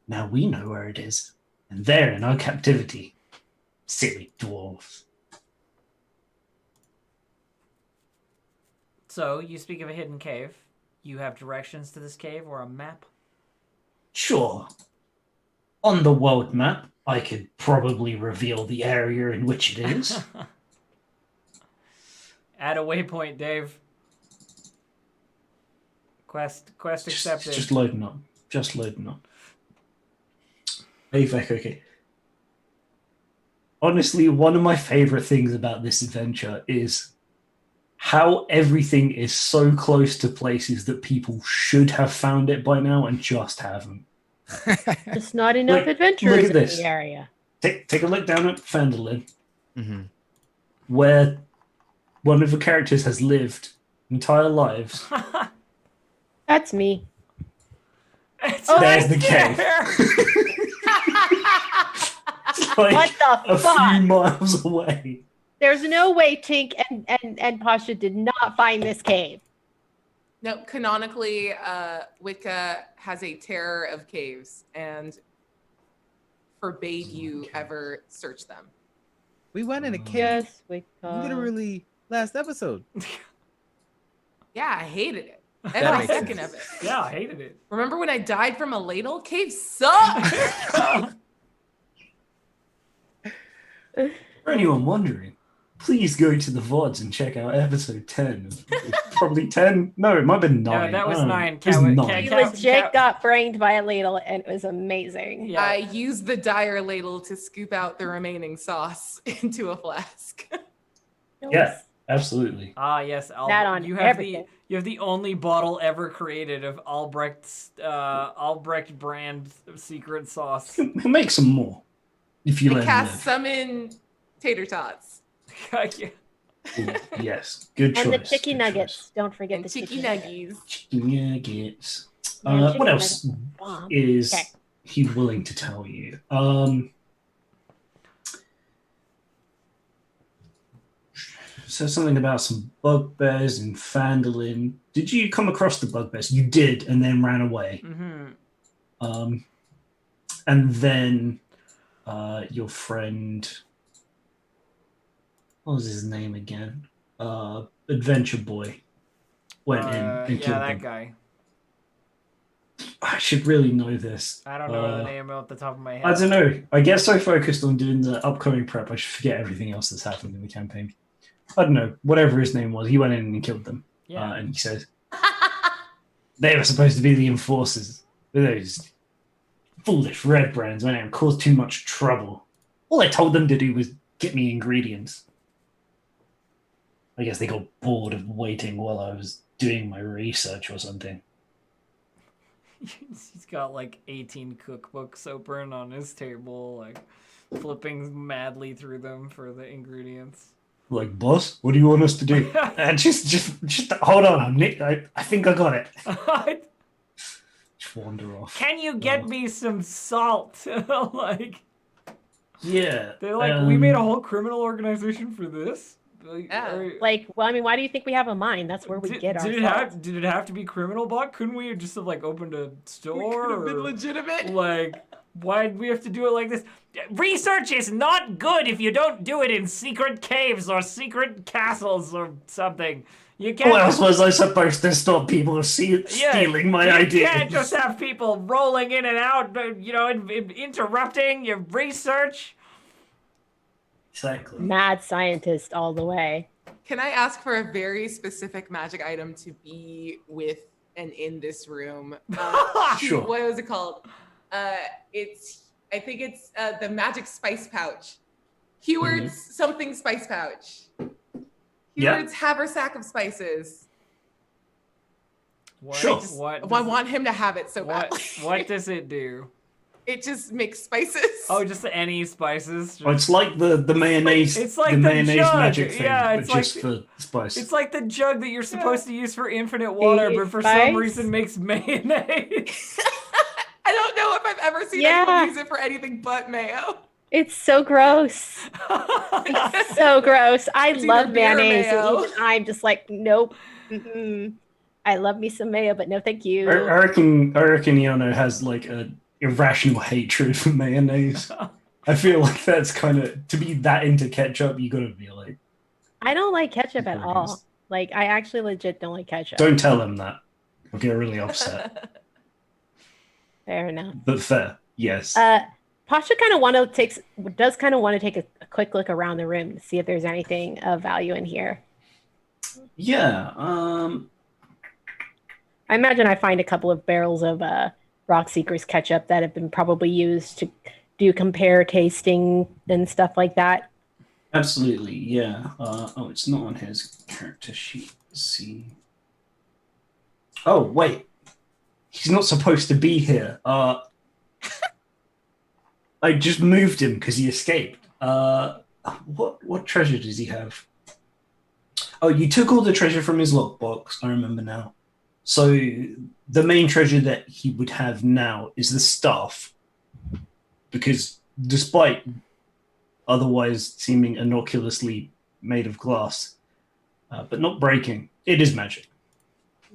now we know where it is. And they're in our captivity. Silly dwarves. So, you speak of a hidden cave. You have directions to this cave or a map? Sure. On the world map, I could probably reveal the area in which it is. Add a waypoint, Dave. Quest accepted. Just loading up. Just loading up. Avec, okay. Honestly, one of my favorite things about this adventure is how everything is so close to places that people should have found it by now and just haven't. Just not enough Look- adventurers look at in this. the area. take a look down at Phandelver, Mm-hmm. where one of the characters has lived entire lives. That's me. It's Oh, There's the right cave. there. It's like What the a fuck? few miles away. There's no way Tink and Pasha did not find this cave. No, canonically, Witka has a terror of caves and forbade you ever search them. We went in a cave Yes, we literally last episode. Yeah, I hated it. That Every makes second sense. of it. Yeah, I hated it. Remember when I died from a ladle? Caves suck. For anyone wondering, please go to the VODs and check out episode 10. Probably 10? No, it might have been 9. that was I don't know. 9. It was Cat- 9. He Cat- legit got brained by a ladle, and it was amazing. Yeah. I used the dire ladle to scoop out the remaining sauce into a flask. Yeah, absolutely. Ah, yes. That on you have everything. you have the only bottle ever created of Albrecht brand secret sauce. We'll make some more if you I let me cast live. summon tater tots Yeah. Ooh, yes, good choice. And the chicky good nuggets. Don't forget and the cheeky chicky nuggets. nuggies. Chicken nuggets. Man, What chicken else nuggets bomb. is Okay. he willing to tell you? So something about some bugbears in Phandalin. Did you come across the bugbears? You did, and then ran away. Mm-hmm. And then your friend, what was his name again? Adventure Boy went in and Yeah, killed that them. guy. I should really know this. I don't know the name off the top of my head. I don't know. I get so focused on doing the upcoming prep, I should forget everything else that's happened in the campaign. I don't know. Whatever his name was, he went in and killed them. Yeah. And he said they were supposed to be the enforcers. But those foolish red brands went out and caused too much trouble. All I told them to do was get me ingredients. I guess they got bored of waiting while I was doing my research or something. He's got like 18 cookbooks open on his table, like flipping madly through them for the ingredients. Like, boss, what do you want us to do? Just hold on. I think I got it. Just wander off. Can you get me some salt? Like, Yeah. they're like, we made a whole criminal organization for this. Like, Yeah. Like, well, I mean, why do you think we have a mine? That's where we get our salt. Did it have to be criminal bot? Couldn't we have just have like opened a We store? could have been or, legitimate. like, why did we have to do it like this? Research is not good if you don't do it in secret caves or secret castles or something. You can't. What else was I supposed to stop people stealing my you ideas? can't just have people rolling in and out, interrupting your research. Exactly. Mad scientist all the way. Can I ask for a very specific magic item to be with and in this room? Sure. What was it called? I think it's the magic spice pouch. Keyword's something spice pouch. Yeah. Keyword's haversack of spices. What, Sure. What I does, want him to have it so what, badly. what does it do? It just makes spices. Oh, just any spices? Oh, it's like the mayonnaise. It's like the the mayonnaise jug. magic thing, Yeah, but it's like just for spice. It's like the jug that you're supposed to use for infinite water, The but for spice? some reason makes mayonnaise. I don't know if I've ever seen Yeah. anyone use it for anything but mayo. It's so gross. It's so gross. I It's love either beer or mayonnaise, mayo. and even I'm just like, nope. Mm-mm. I love me some mayo, but no, thank you. I reckon Yano has like a irrational hatred for mayonnaise. I feel like that's kind of, to be that into ketchup, you gotta be like, I don't like ketchup at all. Burgers. Like, I actually legit don't like ketchup. don't tell him that. I'll get really upset. Fair enough. But fair, yes. Pasha does kind of want to take a quick look around the room to see if there's anything of value in here. Yeah. I imagine I find a couple of barrels of Rock Seekers ketchup that have been probably used to do compare tasting and stuff like that. Absolutely, yeah. Oh, it's not on his character sheet. Let's see. Oh, wait. He's not supposed to be here. I just moved him because he escaped. What treasure does he have? Oh, you took all the treasure from his lockbox. I remember now. So the main treasure that he would have now is the staff, because despite otherwise seeming innocuously made of glass, but not breaking, it is magic.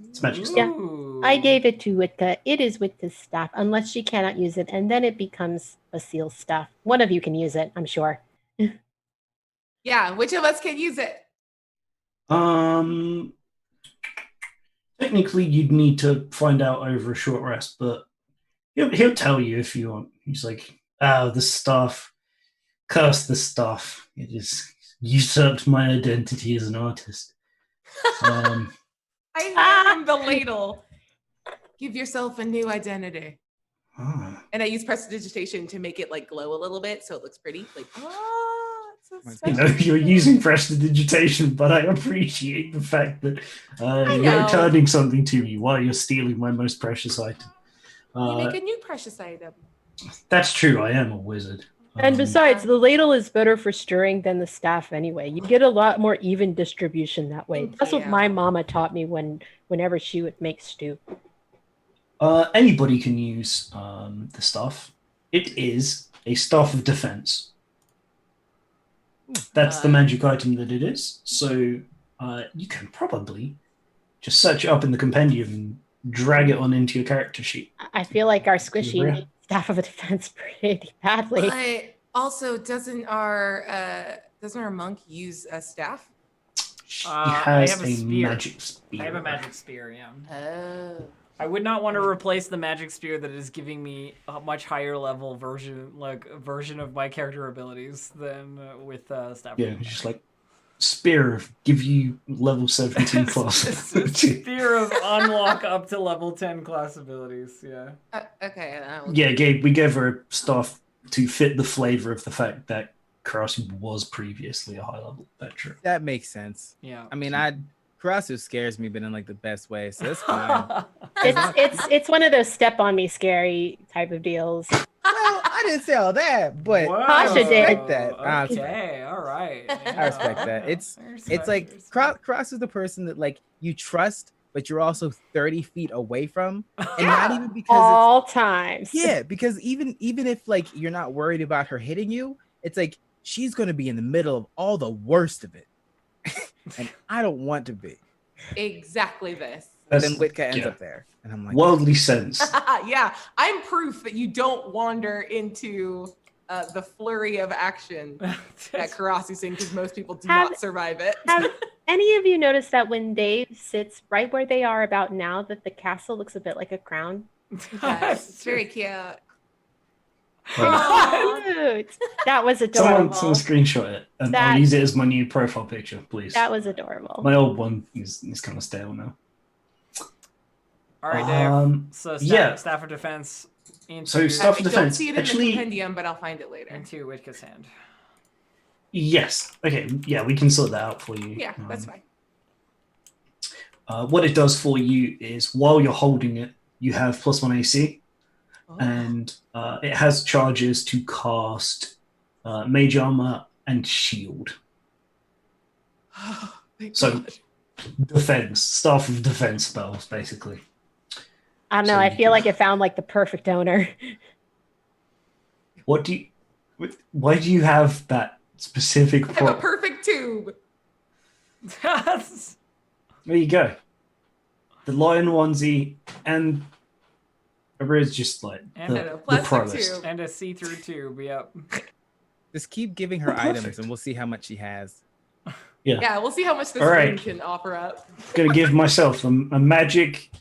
It's magic stuff. Yeah. Ooh. I gave it to Witka. It is Witka's staff, unless she cannot use it, and then it becomes Basile's staff. One of you can use it, I'm sure. Yeah, which of us can use it? Technically, you'd need to find out over a short rest, but he'll tell you if you want. He's like, the staff, curse the staff. It has usurped my identity as an artist. I hand him the ladle. Give yourself a new identity. And I use prestidigitation to make it like glow a little bit so it looks pretty. Like, it's a special you're using prestidigitation, but I appreciate the fact that you're returning something to me while you're stealing my most precious item. You make a new precious item. That's true. I am a wizard. And besides, the ladle is better for stirring than the staff anyway. You get a lot more even distribution that way. That's what my mama taught me whenever she would make stew. Anybody can use the staff. It is a staff of defense. That's the magic item that it is. So you can probably just search it up in the compendium and drag it on into your character sheet. I feel like our squishy needs staff of defense pretty badly. But also, doesn't our monk use a staff? He I has have a a spear. magic spear. I have a magic spear, yeah. Oh. I would not want to replace the magic spear that is giving me a much higher level version of my character abilities than with staff. Yeah, it's just like spear give you level 17 class. Spear of unlock up to level 10 class abilities. Yeah. Okay. Yeah, we gave her a staff to fit the flavor of the fact that Karasu was previously a high level veteran. That makes sense. Yeah. I mean, Karasu scares me, but in like the best way, so that's fine. It's one of those step on me scary type of deals. Well, I didn't say all that, but Whoa. I Tasha did. respect that. Okay, all right. Yeah. I respect that. It's like Cross is the person that like you trust, but you're also 30 feet away from, and not even because all times. Yeah, because even if like you're not worried about her hitting you, it's like she's gonna be in the middle of all the worst of it, and I don't want to be. Exactly this. And then Witka ends up there, and I'm like, worldly sense. Yeah, I'm proof that you don't wander into the flurry of action that Karasu's in, because most people do not survive it. Have any of you noticed that when Dave sits right where they are about now, that the castle looks a bit like a crown? It's very cute. Cute. That was adorable. Someone screenshot it, and I'll use it as my new profile picture, please. That was adorable. My old one is kind of stale now. All right, Dave. So staff of defense. So staff of I defense. don't see it in Actually, the compendium, but I'll find it later. Into Witka's hand. Yes. Okay. Yeah, we can sort that out for you. Yeah, that's fine. What it does for you is, while you're holding it, you have +1 AC, and it has charges to cast Mage Armor and Shield. So, defense, staff of defense spells, basically. I don't know. I feel like it found like the perfect owner. Why do you have that specific I have a perfect tube. There you go. The lion onesie and is just like the proudest. And a see-through tube. Yep. just keep giving her items, and we'll see how much she has. Yeah, we'll see how much this room can offer up. Gonna give myself a magic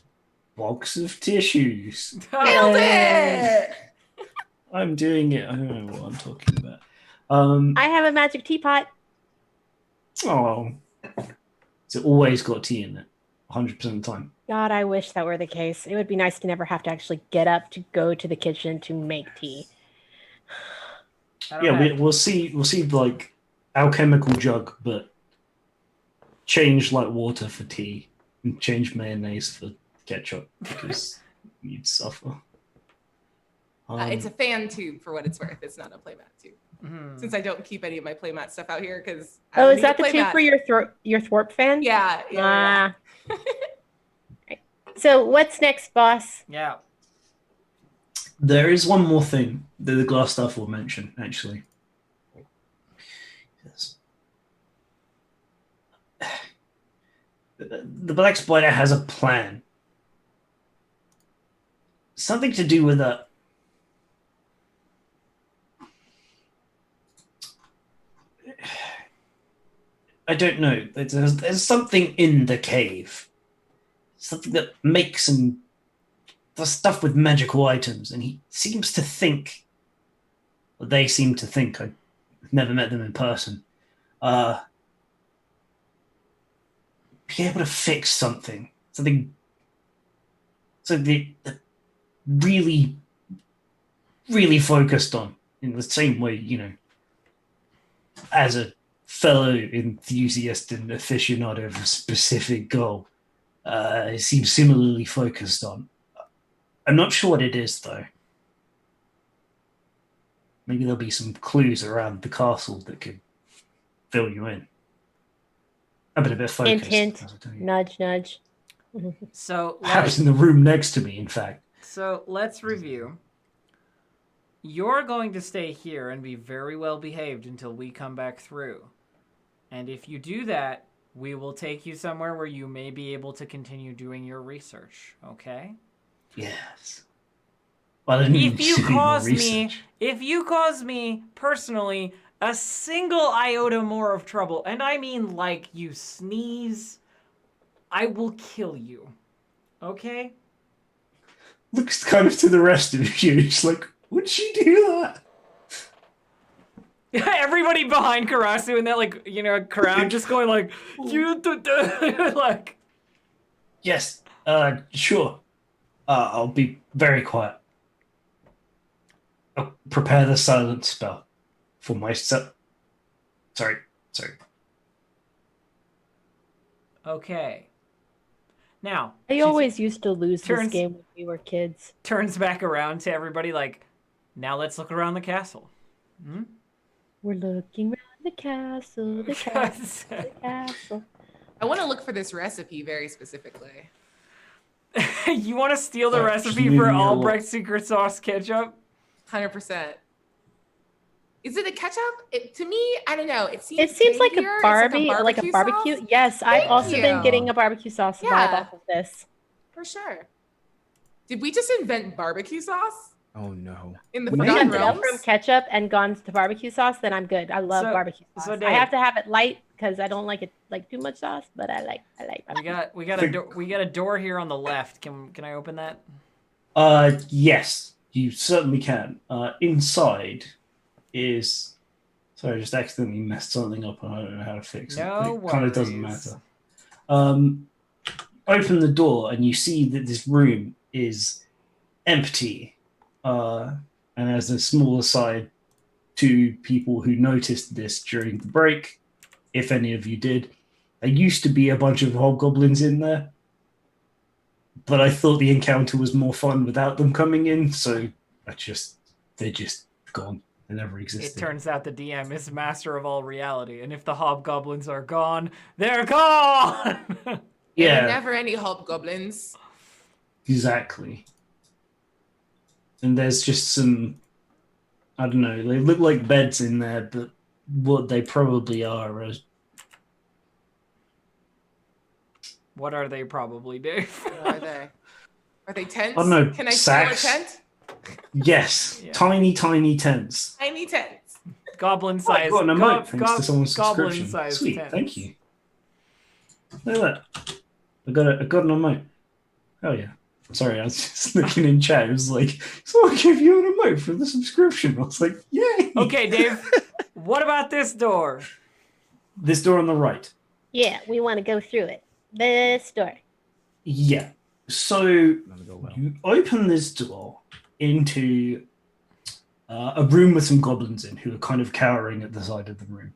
box of tissues. Nailed it! I'm doing it. I don't know what I'm talking about. I have a magic teapot. Oh, it's always got tea in it, 100% of the time. God, I wish that were the case. It would be nice to never have to actually get up to go to the kitchen to make tea. Yeah, we'll see like alchemical jug, but change like water for tea and change mayonnaise for ketchup because you'd suffer. It's a fan tube for what it's worth. It's not a playmat tube. Mhm. Since I don't keep any of my playmat stuff out here because Oh, is that the tube for your thwarp fan? Yeah. Right. So what's next, boss? Yeah. There is one more thing that the glass stuff will mention, actually. Yes. The Black Spider has a plan. Something to do with a... I don't know. There's something in the cave. Something that makes and does stuff with magical items, and he seems to think, or they seem to think, I've never met them in person, be able to fix something that really, really focused on, in the same way, as a fellow enthusiast and aficionado of a specific goal, seems similarly focused on. I'm not sure what it is, though. Maybe there'll be some clues around the castle that could fill you in. I've been a bit focused. Hint, nudge, nudge. So Perhaps in the room next to me, in fact. So let's review. You're going to stay here and be very well behaved until we come back through. And if you do that, we will take you somewhere where you may be able to continue doing your research, okay? Yes. Well, If you cause me personally a single iota more of trouble, and I mean like you sneeze, I will kill you. Okay? Looks kind of to the rest of you. It's like, would she do that? Everybody behind Karasu in that crowd just going like, like. Yes. Sure. I'll be very quiet. I'll prepare the silent spell for myself. Sorry. Okay. Now, I always used to lose this game when we were kids. Turns back around to everybody like, now let's look around the castle. Hmm? We're looking around the castle, the castle. I want to look for this recipe very specifically. You want to steal the recipe for Albrecht's secret sauce ketchup? 100%. Is it a ketchup? To me, I don't know. It seems like a barbecue sauce. Yes, I've also been getting a barbecue sauce vibe off of this. For sure. Did we just invent barbecue sauce? Oh no. In the When I have it up from ketchup and gone to barbecue sauce, then I'm good. I love barbecue sauce. So Dave, I have to have it light because I don't like it like too much sauce, but I like barbecue. We got a door here on the left. Can I open that? Yes, you certainly can. Inside is... Sorry, I just accidentally messed something up and I don't know how to fix it. It kind of doesn't matter. Open the door and you see that this room is empty. And as a small aside to people who noticed this during the break, if any of you did, there used to be a bunch of hobgoblins in there, but I thought the encounter was more fun without them coming in, so they're just gone. They never existed. It turns out the DM is master of all reality, and if the hobgoblins are gone, they're gone! Yeah. There were never any hobgoblins. Exactly. And there's just some, I don't know, they look like beds in there, but what they probably are is... What are they probably, Dave? What are they? Are they tents? I don't know, Can I sacks? steal a tent? Yes, Yeah. tiny Tiny tents. tents. Goblin size. I got an emote thanks to someone's goblin subscription. size Sweet, tents. thank you. Look at that. I got an emote. Oh yeah. Sorry, I was just looking in chat. It was like, someone gave you an emote for the subscription. I was like, yay! Okay, Dave, what about this door? This door on the right. Yeah, we want to go through it. This door. Yeah. So you open this door into a room with some goblins in who are kind of cowering at the side of the room.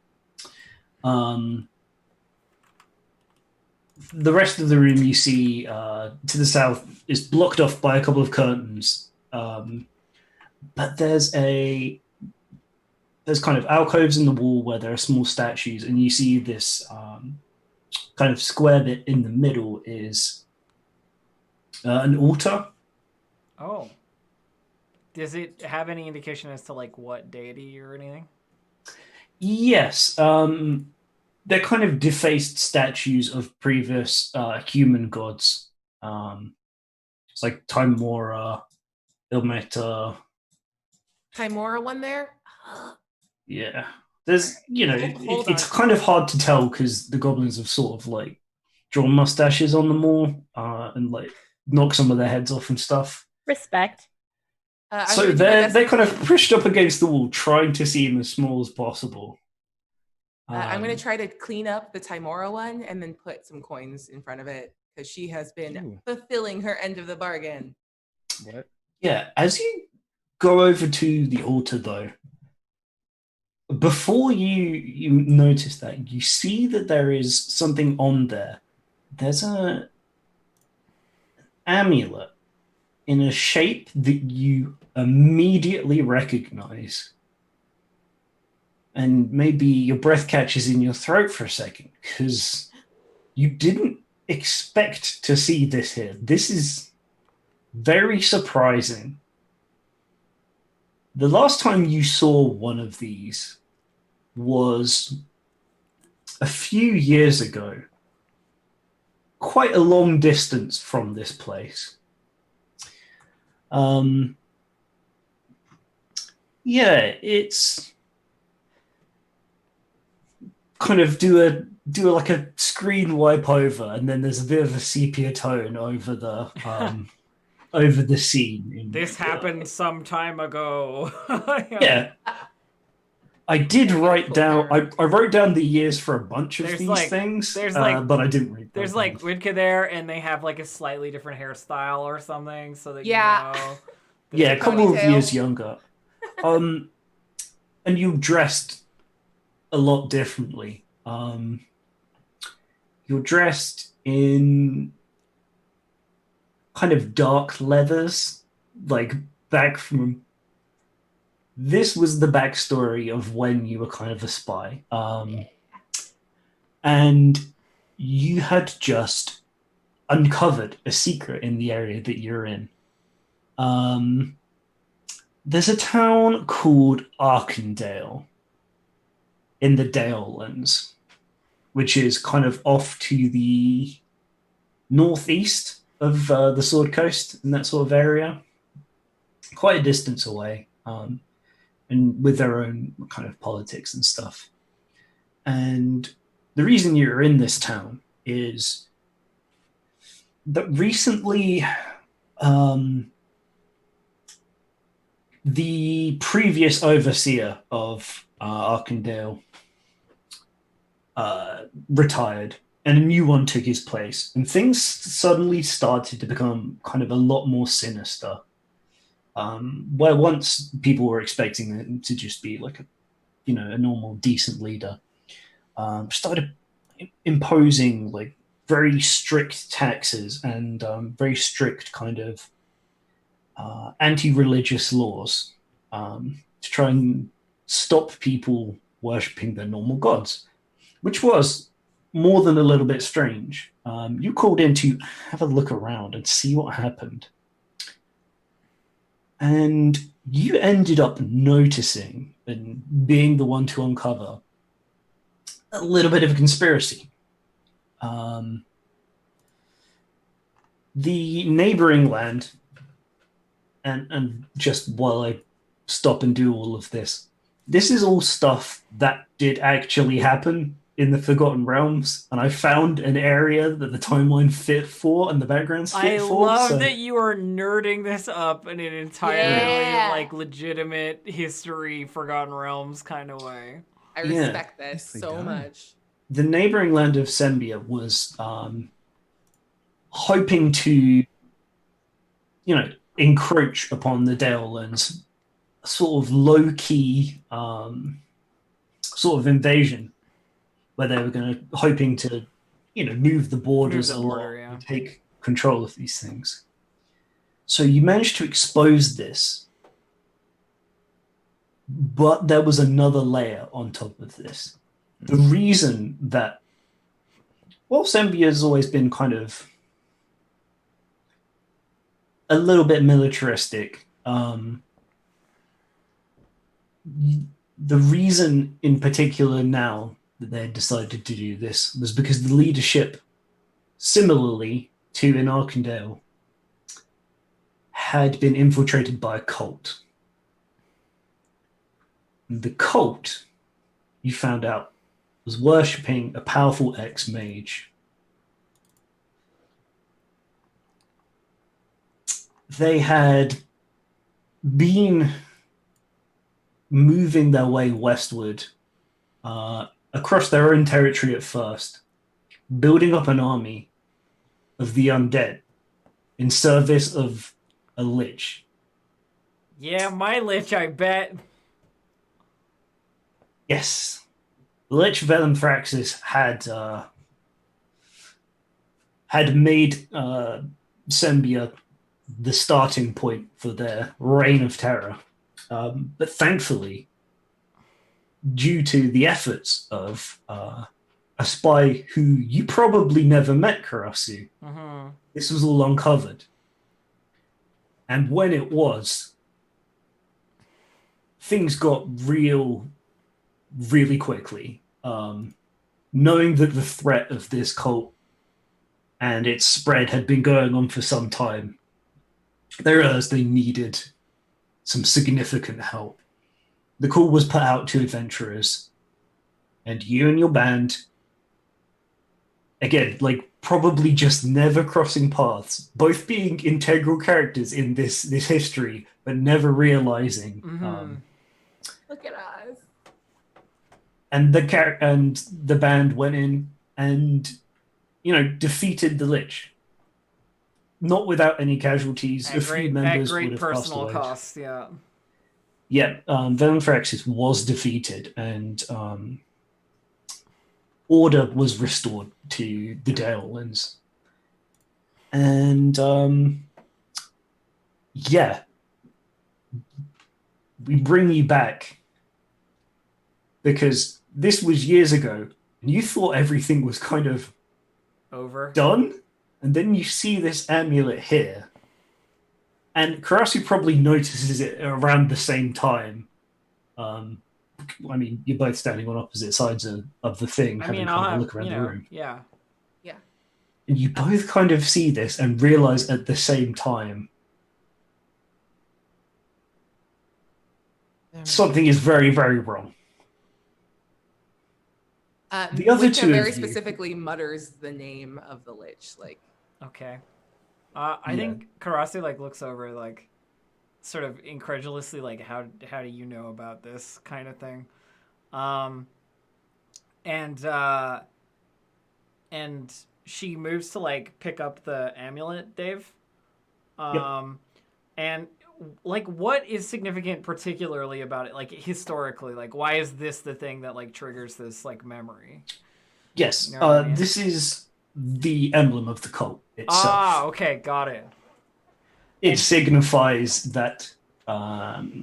The rest of the room you see to the south is blocked off by a couple of curtains. but there's kind of alcoves in the wall where there are small statues, and you see this kind of square bit in the middle is an altar. Oh. Does it have any indication as to like what deity or anything? Yes, they're kind of defaced statues of previous human gods. It's like Timora, Ilmeta. Timora one there. Yeah, there's Hold it's on. kind of hard to tell because the goblins have sort of like drawn mustaches on them all and like knock some of their heads off and stuff. Respect. I'm So gonna do my best. they're kind of pushed up against the wall, trying to seem as small as possible. I'm gonna try to clean up the Timora one and then put some coins in front of it because she has been Ooh. fulfilling her end of the bargain. What? Yeah, as you go over to the altar, though, before you notice that, you see that there is something on there. There's a amulet in a shape that you immediately recognize. And maybe your breath catches in your throat for a second because you didn't expect to see this here. This is very surprising. The last time you saw one of these was a few years ago, quite a long distance from this place. Yeah, it's kind of do like a screen wipe over, and then there's a bit of a sepia tone over the scene. This happened some time ago. Yeah. I did write down. I wrote down the years for a bunch of these things, but I didn't read. There's like Widka there, and they have like a slightly different hairstyle or something, so that Yeah. you know. Yeah, a couple of ponytail. years younger. And you dressed a lot differently. You're dressed in kind of dark leathers, like back from. This was the backstory of when you were kind of a spy. And you had just uncovered a secret in the area that you're in. There's a town called Arkandale in the Dalelands, which is kind of off to the northeast of the Sword Coast and that sort of area, quite a distance away, and with their own kind of politics and stuff. And the reason you're in this town is that recently the previous overseer of Arkandale retired, and a new one took his place, and things suddenly started to become kind of a lot more sinister. Where once people were expecting him to just be like a normal, decent leader, started imposing like very strict taxes and very strict kind of anti-religious laws to try and stop people worshipping their normal gods, which was more than a little bit strange. You called in to have a look around and see what happened. And you ended up noticing and being the one to uncover a little bit of a conspiracy. The neighboring land, and just while I stop and do all of this, this is all stuff that did actually happen in the Forgotten Realms, and I found an area that the timeline fit for and the backgrounds fit for. I love that you are nerding this up in an entirely like legitimate history, Forgotten Realms kind of way. I respect this so much. The neighboring land of Sembia was hoping to, encroach upon the Dalelands, sort of low-key sort of invasion, where they were hoping to, move the borders a lot and take control of these things. So you managed to expose this, But there was another layer on top of this. The reason that, well, Zambia has always been kind of a little bit militaristic. The reason in particular now that they decided to do this was because the leadership, similarly to in Arkandale, had been infiltrated by a cult. The cult, you found out, was worshipping a powerful ex-mage. They had been moving their way westward across their own territory at first, building up an army of the undead in service of a lich. Yeah, my lich, I bet. Yes. The Lich Velenthraxis had made Sembia the starting point for their reign of terror. But thankfully, due to the efforts of a spy who you probably never met, Karasu, this was all uncovered. And when it was, things got real really quickly. Knowing that the threat of this cult and its spread had been going on for some time, they realized they needed some significant help. The call was put out to adventurers, and you and your band, again, like probably just never crossing paths, both being integral characters in this history, but never realizing. Look at us. And the band went in and, defeated the Lich. Not without any casualties. At few members great would have passed personal away. cost, yeah. Yeah, Velenthraxis was defeated, and order was restored to the Dalelands. And we bring you back because this was years ago, and you thought everything was kind of over, done, and then you see this amulet here, and Karasu probably notices it around the same time. I mean, you're both standing on opposite sides of the thing, having a look around the room. Yeah. And you both kind of see this and realize at the same time something is very, very wrong. The other Wicca two very of you- specifically mutters the name of the Lich, like. Okay. I think Karasu looks over sort of incredulously how do you know about this kind of thing, and she moves to pick up the amulet, Dave. And what is significant particularly about it, historically, why is this the thing that triggers this memory? Yes, You know what I mean? this is the emblem of the cult itself. Ah, okay, got it. It signifies that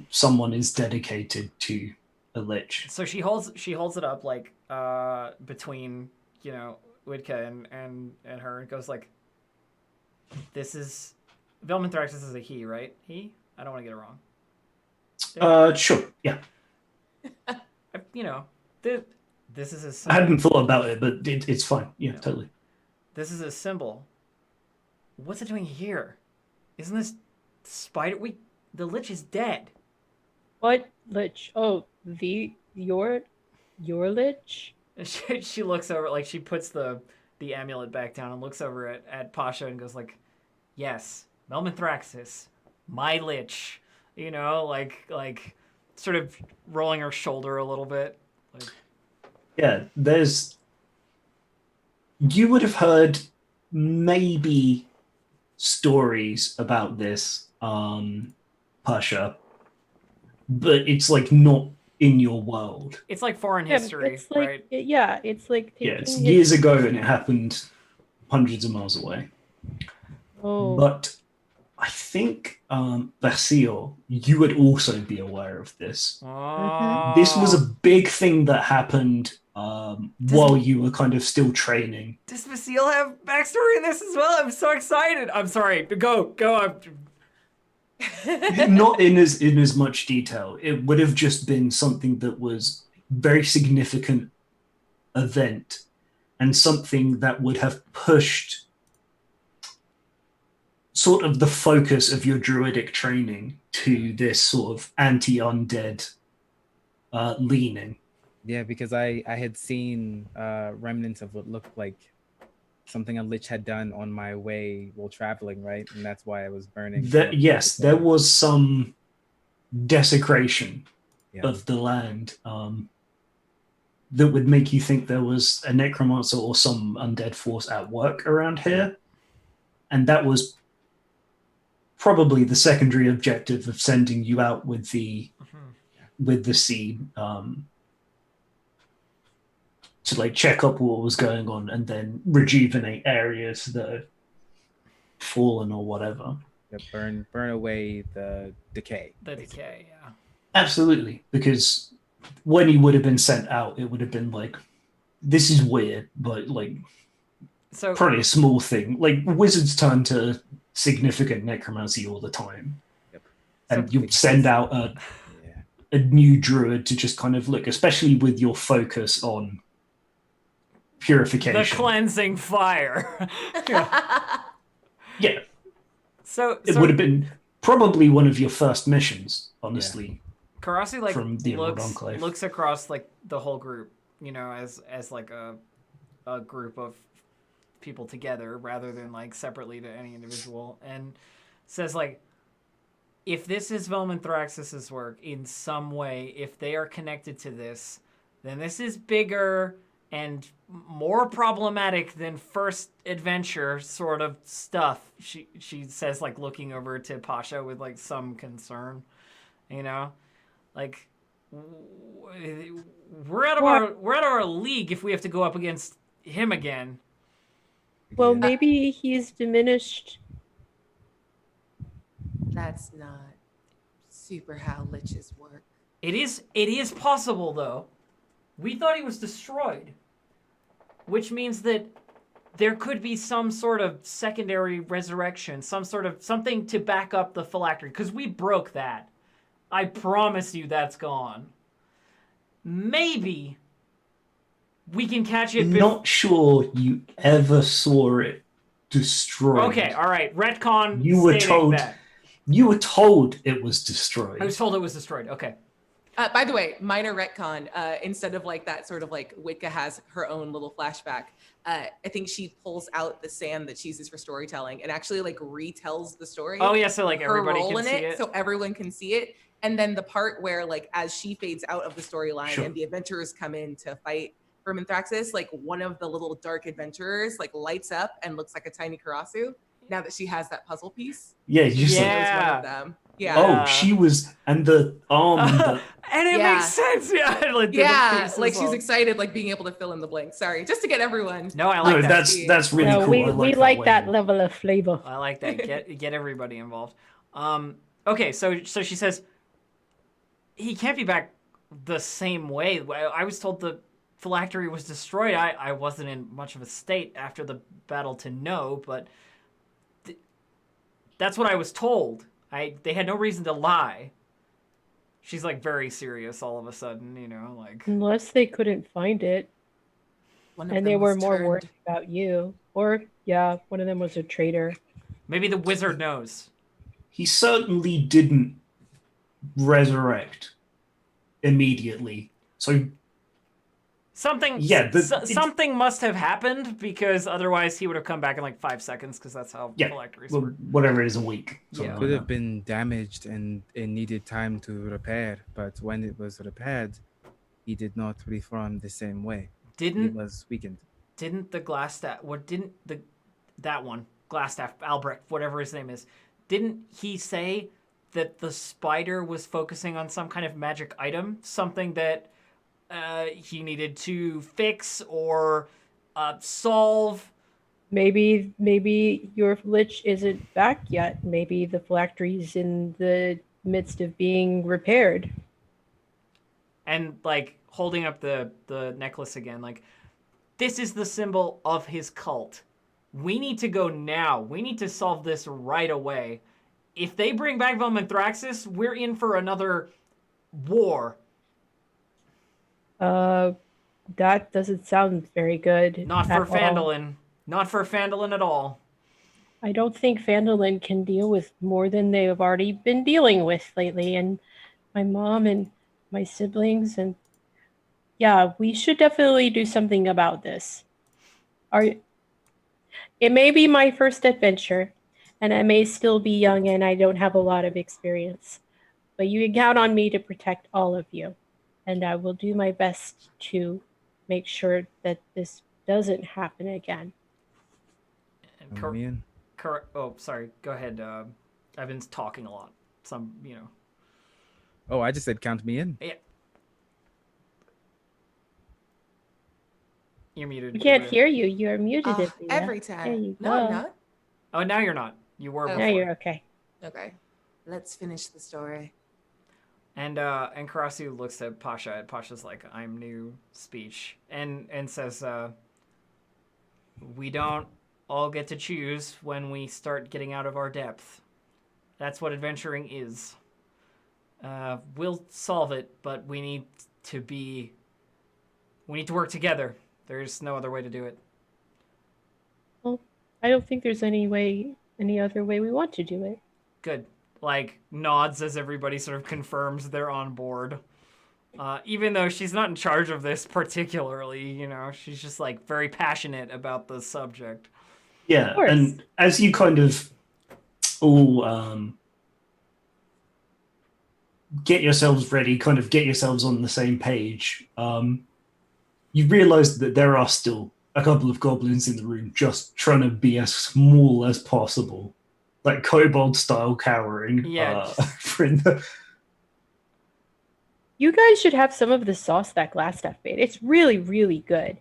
someone is dedicated to a Lich. So she holds it up between Widka and her, and goes this is Velenthraxis is a he, right? He? I don't want to get it wrong. Sure, yeah. This is his. I hadn't thought about it, but it's fine. Yeah, totally. This is a symbol. What's it doing here? Isn't this spider? The Lich is dead. What Lich? Oh, your Lich? She looks over, she puts the amulet back down and looks over at Pasha and goes yes, Velenthraxis, my Lich. Sort of rolling her shoulder a little bit. Yeah, you would have heard maybe stories about this, Pasha, but it's not in your world. It's foreign history, it's right? It's It's years ago and it happened hundreds of miles away. Oh. But I think, Basil, you would also be aware of this. This was a Oh. big thing that happened while you were kind of still training. Does Basile have backstory in this as well? I'm so excited. I'm sorry. Go. Not in as much detail. It would have just been something that was very significant event and something that would have pushed sort of the focus of your druidic training to this sort of anti-undead leaning. Yeah, because I had seen remnants of what looked like something a lich had done on my way while traveling, right? And that's why I was burning. Yes, there was some desecration Yeah. of the land that would make you think there was a necromancer or some undead force at work around here. And that was probably the secondary objective of sending you out with the seed to like check up what was going on and then rejuvenate areas that have fallen or whatever. Yeah, burn away the decay. The decay, yeah. Absolutely, because when he would have been sent out, it would have been like, this is weird, but like, So probably a small thing. Like wizards turn to significant necromancy all the time, and you send out a new druid to just kind of look, especially with your focus on purification, the cleansing fire. Yeah. So it would have been probably one of your first missions, honestly. Karasi like from the Emerald Enclave. looks across like the whole group, you know, as like a group of people together rather than like separately to any individual, and says like, if this is Velmenthraxis's work in some way, if they are connected to this, then this is bigger and more problematic than first adventure sort of stuff. She says, like, looking over to Pasha with like some concern, you know, like we're out of our league if we have to go up against him again. Well, maybe he's diminished. That's not super how liches work. It is possible though. We thought he was destroyed, which means that there could be some sort of secondary resurrection, some sort of something to back up the phylactery, because we broke that. I promise you that's gone. Maybe we can catch it. Not sure you ever saw it destroyed. Okay, all right. Retcon. You were told that. You were told it was destroyed. I was told it was destroyed. Okay. By the way, minor retcon. Instead of like that sort of like Wicca has her own little flashback. I think she pulls out the sand that she uses for storytelling and actually like retells the story. Oh yeah, so like everybody her role can in see it, so everyone can see it. And then the part where like as she fades out of the storyline and the adventurers come in to fight Verminthraxis, like one of the little dark adventurers like lights up and looks like a tiny Karasu. Now that she has that puzzle piece. Yeah, you just one of them. Yeah. Oh, she was, and the arm. And it makes sense. Yeah. Like she's excited, like being able to fill in the blanks. Sorry, just to get everyone. No, I like that. That's really cool. We like that level of flavor. I like that. Get everybody involved. Okay, so she says he can't be back the same way. I was told the phylactery was destroyed. I wasn't in much of a state after the battle to know, but that's what I was told. They had no reason to lie. She's like very serious all of a sudden, you know, like unless they couldn't find it, and they were more worried about you, or one of them was a traitor. Maybe the wizard knows. He certainly didn't resurrect immediately, so something must have happened, because otherwise he would have come back in like 5 seconds, because that's how phylacteries work. Whatever it is, a week. It could have been damaged and it needed time to repair, but when it was repaired, he did not reform the same way. He was weakened. Didn't the glass staff? That one glass staff Albrecht, whatever his name is? Didn't he say that the spider was focusing on some kind of magic item, something that he needed to fix or solve, Maybe your lich isn't back yet. Maybe the phylactery's in the midst of being repaired. And like holding up the necklace again, like this is the symbol of his cult. We need to go now. We need to solve this right away. If they bring back Velmenthraxis, we're in for another war. That doesn't sound very good. Not for at all. Phandalin. Not for Phandalin at all. I don't think Phandalin can deal with more than they have already been dealing with lately. And my mom and my siblings, and yeah, we should definitely do something about this. It may be my first adventure, and I may still be young and I don't have a lot of experience, but you can count on me to protect all of you, and I will do my best to make sure that this doesn't happen again. And Man. oh, sorry. Go ahead. I've been talking a lot. Oh, I just said count me in. Yeah. You're muted. We can't hear you. You're muted. Leah. Every There time. you No, I'm go. not. Oh, now you're not. You were Oh. before. Now you're okay. Okay. Let's finish the story. And Karasu looks at Pasha. And Pasha's like, "I'm new," speech, and says, "We don't all get to choose when we start getting out of our depth. That's what adventuring is. We'll solve it, but we need to work together. There's no other way to do it." Well, I don't think there's any other way we want to do it. Good. Like, nods as everybody sort of confirms they're on board. Even though she's not in charge of this particularly, she's just like very passionate about the subject. Yeah, and as you kind of all get yourselves ready, kind of get yourselves on the same page, you realize that there are still a couple of goblins in the room just trying to be as small as possible. Like kobold style cowering. Yeah. You guys should have some of the sauce that glass stuff made. It's really, really good.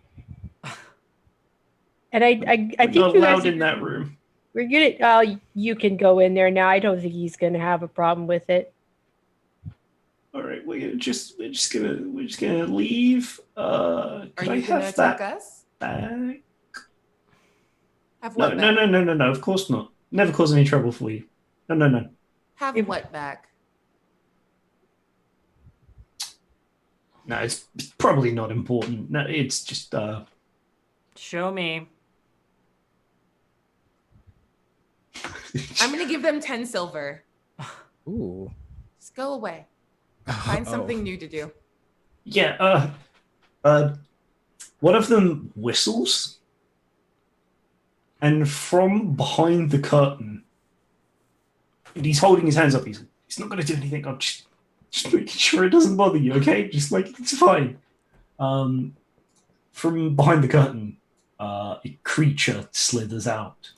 And I think not you allowed guys in that room. We're gonna. You can go in there now. I don't think he's gonna have a problem with it. All right, we're just gonna leave. Are Could you I gonna have attack that us? back? Have No, what no, back? no. Of course not. Never cause any trouble for you. No. Have If- what back? No, it's probably not important. No, it's just Show me. I'm gonna give them 10 silver. Ooh. Just go away. Find Oh. something new to do. Yeah, one of them whistles, and from behind the curtain, and he's holding his hands up. He's not going to do anything. I'm just making sure it doesn't bother you, okay? Just like it's fine. From behind the curtain, a creature slithers out.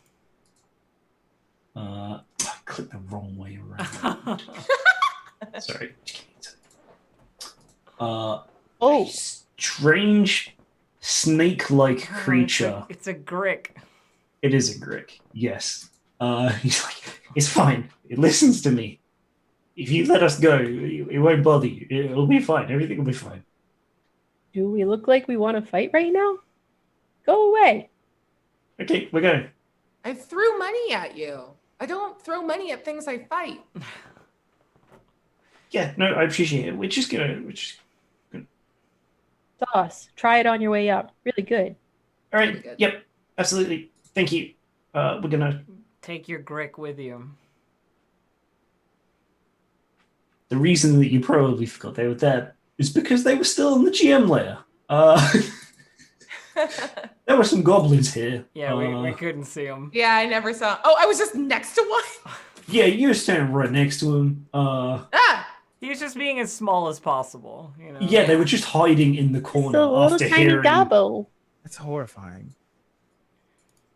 I clicked the wrong way around. Sorry. Oh, Strange snake-like creature. It's a grick. It is a grick, yes. He's like, it's fine. It listens to me. If you let us go, it won't bother you. It'll be fine. Everything will be fine. do we look like we want to fight right now? Go away. Okay, we're going. I threw money at you. I don't throw money at things I fight. Yeah, no, I appreciate it. We're just Sauce. Try it on your way up. Really good. all Really right. good. Yep, absolutely. Thank you. We're gonna. Take your grick with you. The reason that you probably forgot they were there is because they were still in the GM layer. There were some goblins here. Yeah, we couldn't see him. Yeah, I never saw. Oh, I was just next to one. Yeah, you were standing right next to him. Ah, He was just being as small as possible, Yeah, they were just hiding in the corner It's a little after tiny hearing. gobble. That's horrifying.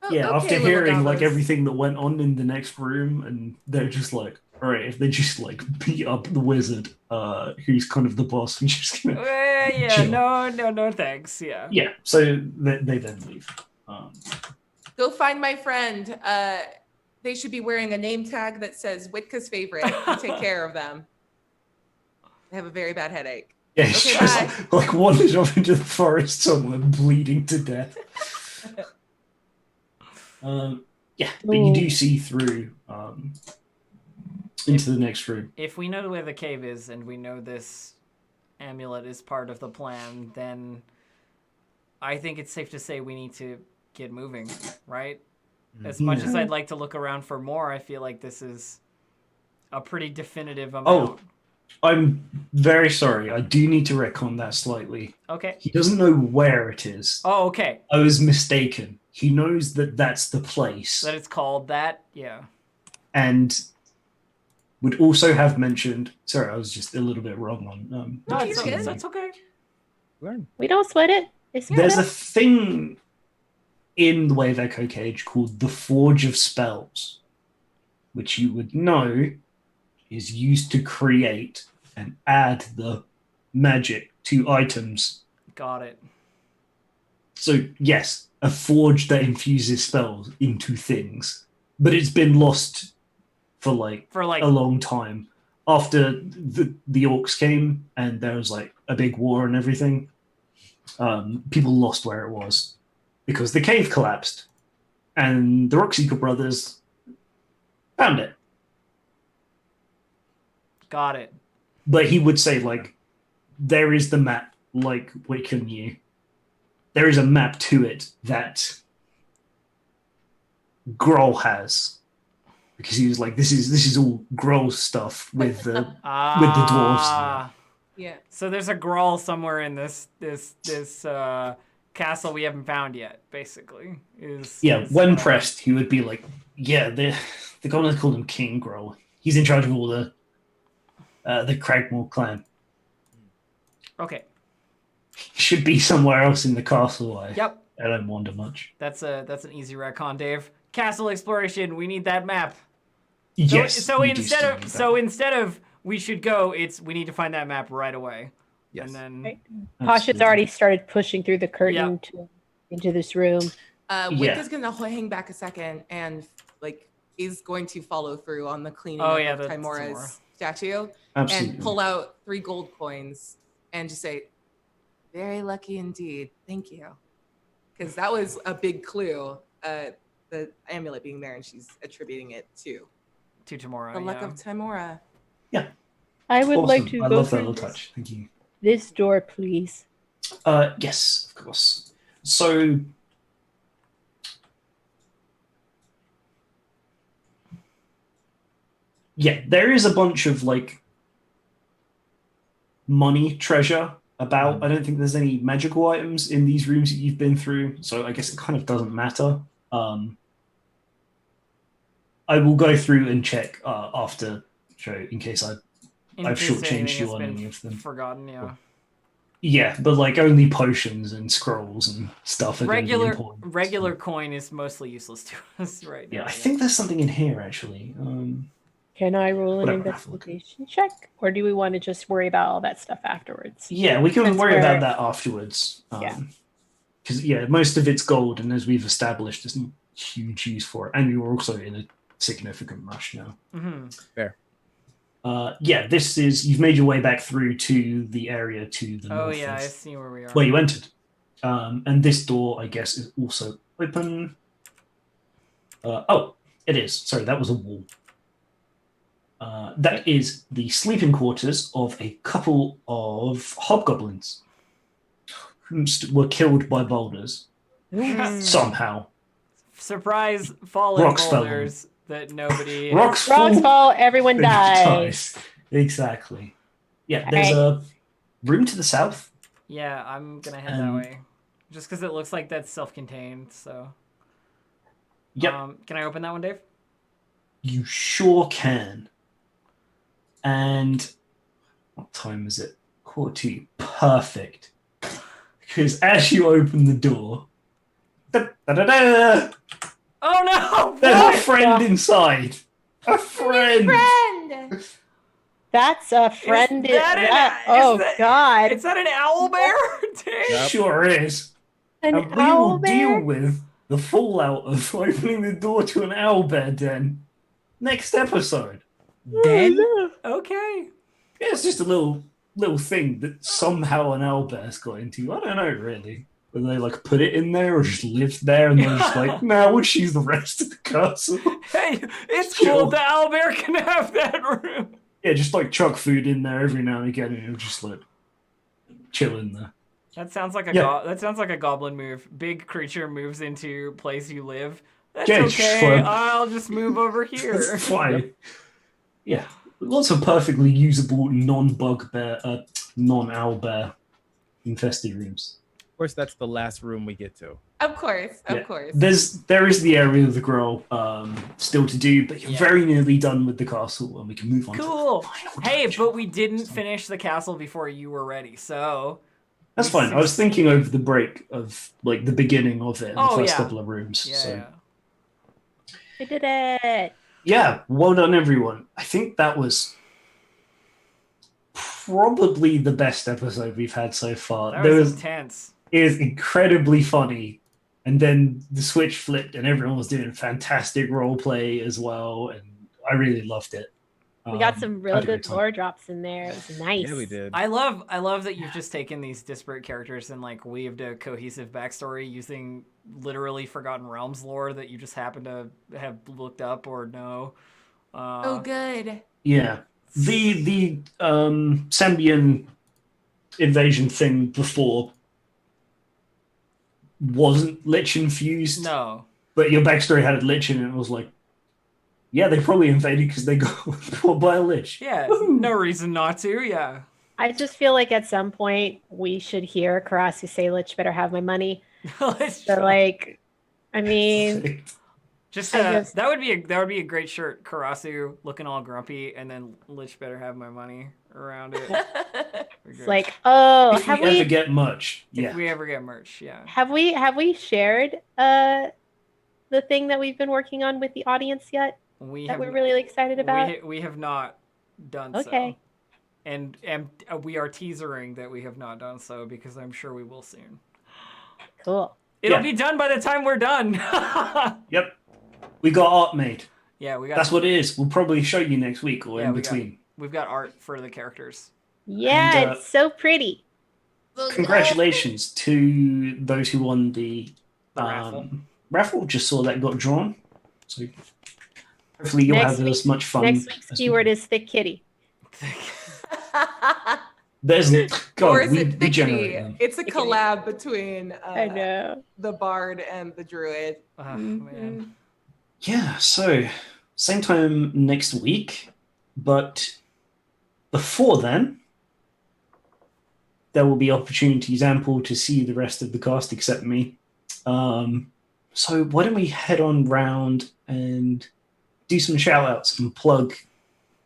Oh, Yeah, okay, after little hearing like goblins. everything that went on in the next room, and they're just like, all right, if they just like beat up the wizard, who's kind of the boss, we're just gonna. Yeah, Chill. no, thanks. Yeah. Yeah, so they then leave. Go find my friend. They should be wearing a name tag that says Witka's favorite. You take care of them. They have a very bad headache. Yeah, he's Okay, just like wandered off into the forest somewhere, bleeding to death. Yeah, but you do see through into the next room. If we know where the cave is and we know this amulet is part of the plan, then I think it's safe to say we need to get moving, right? As much as I'd like to look around for more, I feel like this is a pretty definitive amount. Oh, I'm very sorry. I do need to retcon that slightly. Okay. He doesn't know where it is. Oh, okay. I was mistaken. He knows that that's the place. That it's called that? Yeah. And would also have mentioned... Sorry, I was just a little bit wrong on... No, you're that's okay. Learn. We don't sweat it. It's There's a good. thing in the Wave Echo Cage called the Forge of Spells, which you would know is used to create and add the magic to items. Got it. So, yes, a forge that infuses spells into things, but it's been lost for like a long time. After the orcs came and there was like a big war and everything, people lost where it was because the cave collapsed and the Rockseeker brothers found it. Got it. But he would say, like, there is the map, like Wicca knew. There is a map to it that Grohl has. Because he was like, this is all Grohl's stuff with the dwarves. Yeah. So there's a Grawl somewhere in this castle we haven't found yet, basically. When pressed, he would be like, yeah, the goblins called him King Grohl. He's in charge of all the Cragmore clan. Okay. Should be somewhere else in the castle. Yep. I don't wonder much. That's an easy retcon, Dave. Castle exploration. We need that map. Yes. So instead of we should go, we need to find that map right away. Yes. And then Right. Pasha's already started pushing through the curtain into this room. Wicca's gonna hang back a second and like is going to follow through on the cleaning of Timora's statue. Absolutely. And pull out 3 gold coins and just say, very lucky indeed. Thank you. Because that was a big clue, the amulet being there, and she's attributing it to Timora. The luck of Timora. Yeah. I would like to I go love that through little touch. Thank you. this door, please. Yes, of course. So yeah, there is a bunch of like money treasure about. I don't think there's any magical items in these rooms that you've been through, so I guess it kind of doesn't matter. I will go through and check after show in case I've shortchanged you on any of them. Forgotten, yeah. Yeah, but like only potions and scrolls and stuff are regular coin is mostly useless to us right now. Yeah, I think there's something in here actually. Can I roll an Whatever, investigation check? Or do we want to just worry about all that stuff afterwards? Yeah, we can That's worry where- about that afterwards. Because most of it's gold, and as we've established, there's not huge use for it. And you're also in a significant rush now. Mm-hmm. Fair. This is you've made your way back through to the area to the north. Oh yeah, of I see where we are. where you entered. And this door, I guess, is also open. It is. Sorry, that was a wall. That is the sleeping quarters of a couple of hobgoblins who were killed by boulders somehow. Surprise fallen Rocks fell. boulders that nobody. Rocks Rocks fall. fall, everyone dies. Exactly. Yeah, there's a room to the south. Yeah, I'm gonna head that way, just because it looks like that's self-contained. So. Yep. Can I open that one, Dave? You sure can. And what time is it? 1:45. Perfect. Because as you open the door, da-da-da-da, Oh no! there's a friend inside. A friend. That's a friend. God. Is that an owl bear? Dave? Yep. Sure is. An And we owl will bear? deal with the fallout of opening the door to an owlbear den. Next episode. Then Okay. Yeah, it's just a little thing that somehow an owlbear's got into. I don't know really. Whether they like put it in there or just lived there and they're just like, nah, we'll choose the rest of the castle. Hey, it's Sure. cool. The owlbear can have that room. Yeah, just like chuck food in there every now and again and it'll just like chill in there. That sounds like a Yeah. that sounds like a goblin move. Big creature moves into place you live. That's Yeah, just okay. fine. I'll just move over here. It's fine. Yeah. Lots of perfectly usable non-bugbear, non-owlbear infested rooms. of course that's the last room we get to. Of course, of Yeah. course. There is the area of the grow still to do, but you're Yeah. very nearly done with the castle and we can move on Cool. to the final Hey, dungeon. but we didn't finish the castle before you were ready, so That's fine. I was thinking over the break of like the beginning of it and Oh, the first yeah. couple of rooms. yeah. So yeah. We did it. yeah, well done everyone. I think that was probably the best episode we've had so far. That There was was intense. It was incredibly funny, and then the switch flipped, and everyone was doing fantastic role play as well, and I really loved it. We got some I real had a good time. lore drops in there. It was nice. Yeah, we did. I love that you've just taken these disparate characters and like weaved a cohesive backstory using literally Forgotten Realms lore that you just happen to have looked up or know. Oh, good. Yeah, the Sambian invasion thing before wasn't Lich infused, No. but your backstory had a Lich in it. And it was like, yeah, they probably invaded because they got caught by a Lich. Yeah, Woohoo! no reason not to. Yeah. I just feel like at some point we should hear Karasu say, "Lich better have my money." So, like, I mean, Just I guess- that would be a great shirt. Karasu looking all grumpy, and then Lich better have my money around it. it's like, oh, if have we ever we get much, If yeah. we ever get merch, yeah. have we shared the thing that we've been working on with the audience yet We that have we're really excited about? we have not done Okay. so. And we are teasering that we have not done so because I'm sure we will soon. Cool. It'll Yeah. be done by the time we're done. Yep. We got art made. Yeah, we got. That's what it is. We'll probably show you next week or Yeah, in we got- between. We've got art for the characters. Yeah, And, it's so pretty. Congratulations to those who won the Raffle. raffle. Just saw that got drawn. So hopefully you'll Next have as much fun. Next week's as keyword we is thick kitty. There's God, or is we, it we generate Thickety? them. It's a Thickety. collab between I know. the bard and the druid. Oh, Mhm. man. Yeah, so same time next week, but before then, there will be opportunities ample to see the rest of the cast except me. So why don't we head on round and do some shout outs and plug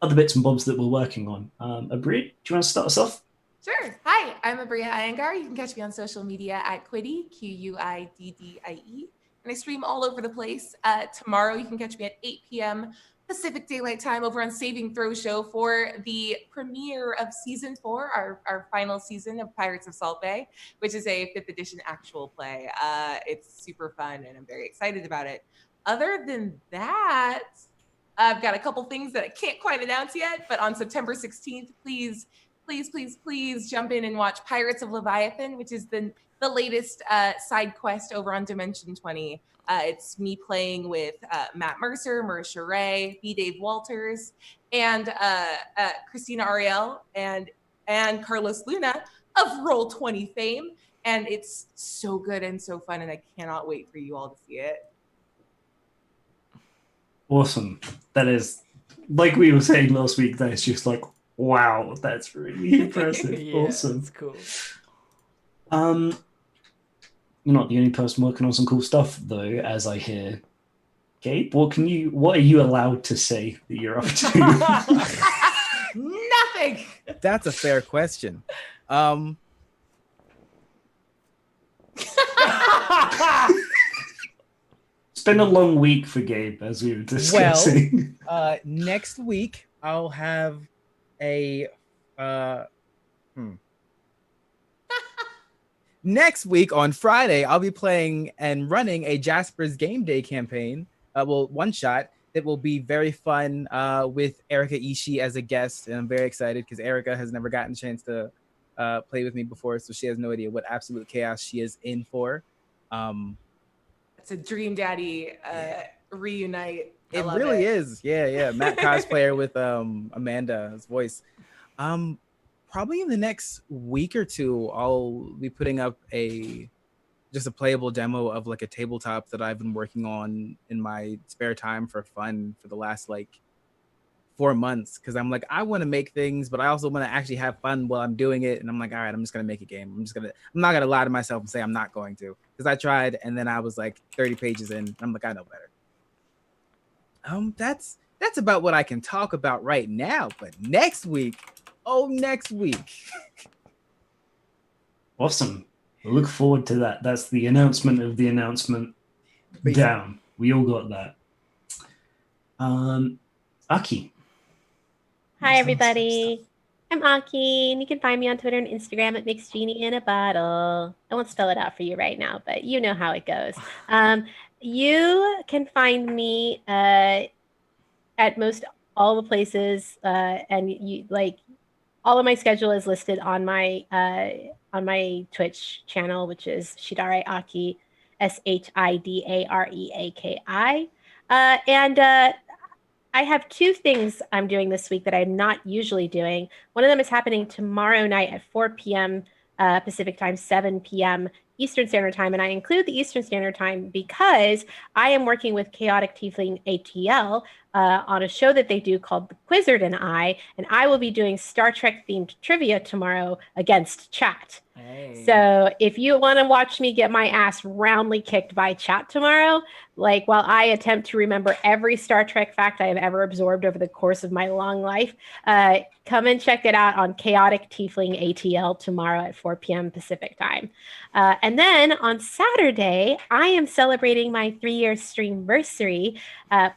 other bits and bobs that we're working on. Abrid, do you want to start us off? Sure. Hi, I'm Abria Iyengar. You can catch me on social media at Quiddy, Quiddie, and I stream all over the place. Tomorrow, you can catch me at 8 p.m. Pacific Daylight Time over on Saving Throw Show for the premiere of Season 4, our final season of Pirates of Salt Bay, which is a 5th edition actual play. It's super fun, and I'm very excited about it. Other than that, I've got a couple things that I can't quite announce yet, but on September 16th, please jump in and watch Pirates of Leviathan, which is the latest side quest over on Dimension 20. It's me playing with Matt Mercer, Marisha Ray, B. Dave Walters, and Christina Ariel and Carlos Luna of Roll20 fame. And it's so good and so fun, and I cannot wait for you all to see it. Awesome. That is, like we were saying last week, that is just like, wow, that's really impressive. Yeah, Awesome. it's cool. You're not the only person working on some cool stuff, though, as I hear. Gabe, what are you allowed to say that you're up to? Nothing. That's a fair question. It's been a long week for Gabe, as we were discussing. Next week I'll have a Next week on Friday, I'll be playing and running a Jasper's Game Day campaign. One shot that will be very fun with Erica Ishii as a guest. And I'm very excited because Erica has never gotten a chance to play with me before. So she has no idea what absolute chaos she is in for. It's a Dream Daddy reunite. It really is. Yeah. Matt cosplayer with Amanda's voice. Probably in the next week or two, I'll be putting up just a playable demo of like a tabletop that I've been working on in my spare time for fun for the last like 4 months. Cause I'm like, I want to make things, but I also want to actually have fun while I'm doing it. And I'm like, all right, I'm just going to make a game. I'm not going to lie to myself and say I'm not going to, cause I tried. And then I was like 30 pages in. And I'm like, I know better. That's about what I can talk about right now. But next week, Awesome. I look forward to that. That's the announcement of the announcement. Basically. Down. We all got that. Aki. Hi, everybody. I'm Aki, and you can find me on Twitter and Instagram at MixGenie in a Bottle. I won't spell it out for you right now, but you know how it goes. You can find me at most all the places, and you like all of my schedule is listed on my Twitch channel, which is Shidare Aki, SHIDAREAKI. And I have 2 things I'm doing this week that I'm not usually doing. One of them is happening tomorrow night at 4 p.m. Pacific time, 7 p.m. Eastern Standard Time. And I include the Eastern Standard Time because I am working with Chaotic Tiefling ATL on a show that they do called The Quizzard and I will be doing Star Trek themed trivia tomorrow against chat. Hey. So if you want to watch me get my ass roundly kicked by chat tomorrow, like while I attempt to remember every Star Trek fact I have ever absorbed over the course of my long life, come and check it out on Chaotic Tiefling ATL tomorrow at 4 p.m. Pacific time. And then on Saturday, I am celebrating my 3-year streamversary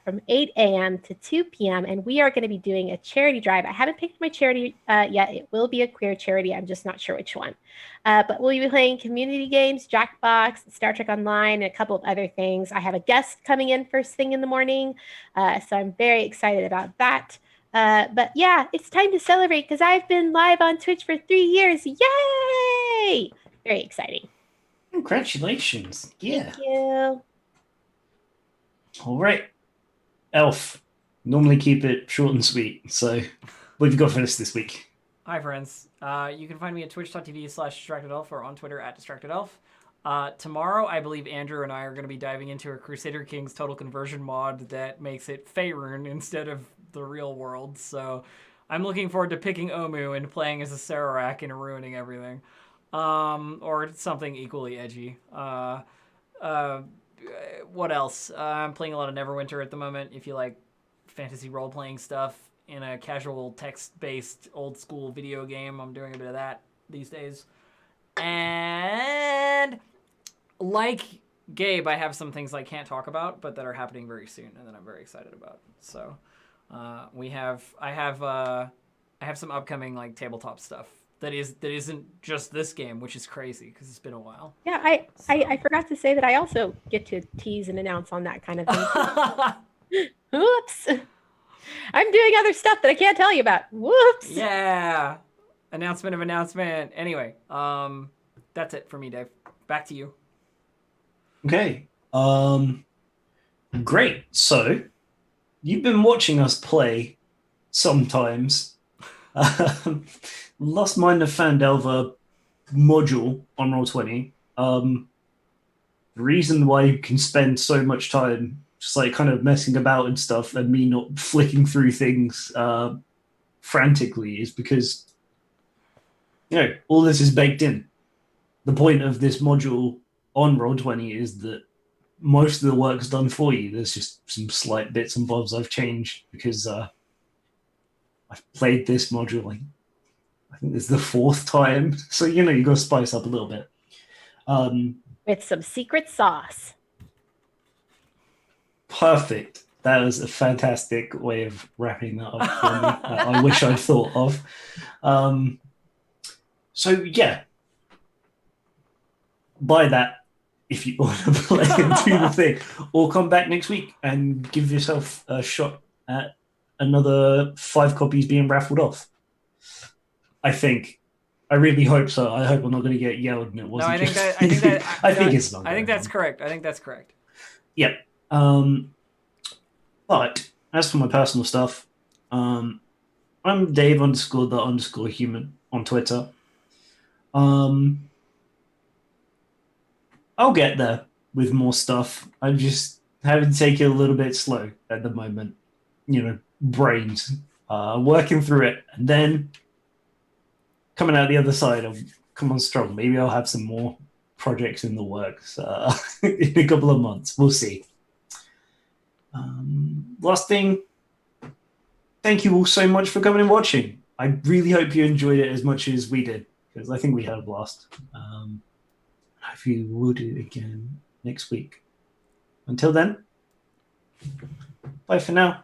from 8 a.m. to 2 p.m. And we are going to be doing a charity drive. I haven't picked my charity yet. It will be a queer charity. I'm just not sure which one. But we'll be playing community games, Jackbox, Star Trek Online, and a couple of other things. I have a guest coming in first thing in the morning. So I'm very excited about that. But yeah, it's time to celebrate because I've been live on Twitch for 3 years. Yay! Very exciting. Congratulations. Yeah. Thank you. All right. Elf. Normally keep it short and sweet. So what have you got for us this week? Hi, friends. You can find me at twitch.tv/DistractedElf or on Twitter at DistractedElf. Tomorrow, I believe Andrew and I are going to be diving into a Crusader Kings Total Conversion mod that makes it Faerun instead of the real world. So I'm looking forward to picking Omu and playing as a Sararak and ruining everything. Or something equally edgy. What else? I'm playing a lot of Neverwinter at the moment. If you like fantasy role-playing stuff in a casual text-based old-school video game, I'm doing a bit of that these days. And like Gabe, I have some things I can't talk about, but that are happening very soon, and that I'm very excited about. So I have some upcoming like tabletop stuff that isn't just this game, which is crazy because it's been a while. Yeah, I forgot to say that I also get to tease and announce on that kind of thing. Whoops. I'm doing other stuff that I can't tell you about. Whoops. Yeah. Announcement of announcement. Anyway, that's it for me, Dave. Back to you. Okay. Great. So you've been watching us play sometimes. Lost Mine of Phandelver module on Roll20. The reason why you can spend so much time just like kind of messing about and stuff and me not flicking through things frantically is because, you know, all this is baked in. The point of this module on Roll20 is that most of the work's done for you. There's just some slight bits and bobs I've changed because I've played this module, like, I think this is the 4th time. So, you know, you got to spice up a little bit. With some secret sauce. Perfect. That was a fantastic way of wrapping that up for me. I wish I'd thought of. So, yeah. buy that if you want to play and do the thing, or come back next week and give yourself a shot at another 5 copies being raffled off. I think. I really hope so. I hope I'm not going to get yelled and it No, wasn't. I think just... that. I think that. I think it's not. I think that's correct. I think that's correct. Yep. But as for my personal stuff, I'm Dave _the_ human on Twitter. I'll get there with more stuff. I'm just having to take it a little bit slow at the moment. Brains. Working through it, and then coming out the other side, I'll come on strong. Maybe I'll have some more projects in the works in a couple of months. We'll see. Last thing, thank you all so much for coming and watching. I really hope you enjoyed it as much as we did, because I think we had a blast. Hopefully we'll do it again next week. Until then, bye for now.